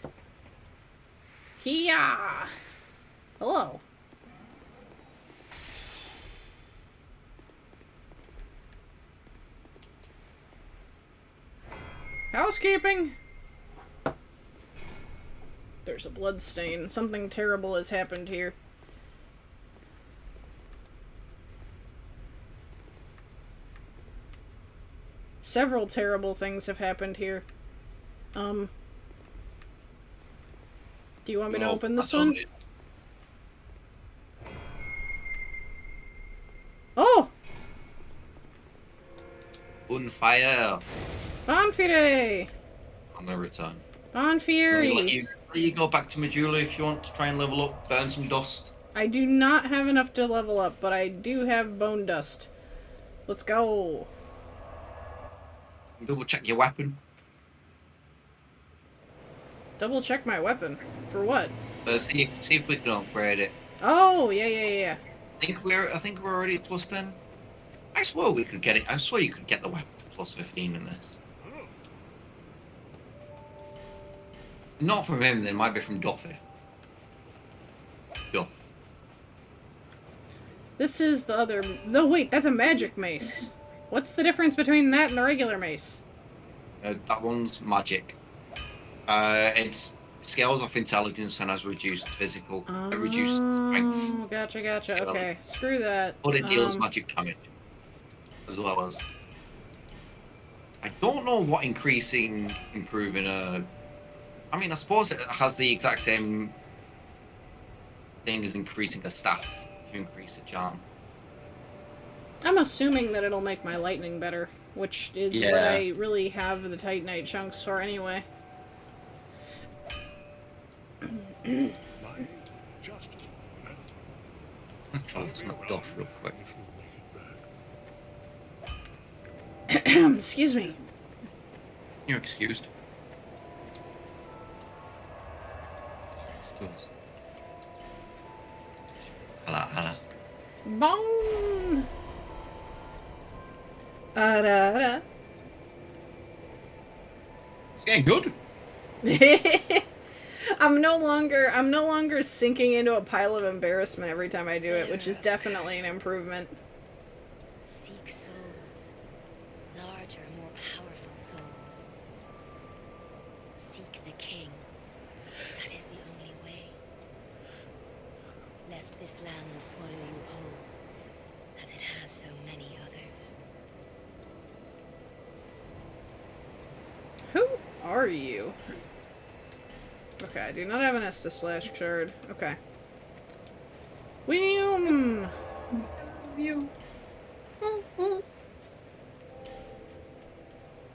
[SPEAKER 2] Hiya! Hello. Housekeeping! There's a blood stain. Something terrible has happened here. Several terrible things have happened here. Do you want me to
[SPEAKER 1] No,
[SPEAKER 2] open this
[SPEAKER 1] I don't
[SPEAKER 2] one?
[SPEAKER 1] need-
[SPEAKER 2] Oh!
[SPEAKER 1] Bonfire
[SPEAKER 2] Bonfire!
[SPEAKER 1] on the return.
[SPEAKER 2] Bonfire!
[SPEAKER 1] Let you go back to Majula if you want to try and level up, burn some dust.
[SPEAKER 2] I do not have enough to level up, but I do have bone dust. Let's go.
[SPEAKER 1] Double check your weapon.
[SPEAKER 2] Double check my weapon. For what?
[SPEAKER 1] See if we can upgrade it.
[SPEAKER 2] Oh, yeah.
[SPEAKER 1] I think we're already at +10. I swear we could get it. I swear you could get the weapon to +15 in this. Not from him, then it might be from Duffy. Duff.
[SPEAKER 2] This is the other... No, wait, that's a magic mace. What's the difference between that and the regular mace?
[SPEAKER 1] That one's magic. It's scales off intelligence and has reduced physical, reduced strength.
[SPEAKER 2] Oh, gotcha.
[SPEAKER 1] Scale.
[SPEAKER 2] Okay, screw that.
[SPEAKER 1] But it deals magic damage as well as. I don't know what improving I mean, I suppose it has the exact same thing as increasing a staff if you increase a charm.
[SPEAKER 2] I'm assuming that it'll make my lightning better, which is what
[SPEAKER 1] Yeah.
[SPEAKER 2] I really have the Titanite chunks for anyway.
[SPEAKER 1] I'll try to knock it off real quick.
[SPEAKER 2] Excuse me.
[SPEAKER 1] You're excused. Excused. Hello.
[SPEAKER 2] Bone! Da.
[SPEAKER 1] It's getting good.
[SPEAKER 2] I'm no longer sinking into a pile of embarrassment every time I do it, which is definitely an improvement.
[SPEAKER 4] Seek souls. Larger, more powerful souls. Seek the king. That is the only way. Lest this land swallow you whole, as it has so many others.
[SPEAKER 2] Who are you? Okay, I do not have an Estus Flash shard. Okay. William!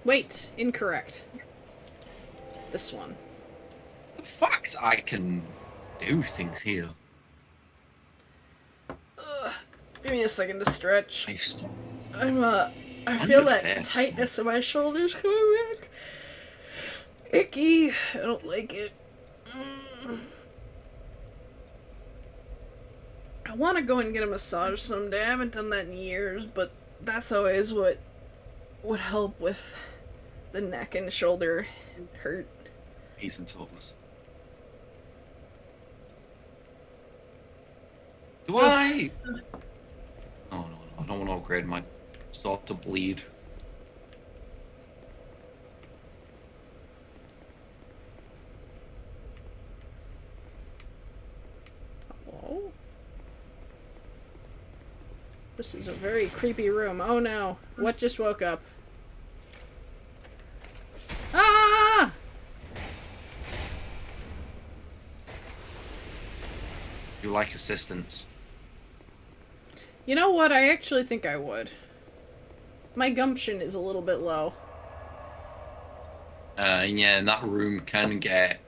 [SPEAKER 2] Wait, incorrect. This one.
[SPEAKER 1] The fact I can do things here.
[SPEAKER 2] Give me a second to stretch.
[SPEAKER 1] Nice.
[SPEAKER 2] I feel that
[SPEAKER 1] fast.
[SPEAKER 2] tightness in my shoulders coming back. Icky. I don't like it. I want to go and get a massage someday. I haven't done that in years, but that's always what would help with the neck and shoulder hurt.
[SPEAKER 1] Peace and toes. Do I? Oh no, I don't want to upgrade my sword to bleed.
[SPEAKER 2] Oh. This is a very creepy room. Oh no. What just woke up? Ah!
[SPEAKER 1] You like assistance?
[SPEAKER 2] You know what? I actually think I would. My gumption is a little bit low.
[SPEAKER 1] Yeah, and that room can get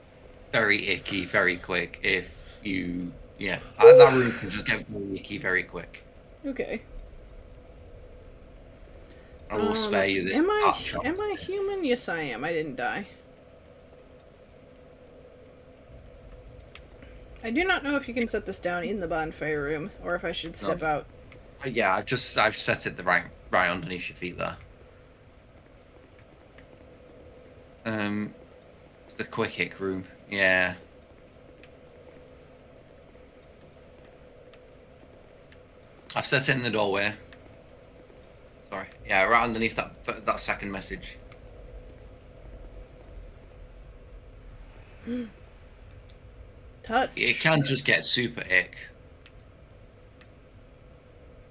[SPEAKER 1] very icky very quick if you... Yeah, that room can just get very icky very quick.
[SPEAKER 2] Okay.
[SPEAKER 1] I will spare you this.
[SPEAKER 2] Am I
[SPEAKER 1] shot.
[SPEAKER 2] human? Yes, I am. I didn't die. I do not know if you can set this down in the bonfire room, or if I should step out.
[SPEAKER 1] Yeah, I've set it right underneath your feet there. It's the quick hit room. Yeah. I've set it in the doorway. Sorry. Yeah, right underneath that second message.
[SPEAKER 2] Touch.
[SPEAKER 1] It can just get super ick.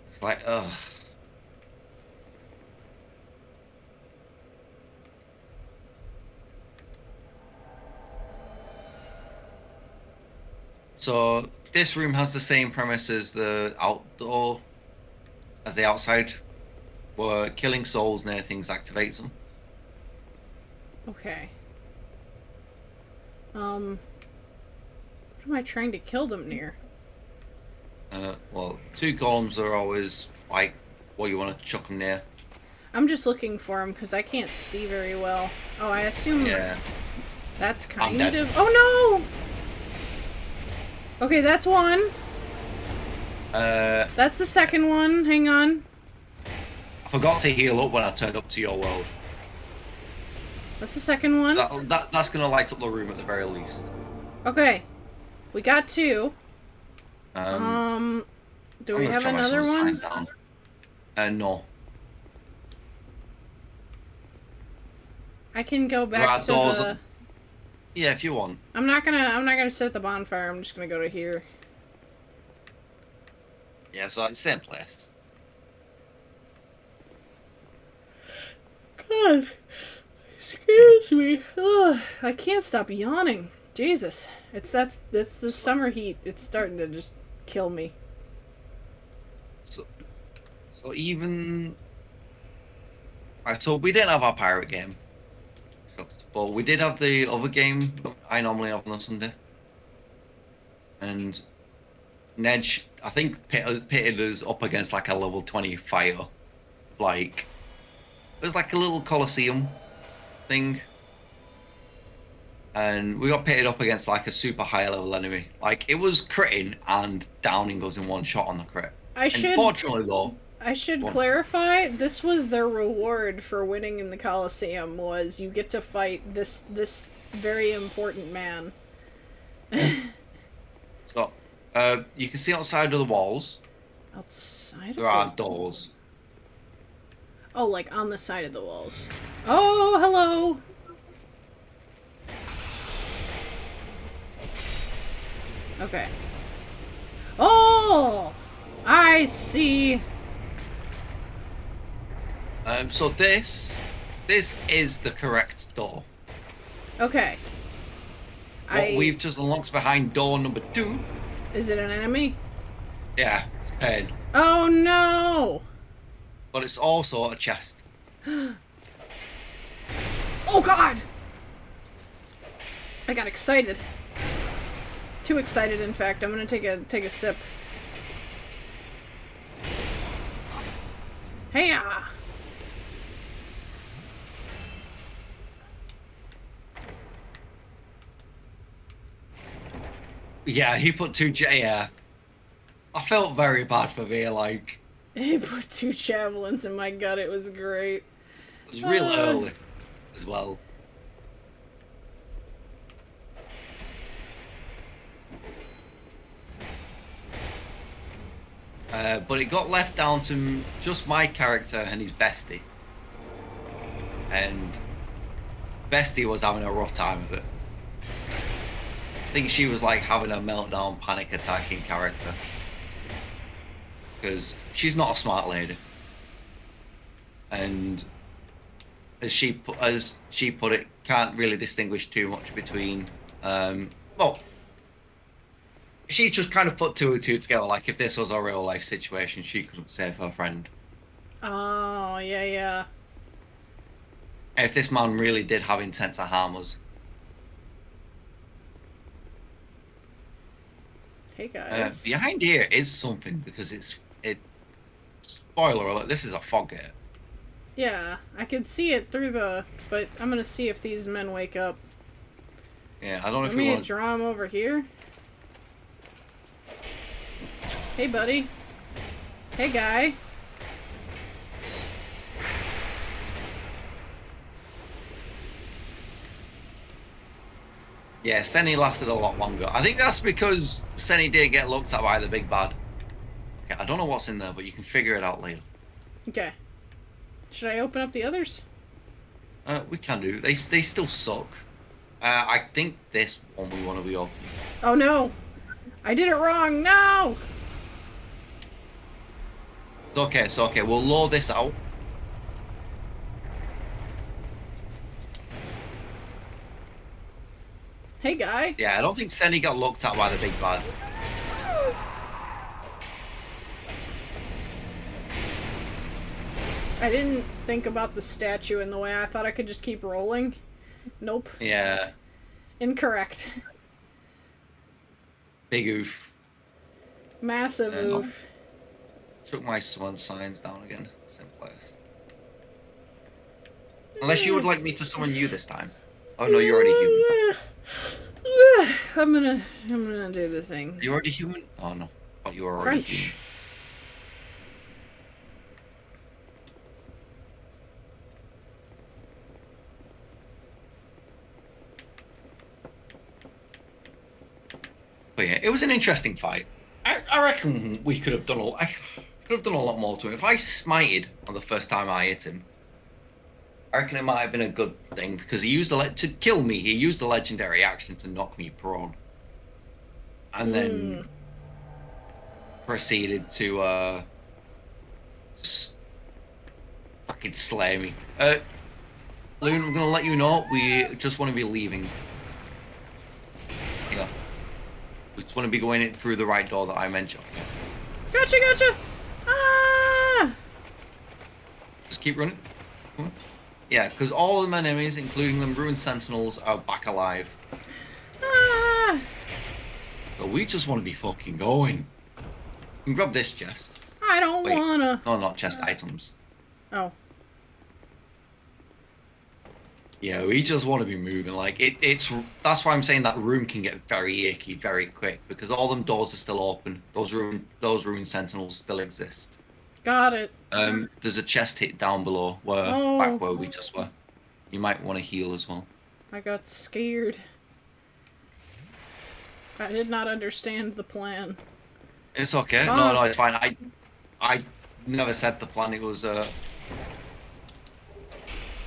[SPEAKER 1] It's like, ugh. So this room has the same premise as the outdoor, as the outside, where killing souls near things activates them.
[SPEAKER 2] Okay. What am I trying to kill them near?
[SPEAKER 1] Well, 2 golems are always like what you want to chuck them near.
[SPEAKER 2] I'm just looking for them because I can't see very well. Oh, I assume
[SPEAKER 1] Yeah.
[SPEAKER 2] that's
[SPEAKER 1] I'm
[SPEAKER 2] kind
[SPEAKER 1] dead.
[SPEAKER 2] of... Oh, no! Okay, that's one. That's the second one. Hang on.
[SPEAKER 1] I forgot to heal up when I turned up to your world.
[SPEAKER 2] That's the second one.
[SPEAKER 1] That's gonna light up the room at the very least.
[SPEAKER 2] Okay. We got 2. Do
[SPEAKER 1] I'm
[SPEAKER 2] we
[SPEAKER 1] gonna
[SPEAKER 2] have
[SPEAKER 1] try my
[SPEAKER 2] another
[SPEAKER 1] sword
[SPEAKER 2] one?
[SPEAKER 1] signs down. No.
[SPEAKER 2] I can go
[SPEAKER 1] There are
[SPEAKER 2] back to
[SPEAKER 1] doors
[SPEAKER 2] the...
[SPEAKER 1] up- Yeah, if you want.
[SPEAKER 2] I'm not gonna set the bonfire. I'm just gonna go to here.
[SPEAKER 1] Yeah, so it's same place.
[SPEAKER 2] God. Excuse me. Ugh, I can't stop yawning. Jesus. That's the summer heat. It's starting to just kill me.
[SPEAKER 1] So even... Right, so we didn't have our pirate game. But we did have the other game I normally have on a Sunday. And Nedge, I think, pitted us up against like a level 20 fighter. Like, it was like a little Colosseum thing. And we got pitted up against like a super high level enemy. Like, it was critting and downing us in one shot on the crit. Unfortunately, though...
[SPEAKER 2] I should clarify, this was their reward for winning in the Colosseum, was you get to fight this very important man.
[SPEAKER 1] So, you can see outside of the walls,
[SPEAKER 2] Outside of
[SPEAKER 1] there are doors.
[SPEAKER 2] Oh, like on the side of the walls. Oh, hello! Okay. Oh! I see!
[SPEAKER 1] So this is the correct door.
[SPEAKER 2] Okay.
[SPEAKER 1] What we've just unlocked behind door number 2.
[SPEAKER 2] Is it an enemy?
[SPEAKER 1] Yeah, it's pain.
[SPEAKER 2] Oh no!
[SPEAKER 1] But it's also a chest.
[SPEAKER 2] Oh god! I got excited. Too excited, in fact. I'm gonna take a sip. Hey-ya!
[SPEAKER 1] Yeah, he put 2 yeah. I felt very bad for me, like...
[SPEAKER 2] He put 2 javelins in my gut. It was great.
[SPEAKER 1] It was real early as well. But it got left down to just my character and his bestie. And bestie was having a rough time of it. I think she was like having a meltdown, panic attack in character. because she's not a smart lady, and as she put it, can't really distinguish too much between. Well, she just kind of put two and two together. Like if this was a real life situation, she couldn't save her friend.
[SPEAKER 2] Oh, yeah, yeah.
[SPEAKER 1] If this man really did have intent to harm us.
[SPEAKER 2] Hey, guys.
[SPEAKER 1] Behind here is something because it. Spoiler alert! This is a fog gate.
[SPEAKER 2] Yeah, I could see it through the... But I'm gonna see if these men wake up.
[SPEAKER 1] Yeah, I don't know
[SPEAKER 2] Let
[SPEAKER 1] if you
[SPEAKER 2] me
[SPEAKER 1] want.
[SPEAKER 2] draw him over here. Hey, buddy. Hey, guy.
[SPEAKER 1] Yeah, Senny lasted a lot longer. I think that's because Senny did get looked at by the big bad. Okay, I don't know what's in there, but you can figure it out later.
[SPEAKER 2] Okay. Should I open up the others?
[SPEAKER 1] We can do. They still suck. I think this one we want to be opening.
[SPEAKER 2] Oh, no. I did it wrong. No!
[SPEAKER 1] It's okay. We'll load this out.
[SPEAKER 2] Hey, guy.
[SPEAKER 1] Yeah, I don't think Senny got looked at by the big bad.
[SPEAKER 2] I didn't think about the statue in the way. I thought I could just keep rolling. Nope.
[SPEAKER 1] Yeah,
[SPEAKER 2] Incorrect.
[SPEAKER 1] big oof.
[SPEAKER 2] Massive
[SPEAKER 1] No.
[SPEAKER 2] oof.
[SPEAKER 1] Took my summon signs down again. Same place. Unless you would like me to summon you this time. Oh no, you're already human.
[SPEAKER 2] I'm gonna do the thing.
[SPEAKER 1] You already human? Oh no, but you were already
[SPEAKER 2] Crunch.
[SPEAKER 1] human. But yeah, it was an interesting fight. I reckon we could have done I could have done a lot more to him. If I smited on the first time I hit him, I reckon it might have been a good thing because he used to kill me. He used the legendary action to knock me prone, and then proceeded to just fucking slay me. Loon, I'm gonna let you know we just want to be leaving. Yeah, we just want to be going in through the right door that I mentioned.
[SPEAKER 2] Gotcha! Ah!
[SPEAKER 1] Just keep running. Come on. Yeah, because all of my enemies, including them ruined sentinels, are back alive.
[SPEAKER 2] Ah!
[SPEAKER 1] So we just want to be fucking going. You can grab this chest.
[SPEAKER 2] I don't
[SPEAKER 1] Wait.
[SPEAKER 2] wanna.
[SPEAKER 1] No, not chest items.
[SPEAKER 2] Oh.
[SPEAKER 1] Yeah, we just want to be moving. Like it's that's why I'm saying that room can get very icky very quick because all them doors are still open. Those ruined sentinels still exist.
[SPEAKER 2] Got it.
[SPEAKER 1] There's a chest hit down below back where we just were. You might want to heal as well.
[SPEAKER 2] I got scared. I did not understand the plan.
[SPEAKER 1] It's okay.
[SPEAKER 2] Oh.
[SPEAKER 1] No, it's fine. I never said the plan. It was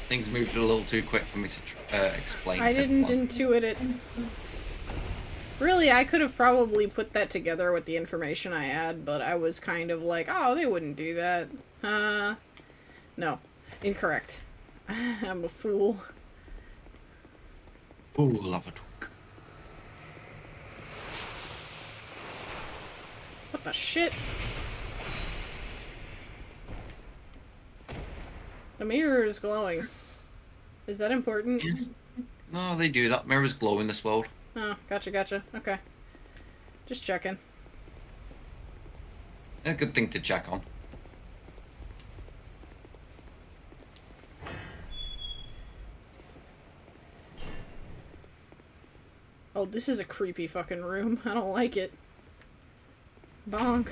[SPEAKER 1] things moved a little too quick for me to explain.
[SPEAKER 2] I
[SPEAKER 1] said
[SPEAKER 2] didn't
[SPEAKER 1] plan.
[SPEAKER 2] intuit it. Really, I could have probably put that together with the information I had, but I was kind of like, oh, they wouldn't do that. No. Incorrect. I'm a fool.
[SPEAKER 1] Ooh, lava talk.
[SPEAKER 2] What the shit? The mirror is glowing. Is that important?
[SPEAKER 1] Yeah. No, they do that. Mirrors glow in this world.
[SPEAKER 2] Oh, gotcha. Okay. Just checking.
[SPEAKER 1] A good thing to check on.
[SPEAKER 2] Oh, this is a creepy fucking room. I don't like it. Bonk.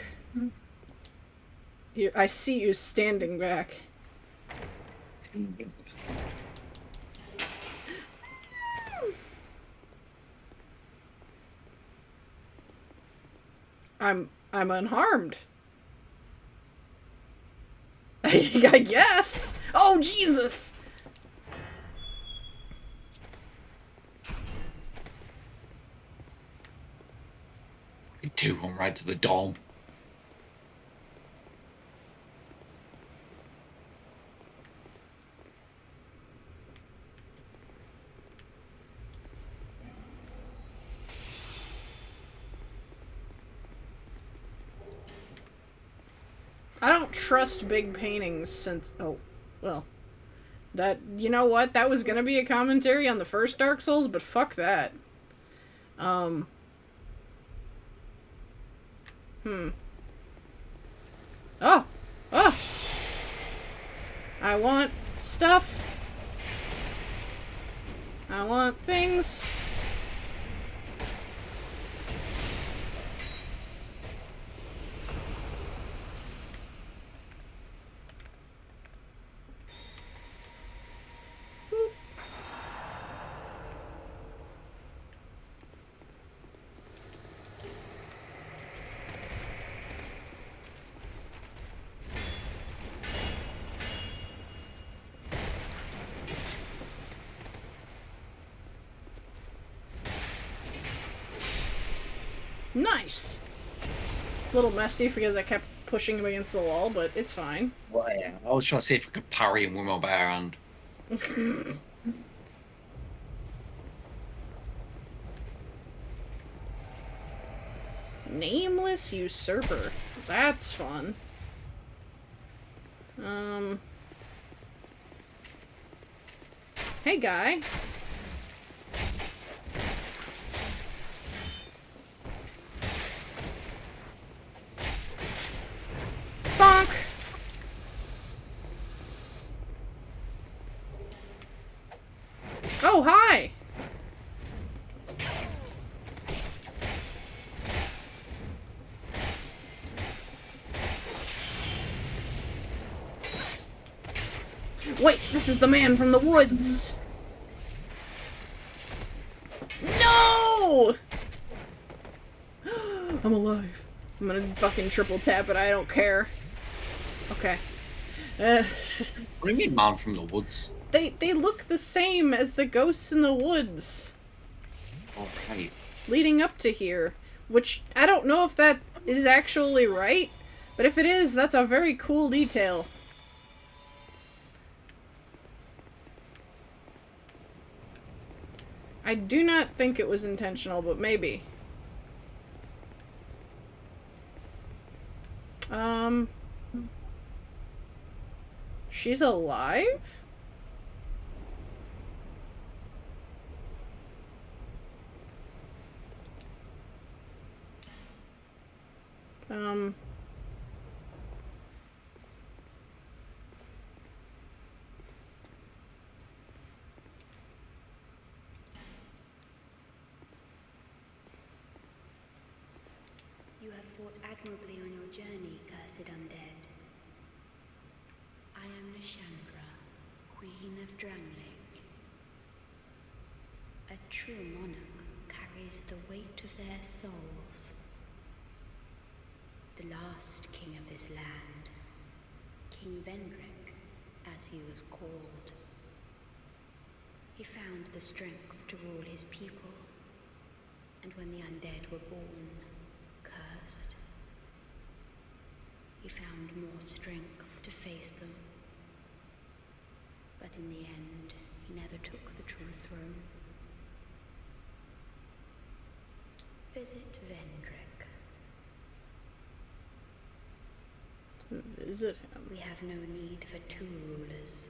[SPEAKER 2] I see you standing back. I'm unharmed. I guess. Oh, Jesus.
[SPEAKER 1] Two on right to the dome.
[SPEAKER 2] I don't trust big paintings since... Oh, well. That... You know what? That was gonna be a commentary on the first Dark Souls, but fuck that. Hmm. Oh! Oh! I want stuff. I want things. Boop. Nice! A little messy because I kept pushing him against the wall, but it's fine.
[SPEAKER 1] Well, yeah. I was trying to see if I could parry him with my bare hand.
[SPEAKER 2] Nameless Usurper. That's fun. Hey, guy. Bonk! Oh, hi! Wait, this is the man from the woods! No! I'm alive. I'm gonna fucking triple tap it, I don't care. Okay.
[SPEAKER 1] What do you mean, man from the woods?
[SPEAKER 2] They look the same as the ghosts in the woods
[SPEAKER 1] Okay.
[SPEAKER 2] leading up to here, which I don't know if that is actually right, but if it is, that's a very cool detail. I do not think it was intentional, but maybe. She's alive?
[SPEAKER 7] You have fought admirably on your journey, cursed undead. I am Nishandra, Queen of Drangleic. A true monarch carries the weight of their souls. The last king of this land, King Vendrick, as he was called. He found the strength to rule his people, and when the undead were born, cursed, he found more strength to face them. But in the end, he never took the true throne. Visit Vendrick.
[SPEAKER 2] Visit him.
[SPEAKER 7] We have no need for two rulers.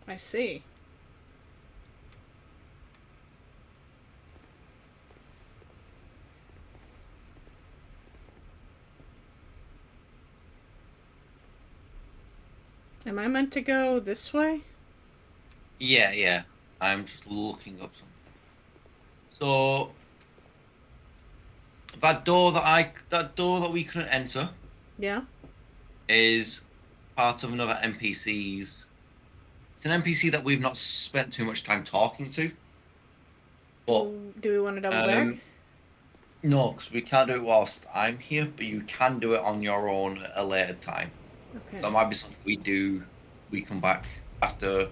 [SPEAKER 2] I see. Am I meant to go this way?
[SPEAKER 1] Yeah. I'm just looking up something. So that door that we couldn't enter
[SPEAKER 2] Yeah.
[SPEAKER 1] is part of another NPC's. It's an NPC that we've not spent too much time talking to. But
[SPEAKER 2] Do we want to double back?
[SPEAKER 1] no, because we can't do it whilst I'm here, but you can do it on your own at a later time.
[SPEAKER 2] Okay.
[SPEAKER 1] So it might be something we come back after.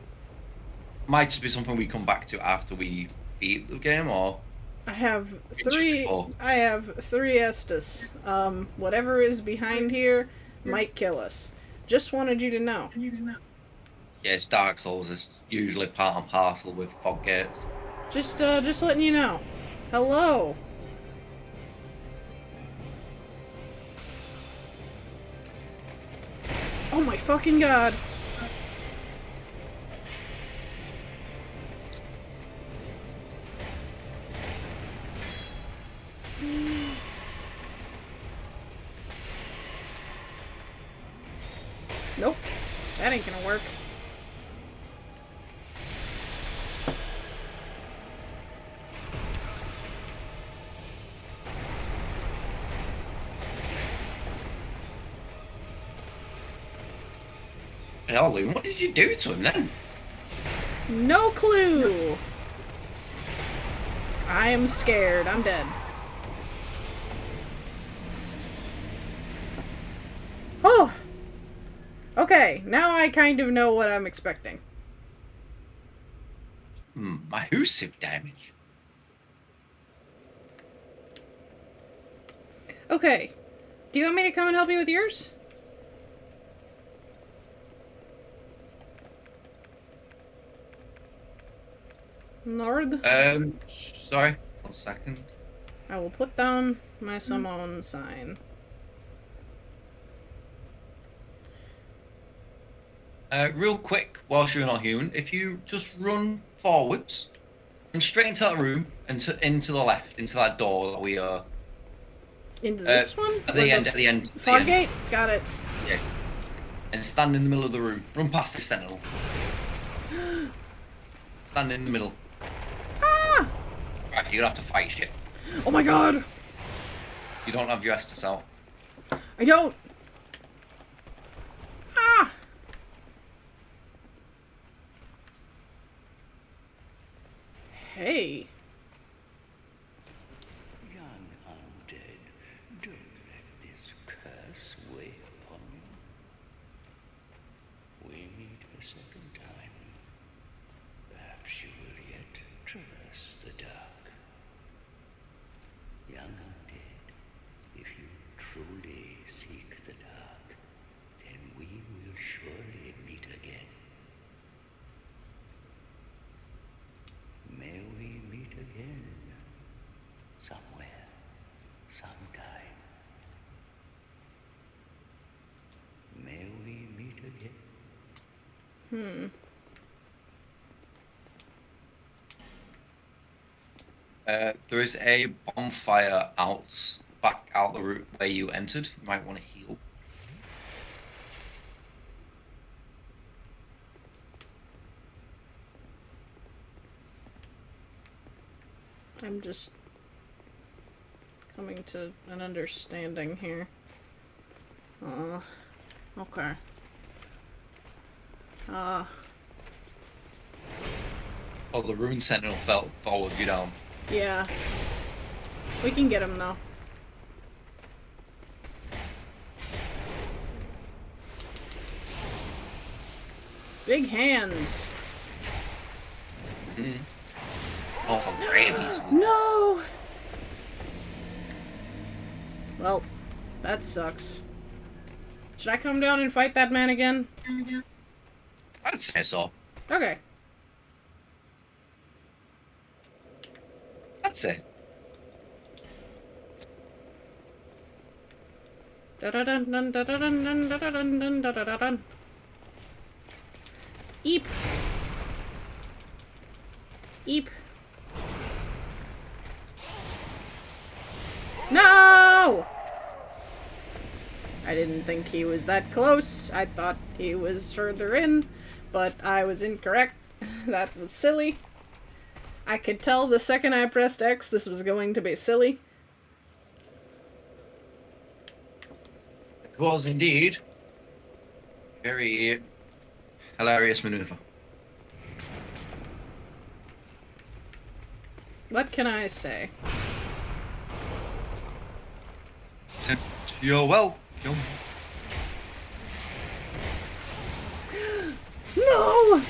[SPEAKER 1] Might just be something we come back to after we beat the game, or
[SPEAKER 2] I have
[SPEAKER 1] just
[SPEAKER 2] three.
[SPEAKER 1] before.
[SPEAKER 2] I have 3 Estus. Whatever is behind here might kill us. Just wanted you to know.
[SPEAKER 1] Yeah, it's Dark Souls. It's usually part and parcel with fog gates.
[SPEAKER 2] Just letting you know. Hello. Oh my fucking god. Nope. That ain't gonna work.
[SPEAKER 1] Hell, Loon, what did you do to him then?
[SPEAKER 2] No clue. I am scared. I'm dead. Oh. Okay, now I kind of know what I'm expecting.
[SPEAKER 1] Massive damage.
[SPEAKER 2] Okay. Do you want me to come and help you with yours? Nord?
[SPEAKER 1] Sorry. 1 second.
[SPEAKER 2] I will put down my summon sign.
[SPEAKER 1] Real quick, whilst you're not human, if you just run forwards and straight into that room and into the left, into that door that we are.
[SPEAKER 2] Into this one?
[SPEAKER 1] At
[SPEAKER 2] Or
[SPEAKER 1] the end. At the end.
[SPEAKER 2] Fog gate? Got it.
[SPEAKER 1] Yeah. And stand in the middle of the room. Run past this sentinel. Stand in the middle.
[SPEAKER 2] Ah!
[SPEAKER 1] Right, you're gonna have to fight shit.
[SPEAKER 2] Oh my god!
[SPEAKER 1] You don't have your Estus out.
[SPEAKER 2] I don't! Ah! Hey.
[SPEAKER 3] Young undead, don't let this curse weigh upon you. We meet a second time. Perhaps you will yet traverse the dark. Young undead, if you truly seek the dark, then we will surely meet again. May we meet again, somewhere, sometime. May we meet again.
[SPEAKER 1] There is a bonfire back out the route where you entered. You might want to heal.
[SPEAKER 2] I'm just coming to an understanding here. Okay.
[SPEAKER 1] Oh, the Rune Sentinel followed you down.
[SPEAKER 2] Yeah. We can get him though. Big hands.
[SPEAKER 1] Oh, rabies.
[SPEAKER 2] No! Well, that sucks. Should I come down and fight that man again?
[SPEAKER 1] I'd say so.
[SPEAKER 2] Okay.
[SPEAKER 1] That's it.
[SPEAKER 2] Eep. Eep. No! I didn't think he was that close. I thought he was further in, but I was incorrect. That was silly. I could tell the second I pressed X this was going to be silly.
[SPEAKER 1] It was indeed very hilarious maneuver.
[SPEAKER 2] What can I say?
[SPEAKER 1] You're welcome.
[SPEAKER 2] No!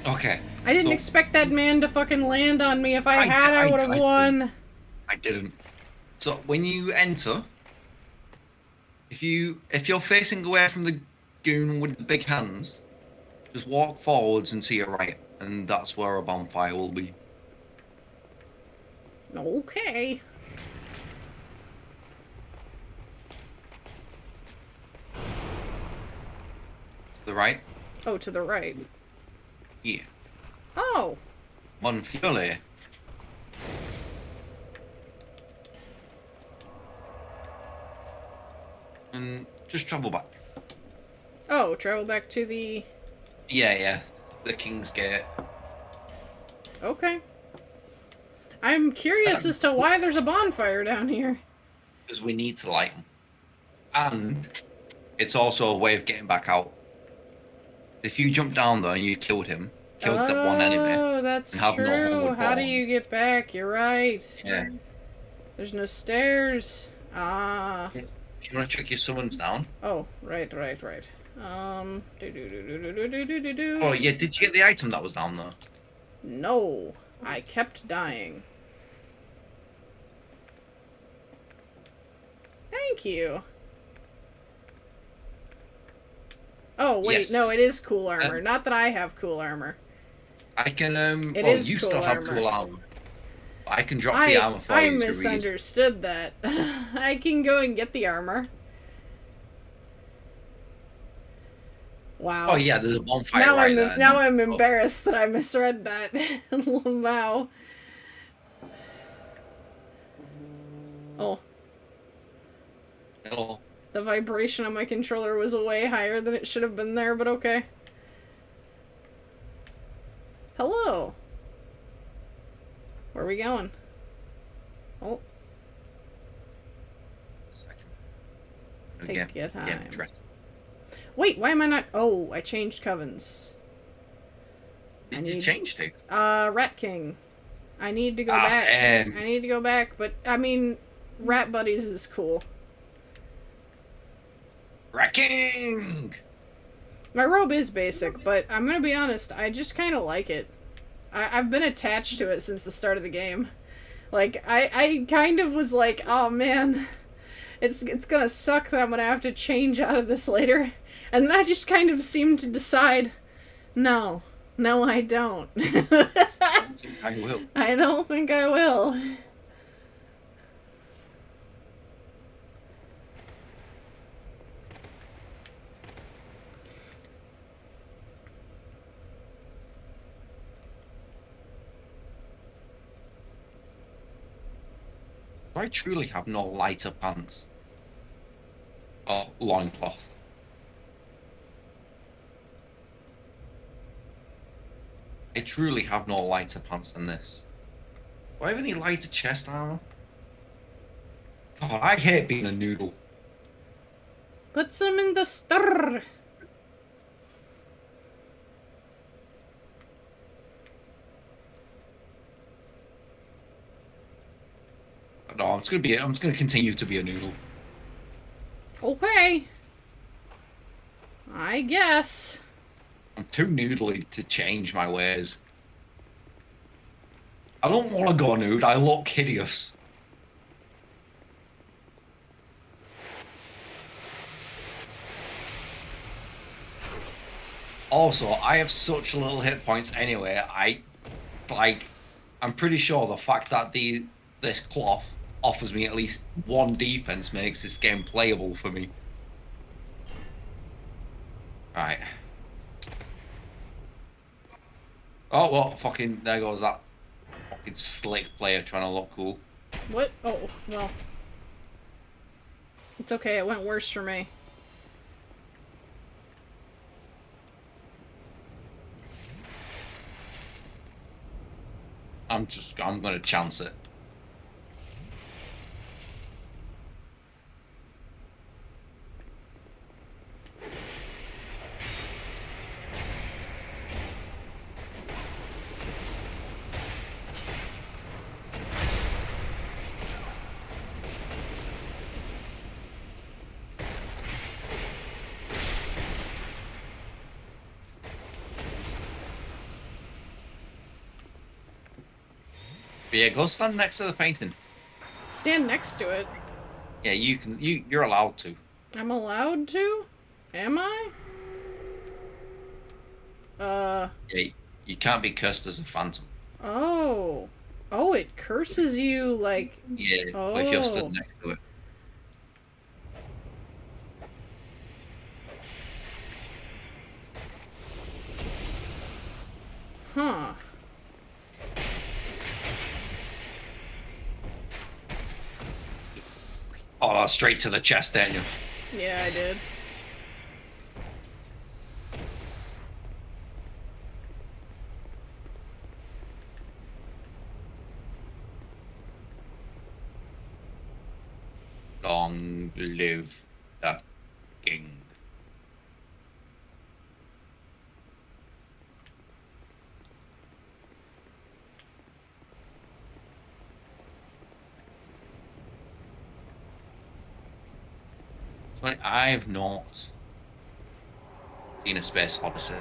[SPEAKER 1] Okay.
[SPEAKER 2] I didn't
[SPEAKER 1] so-
[SPEAKER 2] expect that man to fucking land on me. If I had, I would have won.
[SPEAKER 1] I didn't. So when you enter, If you're facing away from the goon with the big hands, just walk forwards and to your right, and that's where a bonfire will be.
[SPEAKER 2] Okay.
[SPEAKER 1] To the right?
[SPEAKER 2] Oh, to the right.
[SPEAKER 1] Yeah.
[SPEAKER 2] Oh.
[SPEAKER 1] One Fiole. And just travel back.
[SPEAKER 2] Oh, travel back to the...
[SPEAKER 1] Yeah. The King's Gate.
[SPEAKER 2] Okay. I'm curious as to why there's a bonfire down here.
[SPEAKER 1] Because we need to light them. And it's also a way of getting back out. If you jump down there and you killed that one enemy.
[SPEAKER 2] Oh, that's
[SPEAKER 1] and have no
[SPEAKER 2] true.
[SPEAKER 1] homeward
[SPEAKER 2] How do
[SPEAKER 1] bound.
[SPEAKER 2] you get back? You're right.
[SPEAKER 1] Yeah.
[SPEAKER 2] There's no stairs. Ah.
[SPEAKER 1] If you want to check your summons down.
[SPEAKER 2] Oh, right. Oh,
[SPEAKER 1] yeah, did you get the item that was down there?
[SPEAKER 2] No. I kept dying. Thank you. Oh, wait,
[SPEAKER 1] Yes.
[SPEAKER 2] no, it is cool armor. Not that I have cool armor.
[SPEAKER 1] I can,
[SPEAKER 2] It
[SPEAKER 1] well,
[SPEAKER 2] is
[SPEAKER 1] you
[SPEAKER 2] cool
[SPEAKER 1] still have
[SPEAKER 2] armor.
[SPEAKER 1] cool armor. I can drop the armor for
[SPEAKER 2] I
[SPEAKER 1] you to read.
[SPEAKER 2] misunderstood that. I can go and get the armor. Wow.
[SPEAKER 1] Oh yeah, there's a bonfire
[SPEAKER 2] Now
[SPEAKER 1] right there.
[SPEAKER 2] I'm embarrassed that I misread that. Wow. Oh.
[SPEAKER 1] Hello.
[SPEAKER 2] The vibration on my controller was way higher than it should have been there, but okay. Hello. Where are we going? Oh. Take your time.
[SPEAKER 1] Get dressed.
[SPEAKER 2] Wait, why am I not... Oh, I changed covens.
[SPEAKER 1] Did you change it?
[SPEAKER 2] Rat King. I need to go back.
[SPEAKER 1] Same.
[SPEAKER 2] I need to go back, but, I mean, Rat Buddies is cool.
[SPEAKER 1] Rat King!
[SPEAKER 2] My robe is basic, but I'm gonna be honest, I just kind of like it. I've been attached to it since the start of the game. Like, I kind of was like, oh man, it's gonna suck that I'm gonna have to change out of this later. And then I just kind of seemed to decide, no, I don't.
[SPEAKER 1] I will.
[SPEAKER 2] I don't think I will.
[SPEAKER 1] I truly have no lighter pants. Or loincloth. I truly have no lighter pants than this. Do I have any lighter chest armor? God, I hate being a noodle.
[SPEAKER 2] Put some in the stir.
[SPEAKER 1] No, I'm just gonna continue to be a noodle.
[SPEAKER 2] Okay. I guess.
[SPEAKER 1] I'm too noodly to change my ways. I don't want to go nude, I look hideous. Also, I have such little hit points anyway, I'm pretty sure the fact that this cloth offers me at least one defense makes this game playable for me. Right. Oh, well, fucking, there goes that fucking slick player trying to look cool.
[SPEAKER 2] What? Oh, well. It's okay, it went worse for me.
[SPEAKER 1] I'm gonna chance it. But yeah, go stand next to the painting.
[SPEAKER 2] Stand next to it.
[SPEAKER 1] Yeah, you're allowed to.
[SPEAKER 2] I'm allowed to? Am I?
[SPEAKER 1] Yeah, you can't be cursed as a phantom.
[SPEAKER 2] Oh. Oh, it curses you like.
[SPEAKER 1] Yeah, but if you're stood
[SPEAKER 2] Oh.
[SPEAKER 1] next to it.
[SPEAKER 2] Huh.
[SPEAKER 1] Oh, straight to the chest, Daniel.
[SPEAKER 2] Yeah, I did.
[SPEAKER 1] Long live the king. Funny, I've not seen a Space Odyssey.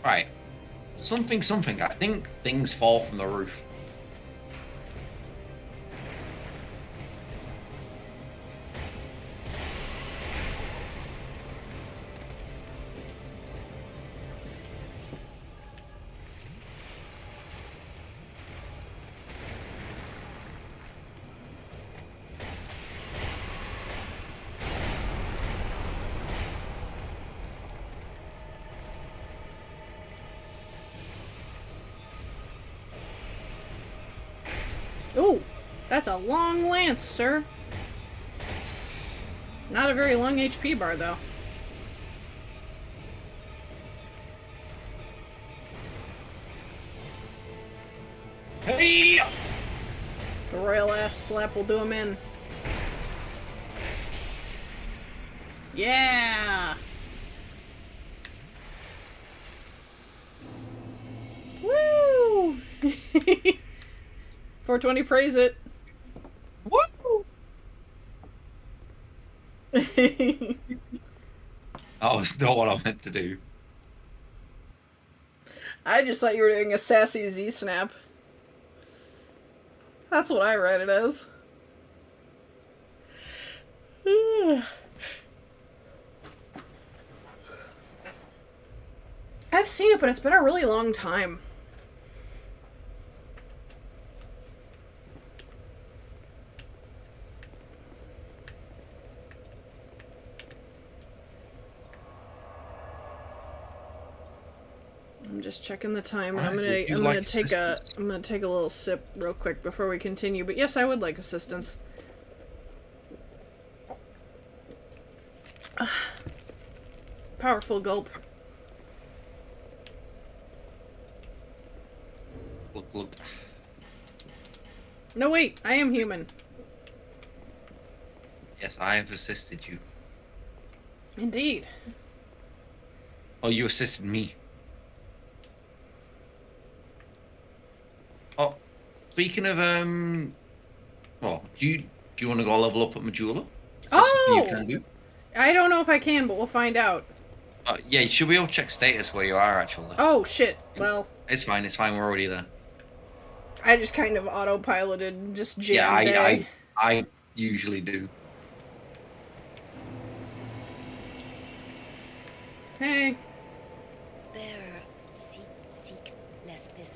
[SPEAKER 1] Right. Something. I think things fall from the roof.
[SPEAKER 2] Ooh, that's a long lance, sir. Not a very long HP bar, though.
[SPEAKER 1] Hey!
[SPEAKER 2] The royal ass slap will do him in. Yeah! Woo! 420 praise it.
[SPEAKER 1] Woo! That was not what I meant to do.
[SPEAKER 2] I just thought you were doing a sassy Z snap. That's what I read it as. I've seen it, but it's been a really long time. I'm just checking the time, and
[SPEAKER 1] Alright,
[SPEAKER 2] I'm
[SPEAKER 1] like
[SPEAKER 2] gonna take
[SPEAKER 1] assistance?
[SPEAKER 2] I'm gonna take a little sip real quick before we continue. But yes, I would like assistance. Powerful gulp.
[SPEAKER 1] Look.
[SPEAKER 2] No, wait, I am human.
[SPEAKER 1] Yes, I have assisted you.
[SPEAKER 2] Indeed.
[SPEAKER 1] Oh, you assisted me. Oh, speaking of well, do you want to go level up at Majula? Is that something you can do?
[SPEAKER 2] I don't know if I can, but we'll find out.
[SPEAKER 1] Yeah, you should be able to check status where you are actually.
[SPEAKER 2] Oh, shit. Well,
[SPEAKER 1] It's fine. We're already there.
[SPEAKER 2] I just kind of autopiloted, just
[SPEAKER 1] Yeah,
[SPEAKER 2] jammed A.
[SPEAKER 1] I usually do.
[SPEAKER 2] Hey.
[SPEAKER 4] Bearer, seek, lest this.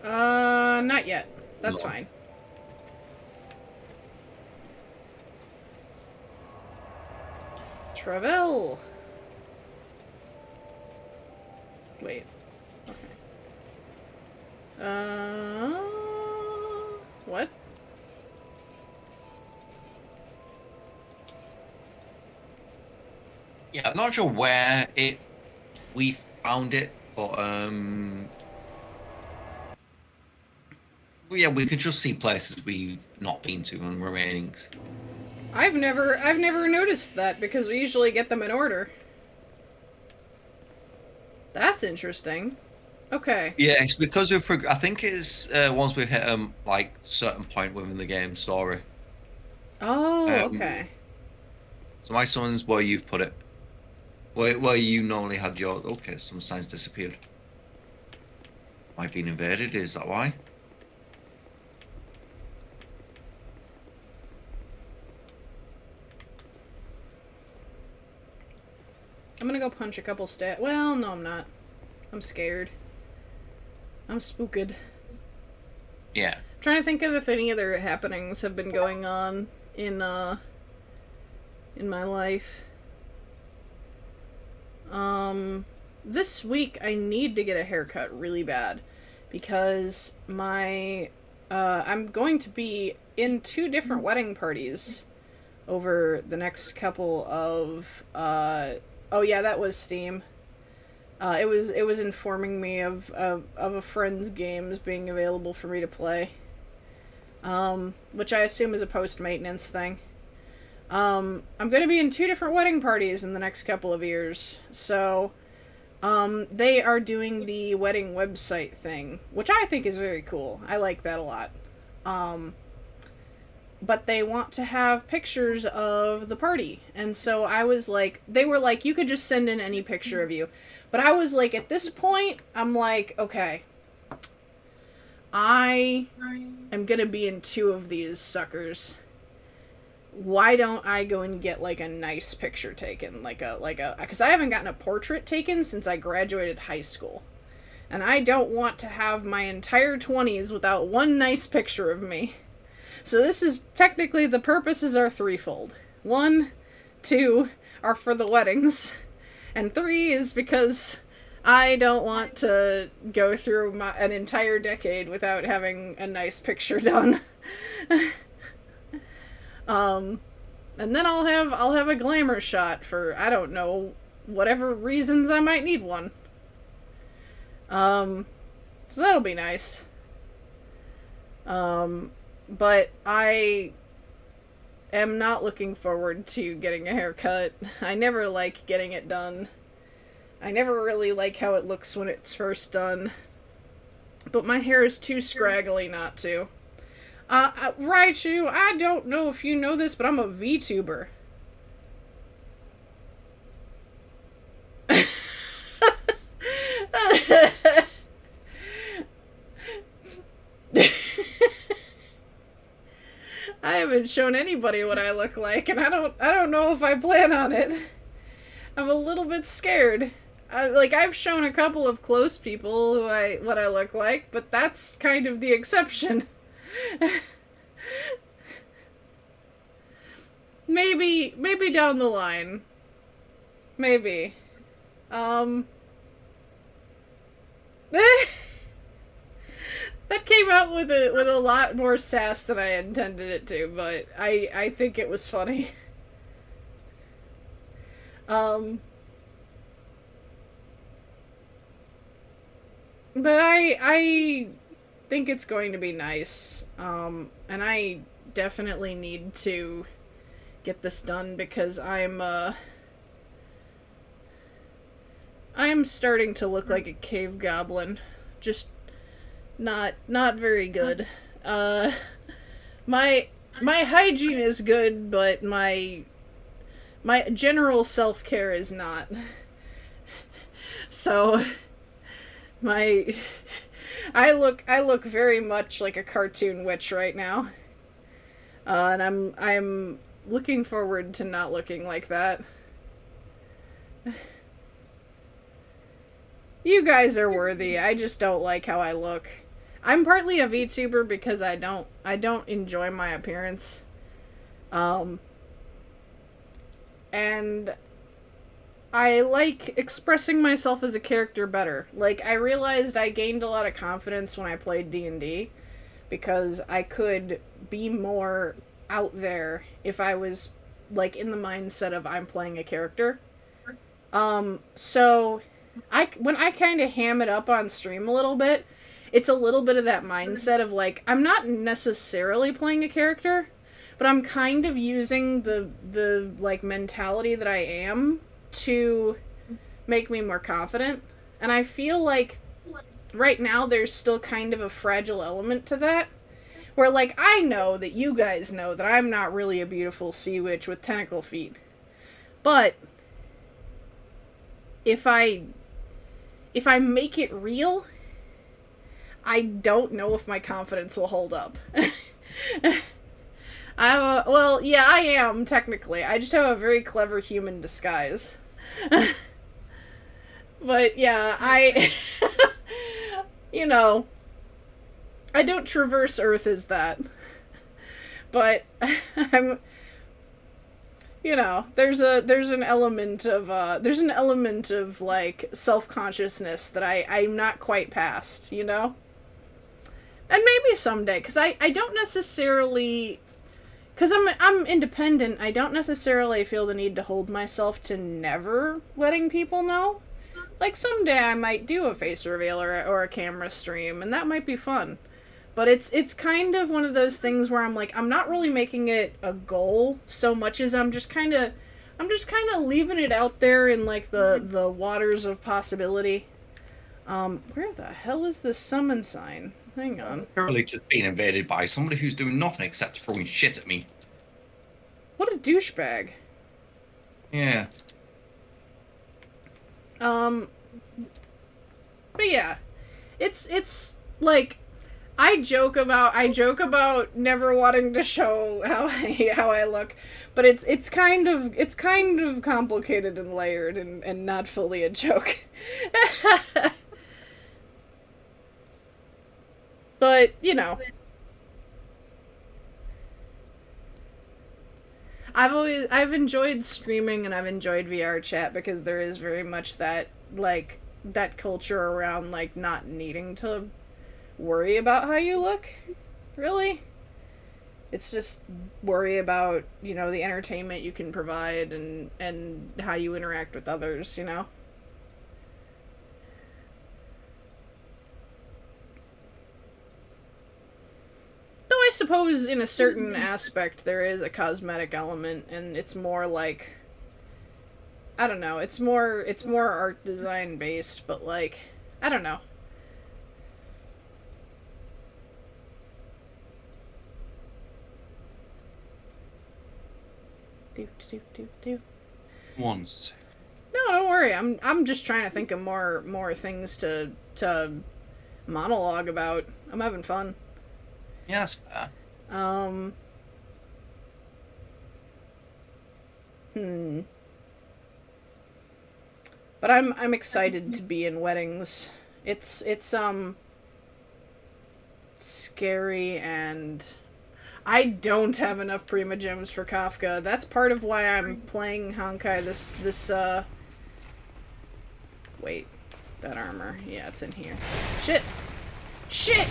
[SPEAKER 2] Not yet. That's
[SPEAKER 1] No.
[SPEAKER 2] fine. Travel. Wait. Okay. What?
[SPEAKER 1] Yeah, I'm not sure where we found it, but well, yeah, we could just see places we've not been to and remainings.
[SPEAKER 2] I've never noticed that because we usually get them in order. That's interesting. Okay.
[SPEAKER 1] Yeah, it's because I think it's once we've hit like certain point within the game story.
[SPEAKER 2] Oh,
[SPEAKER 1] Um,
[SPEAKER 2] okay.
[SPEAKER 1] So my summons where you've put it. Where you normally had your... Okay, some signs disappeared. Am I being invaded? Is that why?
[SPEAKER 2] I'm gonna go punch a couple Well, no, I'm not. I'm scared. I'm spooked.
[SPEAKER 1] Yeah.
[SPEAKER 2] I'm trying to think of if any other happenings have been going on in my life. This week I need to get a haircut really bad because I'm going to be in 2 different wedding parties over the next couple of oh yeah, that was Steam. It was informing me of a friend's games being available for me to play. Which I assume is a post-maintenance thing. I'm going to be in 2 different wedding parties in the next couple of years. So, they are doing the wedding website thing, which I think is very cool. I like that a lot. But they want to have pictures of the party. And so I was like, they were like, you could just send in any picture of you. But I was like, at this point, I'm like, okay, I am going to be in 2 of these suckers. Why don't I go and get, like, a nice picture taken? Because I haven't gotten a portrait taken since I graduated high school. And I don't want to have my entire 20s without one nice picture of me. So this is, technically, the purposes are threefold. 1, 2 are for the weddings. And 3 is because I don't want to go through an entire decade without having a nice picture done. And then I'll have a glamour shot for, I don't know, whatever reasons I might need one. So that'll be nice. But I am not looking forward to getting a haircut. I never like getting it done. I never really like how it looks when it's first done. But my hair is too scraggly not to. Raichu, I don't know if you know this, but I'm a VTuber. I haven't shown anybody what I look like, and I don't know if I plan on it. I'm a little bit scared. I've shown a couple of close people what I look like, but that's kind of the exception. Maybe down the line. Maybe. That came out with a lot more sass than I intended it to, but I think it was funny. But I think it's going to be nice. And I definitely need to get this done because I'm starting to look like a cave goblin. Just not very good. My hygiene is good, but my general self-care is not. So I look very much like a cartoon witch right now. And I'm looking forward to not looking like that. You guys are worthy. I just don't like how I look. I'm partly a VTuber because I don't enjoy my appearance. And I like expressing myself as a character better. Like, I realized I gained a lot of confidence when I played D&D because I could be more out there if I was, like, in the mindset of I'm playing a character. So when I kind of ham it up on stream a little bit, it's a little bit of that mindset of, like, I'm not necessarily playing a character, but I'm kind of using the like, mentality that I am to make me more confident. And I feel like right now there's still kind of a fragile element to that. Where, like, I know that you guys know that I'm not really a beautiful sea witch with tentacle feet. But if I make it real, I don't know if my confidence will hold up. Well, yeah, I am, technically. I just have a very clever human disguise. But, yeah, you know, I don't traverse Earth as that. But, I'm... You know, there's an element of like self-consciousness that I'm not quite past, you know? And maybe someday, because I don't necessarily, because I'm independent, I don't necessarily feel the need to hold myself to never letting people know. Like, someday I might do a face reveal or a camera stream, and that might be fun. But it's kind of one of those things where I'm like, I'm not really making it a goal so much as I'm just kind of leaving it out there in like the waters of possibility. Where the hell is this summon sign? Hang on.
[SPEAKER 1] Currently just being invaded by somebody who's doing nothing except throwing shit at me.
[SPEAKER 2] What a douchebag.
[SPEAKER 1] Yeah.
[SPEAKER 2] But yeah, it's like I joke about never wanting to show how I look, but it's kind of complicated and layered and not fully a joke. But, you know, I've enjoyed streaming and I've enjoyed VR chat because there is very much that culture around like not needing to worry about how you look, really. It's just worry about, you know, the entertainment you can provide and how you interact with others, you know. Though I suppose in a certain aspect there is a cosmetic element, and it's more like, I don't know, it's more art design based, but like, I don't know. Do.
[SPEAKER 1] One sec.
[SPEAKER 2] No, don't worry. I'm just trying to think of more things to monologue about. I'm having fun.
[SPEAKER 1] Yeah, that's fair.
[SPEAKER 2] But I'm excited to be in weddings. It's scary, and I don't have enough Prima Gems for Kafka. That's part of why I'm playing Honkai this wait. That armor. Yeah, it's in here. Shit! Shit!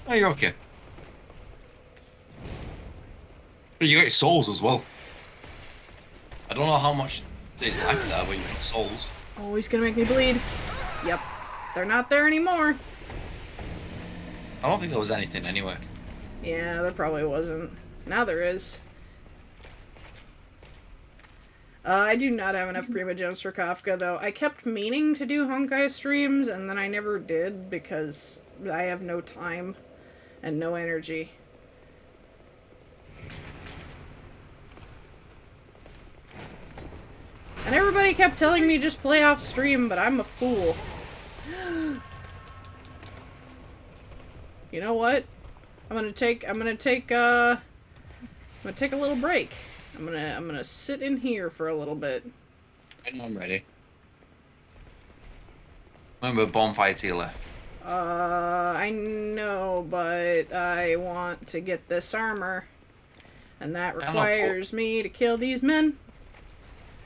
[SPEAKER 1] Oh, you're okay. But you get souls as well. I don't know how much is left there, but you get souls.
[SPEAKER 2] Oh, he's gonna make me bleed. Yep. They're not there anymore.
[SPEAKER 1] I don't think there was anything anyway.
[SPEAKER 2] Yeah, there probably wasn't. Now there is. I do not have enough Prima Gems for Kafka, though. I kept meaning to do Honkai streams, and then I never did because I have no time and no energy. And everybody kept telling me just play off stream, but I'm a fool. You know what? I'm gonna take a little break. I'm gonna sit in here for a little bit.
[SPEAKER 1] I'm ready. Remember bonfire to your left.
[SPEAKER 2] I know, but I want to get this armor. And that requires me to kill these men.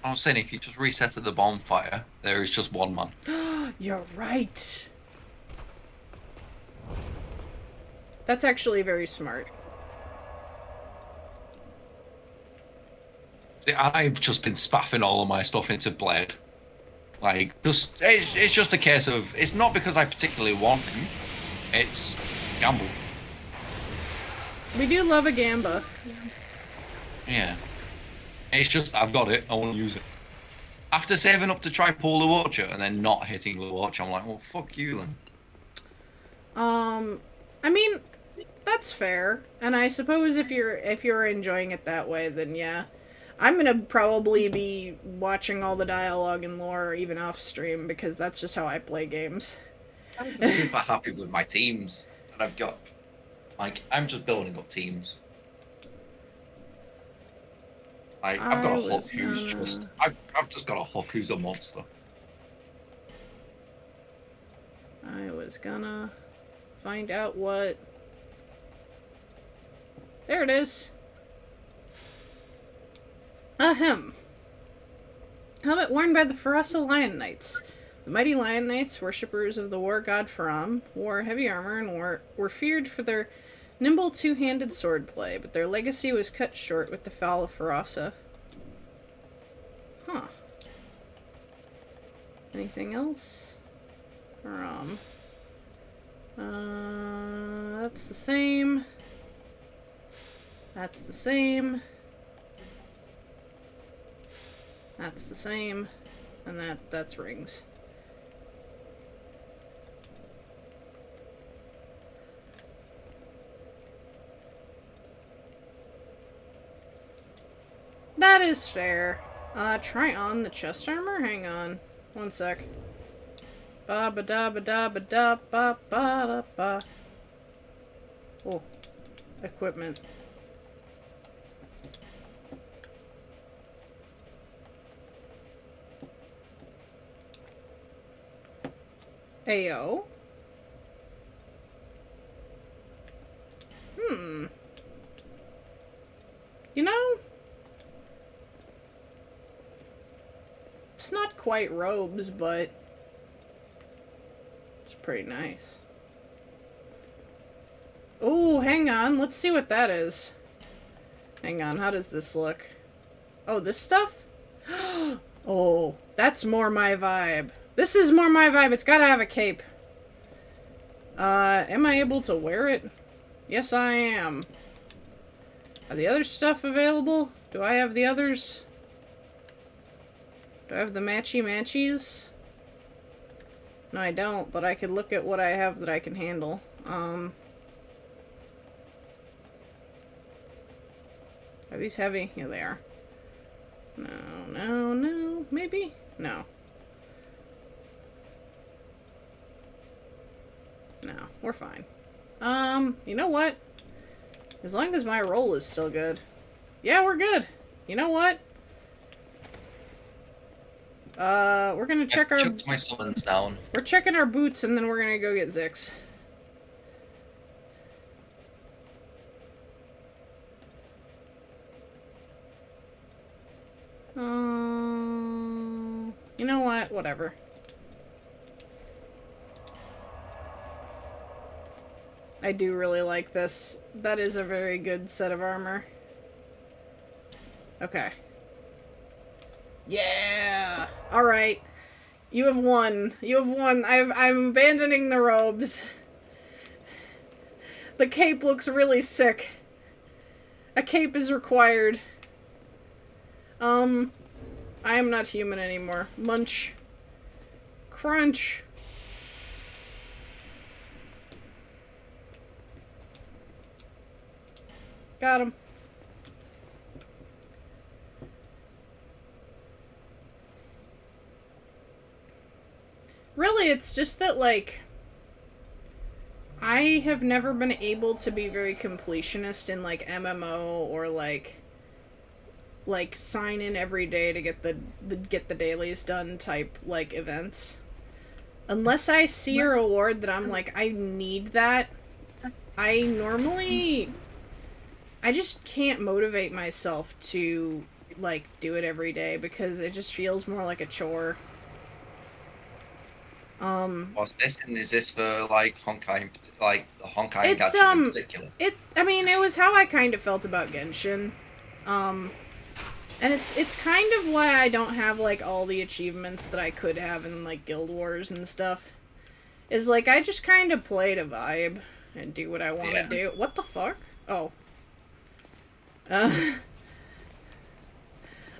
[SPEAKER 1] I'm saying if you just reset at the bonfire, there is just one man.
[SPEAKER 2] You're right. That's actually very smart.
[SPEAKER 1] See, I've just been spaffing all of my stuff into Blade. Like, it's just a case of, it's not because I particularly want him, it's gamble.
[SPEAKER 2] We do love a gamba.
[SPEAKER 1] Yeah. It's just, I've got it, I want to use it. After saving up to try pull the watcher and then not hitting the watch, I'm like, well, fuck you then.
[SPEAKER 2] I mean, that's fair. And I suppose if you're enjoying it that way, then yeah. I'm gonna probably be watching all the dialogue and lore even off stream because that's just how I play games.
[SPEAKER 1] I'm just super happy with my teams that I've got. Like, I'm just building up teams. I've got a hook who's just. I've just got a hook who's a monster.
[SPEAKER 2] I was gonna find out what. There it is. Ahem. Helmet worn by the Farasa Lion Knights. The mighty Lion Knights, worshippers of the war god Faram, wore heavy armor and were feared for their nimble two-handed swordplay, but their legacy was cut short with the fall of Farasa. Huh. Anything else? That's the same. That's the same. That's the same. And that's rings. That is fair. Try on the chest armor? Hang on. One sec. Ba ba da ba da ba da ba ba da ba. Oh. Equipment. Ayo. You know? It's not quite robes, but it's pretty nice. Oh, hang on. Let's see what that is. Hang on. How does this look? Oh, this stuff? Oh, that's more my vibe. This is more my vibe. It's gotta have a cape. Am I able to wear it? Yes, I am. Are the other stuff available? Do I have the others? Do I have the matchy-matchies? No, I don't, but I could look at what I have that I can handle. Are these heavy? Yeah, they are. No, no, no. Maybe? No. No, we're fine. You know what? As long as my roll is still good. Yeah, we're good. You know what? We're gonna check our...
[SPEAKER 1] Chucked my summons down.
[SPEAKER 2] We're checking our boots, and then we're gonna go get Zix. You know what? Whatever. I do really like this. That is a very good set of armor. Okay. Yeah! Alright. You have won. You have won. I'm abandoning the robes. The cape looks really sick. A cape is required. I am not human anymore. Munch. Crunch. Got him. Really, it's just that, like, I have never been able to be very completionist in, like, MMO or, like sign in every day to get the dailies done type, like, events. Unless I see a reward that I'm like, I need that, I just can't motivate myself to, like, do it every day because it just feels more like a chore.
[SPEAKER 1] What's this? And is this for, like, Honkai, like, the Honkai
[SPEAKER 2] It's,
[SPEAKER 1] gadgets in particular?
[SPEAKER 2] I mean, it was how I kind of felt about Genshin. And it's kind of why I don't have, like, all the achievements that I could have in, like, Guild Wars and stuff. Is, like, I just kind of play to vibe and do what I want to do. What the fuck? Oh.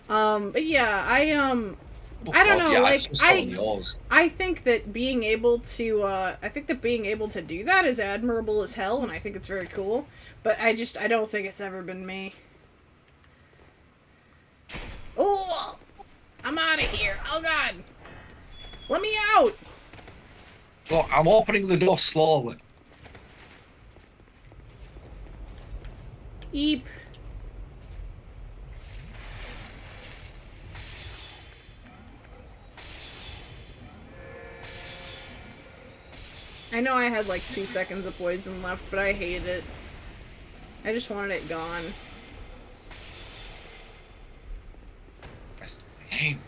[SPEAKER 2] But yeah, I don't know,
[SPEAKER 1] yeah,
[SPEAKER 2] like, I think that being able to do that is admirable as hell, and I think it's very cool, but I don't think it's ever been me. Oh! I'm out of here! Oh god! Let me out!
[SPEAKER 1] So I'm opening the door slowly.
[SPEAKER 2] Eep. I know I had like 2 seconds of poison left, but I hated it. I just wanted it gone.
[SPEAKER 1] That's the game.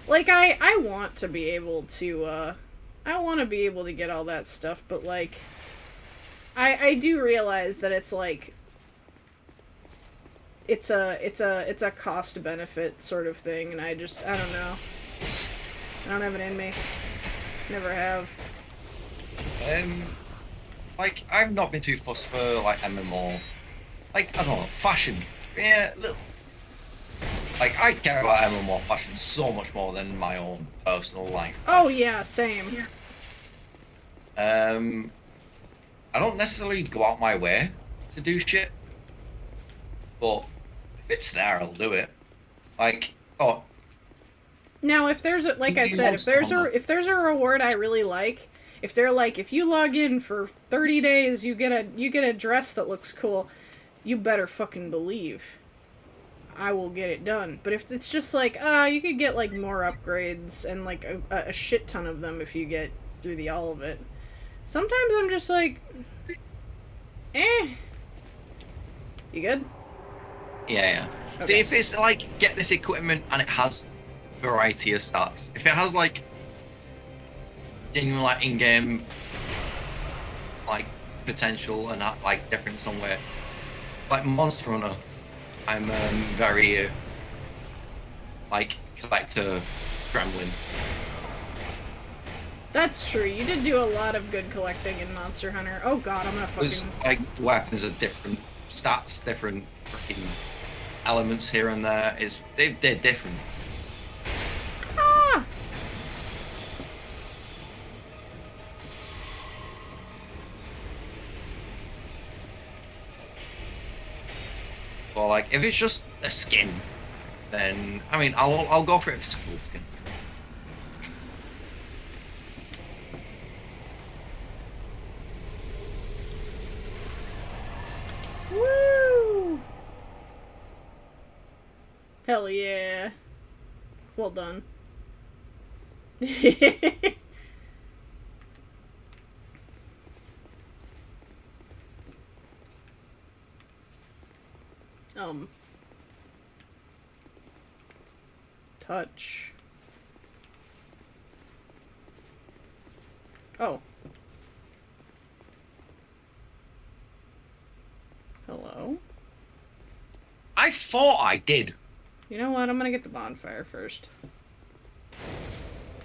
[SPEAKER 2] Like, I want to be able to, I want to be able to get all that stuff, but, like, I do realize that it's, like, it's a cost-benefit sort of thing, and I don't know. I don't have it in me. Never have.
[SPEAKER 1] Like, I've not been too fussed for, like, MMO. Like, I don't know, fashion. Yeah, look. Like, I care about MMO fashion so much more than my own personal life.
[SPEAKER 2] Oh, yeah, same.
[SPEAKER 1] I don't necessarily go out my way to do shit, but if it's there, I'll do it. Like, oh,
[SPEAKER 2] Now, if there's a, like I said, if there's a reward I really like, if they're like, if you log in for 30 days, you get a dress that looks cool, you better fucking believe I will get it done. But if it's just like, you could get like more upgrades and like a shit ton of them if you get through the all of it. Sometimes I'm just like, eh. You good?
[SPEAKER 1] yeah.
[SPEAKER 2] Okay.
[SPEAKER 1] See, if it's like, get this equipment and it has variety of stats. If it has like genuine like in-game like potential and that like different somewhere, like Monster Hunter, I'm very like collector gremlin.
[SPEAKER 2] That's true. You did do a lot of good collecting in Monster Hunter. Oh god, I'm gonna
[SPEAKER 1] There's
[SPEAKER 2] fucking...
[SPEAKER 1] like weapons are different stats, different freaking elements here and there. They're different.
[SPEAKER 2] Ah!
[SPEAKER 1] But like, if it's just a skin, then I mean, I'll go for it if it's a cool skin.
[SPEAKER 2] Woo! Hell yeah. Well done. Touch. Oh. Hello?
[SPEAKER 1] I thought I did,
[SPEAKER 2] You know what? I'm gonna get the bonfire first.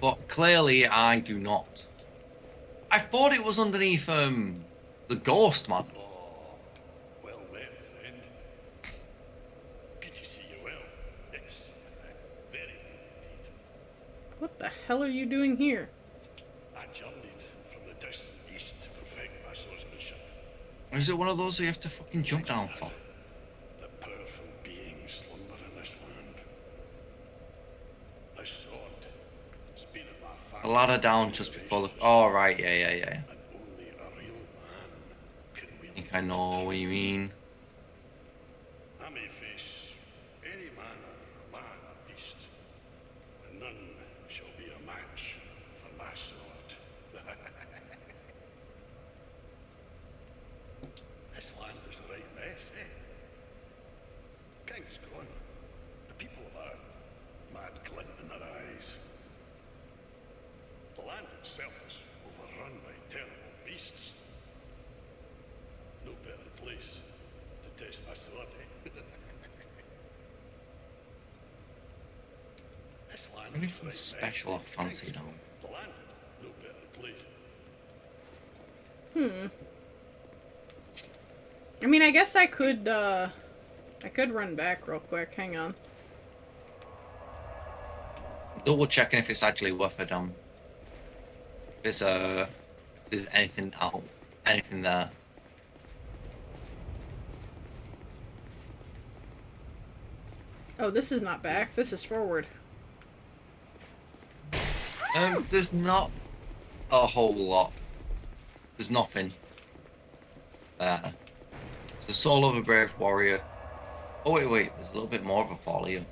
[SPEAKER 1] but clearly I do not. I thought it was underneath the ghost man.
[SPEAKER 3] Well met, friend. Good to see you well. Yes, very good indeed.
[SPEAKER 2] What the hell are you doing here?
[SPEAKER 3] I journeyed from the distant east to perfect my swordsmanship.
[SPEAKER 1] Or is it one of those that you have to fucking jump down for?
[SPEAKER 3] The powerful beings slumber in this land. This sword has been of my
[SPEAKER 1] A
[SPEAKER 3] family.
[SPEAKER 1] ladder down just before the. Oh right, yeah.
[SPEAKER 3] And only a real man can
[SPEAKER 1] I
[SPEAKER 3] wield
[SPEAKER 1] think I know what you mean.
[SPEAKER 3] I may face any manner of man or beast, and none shall be a match for my sword. This land is a right mess, eh? King's gone. The people have a mad glint in their eyes. The land itself is overrun by terrible beasts. No better place to test my sword, eh? This land is
[SPEAKER 1] Anything
[SPEAKER 3] right
[SPEAKER 1] special or
[SPEAKER 3] mess, eh?
[SPEAKER 1] fancy
[SPEAKER 3] King's
[SPEAKER 1] now?
[SPEAKER 3] gone. The land, no better place.
[SPEAKER 2] I mean, I guess I could run back real quick. Hang on.
[SPEAKER 1] Double checking if it's actually worth it. If there's anything out, anything there.
[SPEAKER 2] Oh, this is not back. This is forward.
[SPEAKER 1] There's not a whole lot. There's nothing there. It's the soul of a brave warrior. Oh wait, there's a little bit more of a fall here.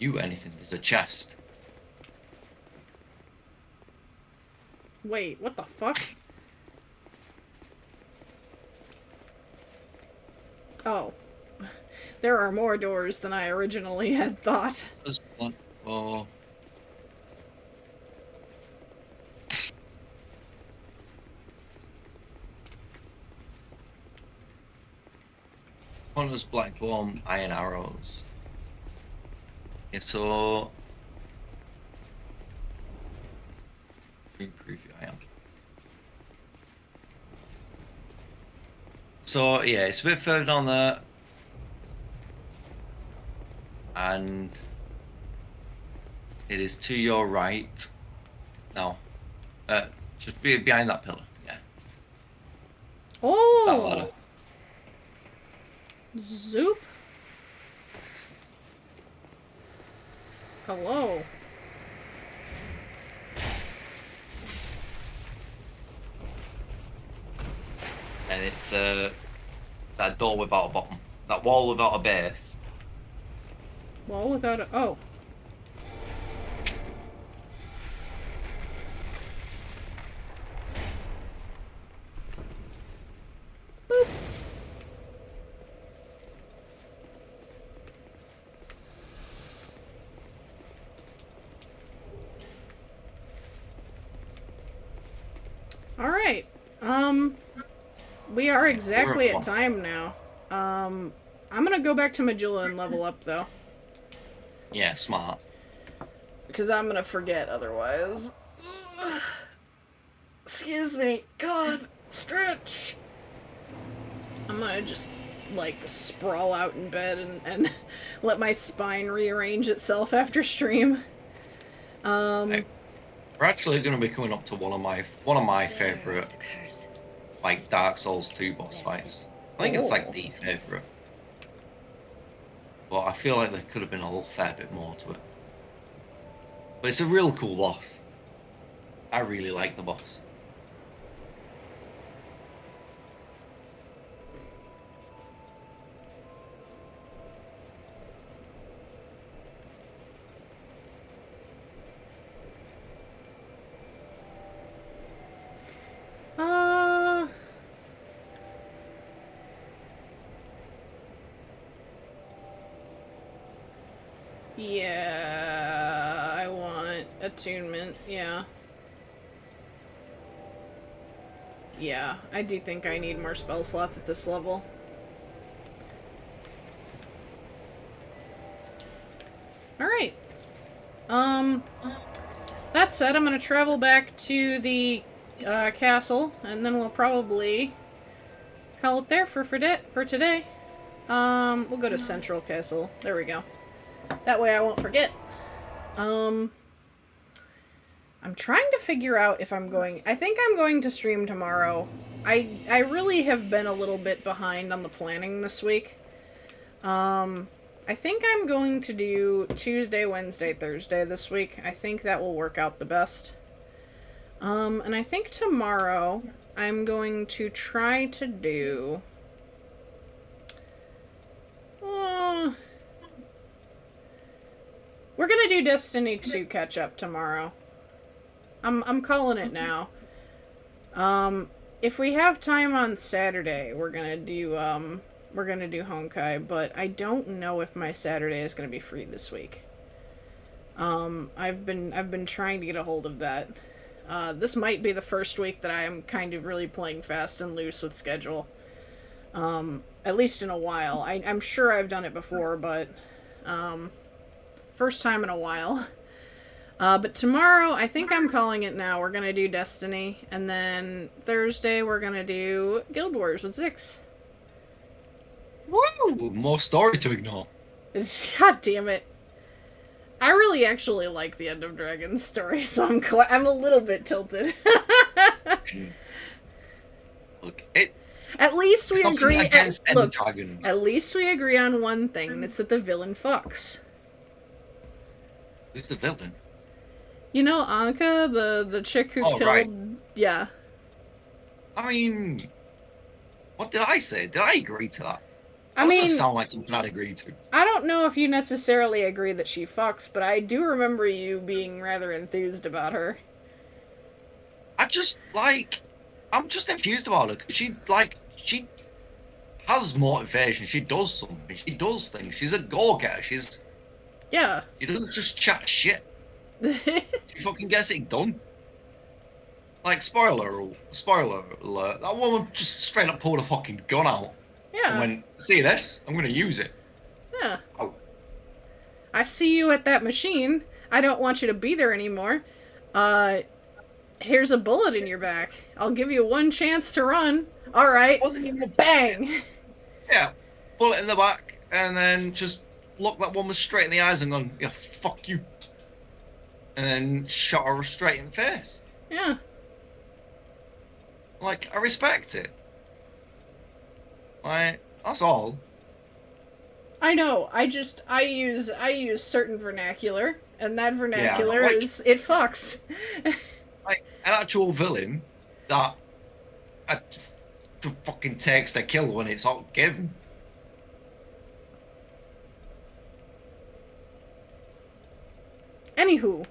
[SPEAKER 1] Anything? There's a chest.
[SPEAKER 2] Wait, what the fuck? Oh. There are more doors than I originally had thought.
[SPEAKER 1] There's one. Oh. Hunter's Blackbone iron arrows. Yeah, so preview I am. So yeah, it's a bit further down there. And it is to your right. No. Just be behind that pillar, yeah.
[SPEAKER 2] Oh!
[SPEAKER 1] That ladder.
[SPEAKER 2] Zoop. Hello.
[SPEAKER 1] And it's that door without a bottom. That wall without a base.
[SPEAKER 2] Wall without a... Oh. Boop. Alright. We are exactly at time now. I'm gonna go back to Majula and level up, though.
[SPEAKER 1] Yeah, smart.
[SPEAKER 2] Because I'm gonna forget otherwise. Excuse me. God, stretch. I'm gonna just, like, sprawl out in bed and let my spine rearrange itself after stream.
[SPEAKER 1] Hey, we're actually going to be coming up to one of my favorite, like, Dark Souls 2 boss fights. I think it's like the favorite. But I feel like there could have been a little fair bit more to it. But it's a real cool boss. I really like the boss.
[SPEAKER 2] Yeah, I want attunement, yeah. Yeah, I do think I need more spell slots at this level. Alright. That said, I'm gonna travel back to the castle, and then we'll probably call it there for today. We'll go to Central Castle. There we go. That way I won't forget. I'm trying to figure out if I'm going... I think I'm going to stream tomorrow. I really have been a little bit behind on the planning this week. I think I'm going to do Tuesday, Wednesday, Thursday this week. I think that will work out the best. And I think tomorrow I'm going to try to do... we're gonna do Destiny 2 catch up tomorrow. I'm calling it now. If we have time on Saturday, we're gonna do Honkai, but I don't know if my Saturday is gonna be free this week. I've been trying to get a hold of that. This might be the first week that I am kind of really playing fast and loose with schedule. At least in a while. I'm sure I've done it before, but first time in a while. But tomorrow, I think I'm calling it now. We're gonna do Destiny, and then Thursday we're gonna do Guild Wars with Zix.
[SPEAKER 1] Woo! More story to ignore.
[SPEAKER 2] God damn it. I really actually like the end of Dragon's story, so I'm a little bit tilted.
[SPEAKER 1] Look,
[SPEAKER 2] At least we
[SPEAKER 1] it's nothing
[SPEAKER 2] agree.
[SPEAKER 1] against any
[SPEAKER 2] Look,
[SPEAKER 1] dragons.
[SPEAKER 2] at least we agree on one thing, and it's that the villain fucks.
[SPEAKER 1] Who's the villain?
[SPEAKER 2] You know Anka, the chick who killed.
[SPEAKER 1] Right.
[SPEAKER 2] Yeah.
[SPEAKER 1] I mean, what did I say? Did I agree to that?
[SPEAKER 2] I
[SPEAKER 1] That
[SPEAKER 2] mean,
[SPEAKER 1] doesn't sound like something I'd agree to.
[SPEAKER 2] I don't know if you necessarily agree that she fucks, but I do remember you being rather enthused about her.
[SPEAKER 1] I'm just confused about her. 'Cause she has motivation. She does something. She does things. She's a go-getter.
[SPEAKER 2] Yeah.
[SPEAKER 1] She doesn't just chat shit. She fucking gets it done. Like, spoiler alert, that woman just straight up pulled a fucking gun out
[SPEAKER 2] Yeah.
[SPEAKER 1] and went, see this? I'm gonna use it.
[SPEAKER 2] Yeah.
[SPEAKER 1] Oh.
[SPEAKER 2] I see you at that machine. I don't want you to be there anymore. Here's a bullet in your back. I'll give you one chance to run. Alright.
[SPEAKER 1] Wasn't even a
[SPEAKER 2] Bang!
[SPEAKER 1] Yeah. Bullet in the back and then just looked that woman straight in the eyes and gone, yeah, fuck you. And then shot her straight in the face.
[SPEAKER 2] Yeah.
[SPEAKER 1] Like, I respect it. Like, that's all.
[SPEAKER 2] I know. I use certain vernacular, and that vernacular
[SPEAKER 1] like-
[SPEAKER 2] is it fucks.
[SPEAKER 1] Like, an actual villain that fucking takes the kill when it's all given.
[SPEAKER 2] Anywho,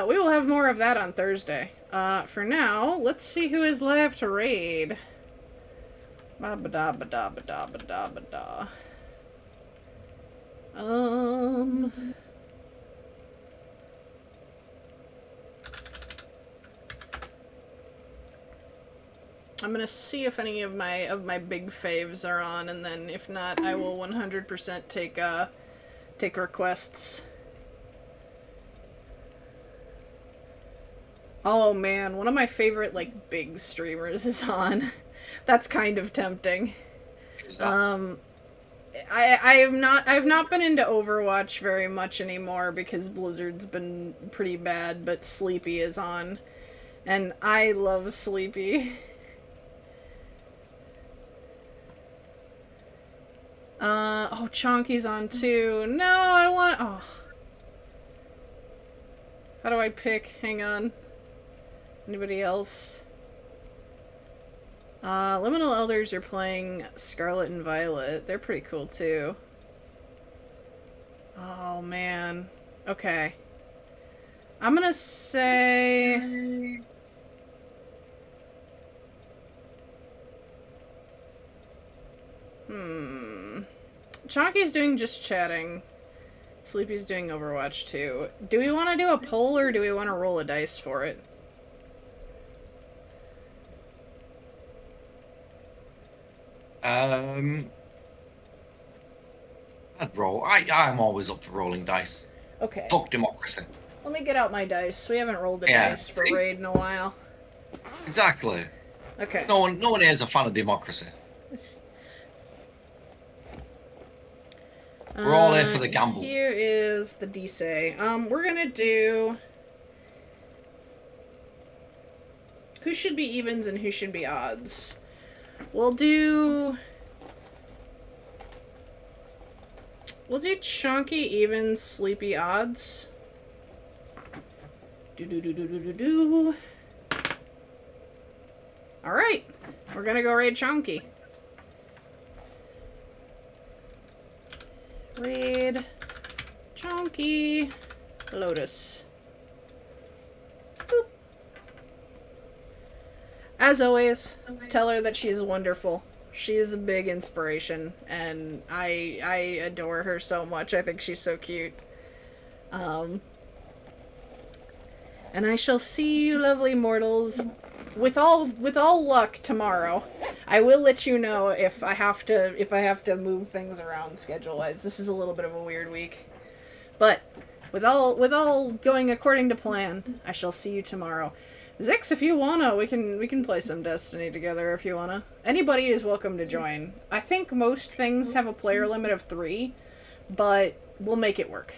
[SPEAKER 2] we will have more of that on Thursday. For now, let's see who is live to raid. Ba ba da ba da ba da ba da ba da. I'm gonna see if any of my big faves are on, and then if not, I will 100% take requests. Oh man, one of my favorite like big streamers is on. That's kind of tempting. I've not been into Overwatch very much anymore because Blizzard's been pretty bad, but Sleepy is on. And I love Sleepy. Oh, Chonky's on too. No, I want. Oh. How do I pick? Hang on. Anybody else? Liminal Elders are playing Scarlet and Violet. They're pretty cool too. Oh man. Okay. I'm gonna say... Chonky's doing just chatting. Sleepy's doing Overwatch too. Do we want to do a poll or do we want to roll a dice for it?
[SPEAKER 1] I'd roll. I'm always up for rolling dice.
[SPEAKER 2] Okay.
[SPEAKER 1] Fuck democracy.
[SPEAKER 2] Let me get out my dice. We haven't rolled a
[SPEAKER 1] Yeah,
[SPEAKER 2] dice for
[SPEAKER 1] see?
[SPEAKER 2] raid in a while.
[SPEAKER 1] Exactly.
[SPEAKER 2] Okay.
[SPEAKER 1] No one here is a fan of democracy. We're all here for the gamble.
[SPEAKER 2] Here is the dice. We're gonna do who should be evens and who should be odds. We'll do chunky evens, sleepy odds. Do. All right, we're gonna go raid chunky. Raid chunky Lotus. Boop. As always, tell her that she's wonderful. She is a big inspiration, and I adore her so much. I think she's so cute. And I shall see you, lovely mortals, with all luck tomorrow. I will let you know if I have to move things around schedule-wise. This is a little bit of a weird week, but with all going according to plan, I shall see you tomorrow. Zix, if you wanna, we can play some Destiny together if you wanna. Anybody is welcome to join. I think most things have a player limit of 3, but we'll make it work.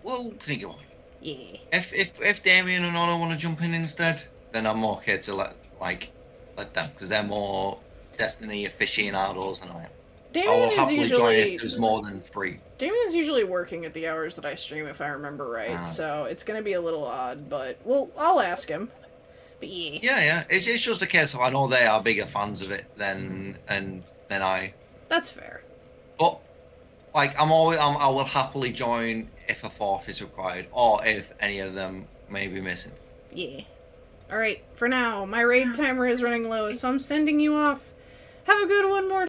[SPEAKER 1] we'll think about it.
[SPEAKER 2] Yeah.
[SPEAKER 1] If Damien and Honor want to jump in instead, then I'm okay to let them, because they're more Destiny aficionados than I am. I will
[SPEAKER 2] Damien is
[SPEAKER 1] happily join
[SPEAKER 2] usually
[SPEAKER 1] if there's more than 3.
[SPEAKER 2] Damien's usually working at the hours that I stream, if I remember right.
[SPEAKER 1] Ah.
[SPEAKER 2] So it's gonna be a little odd, but I'll ask him. But yeah.
[SPEAKER 1] Yeah. It's just a case of I know they are bigger fans of it than I.
[SPEAKER 2] That's fair.
[SPEAKER 1] But like I will happily join if a 4th is required, or if any of them may be missing.
[SPEAKER 2] Yeah. Alright, for now, my raid timer is running low, so I'm sending you off. Have a good one, more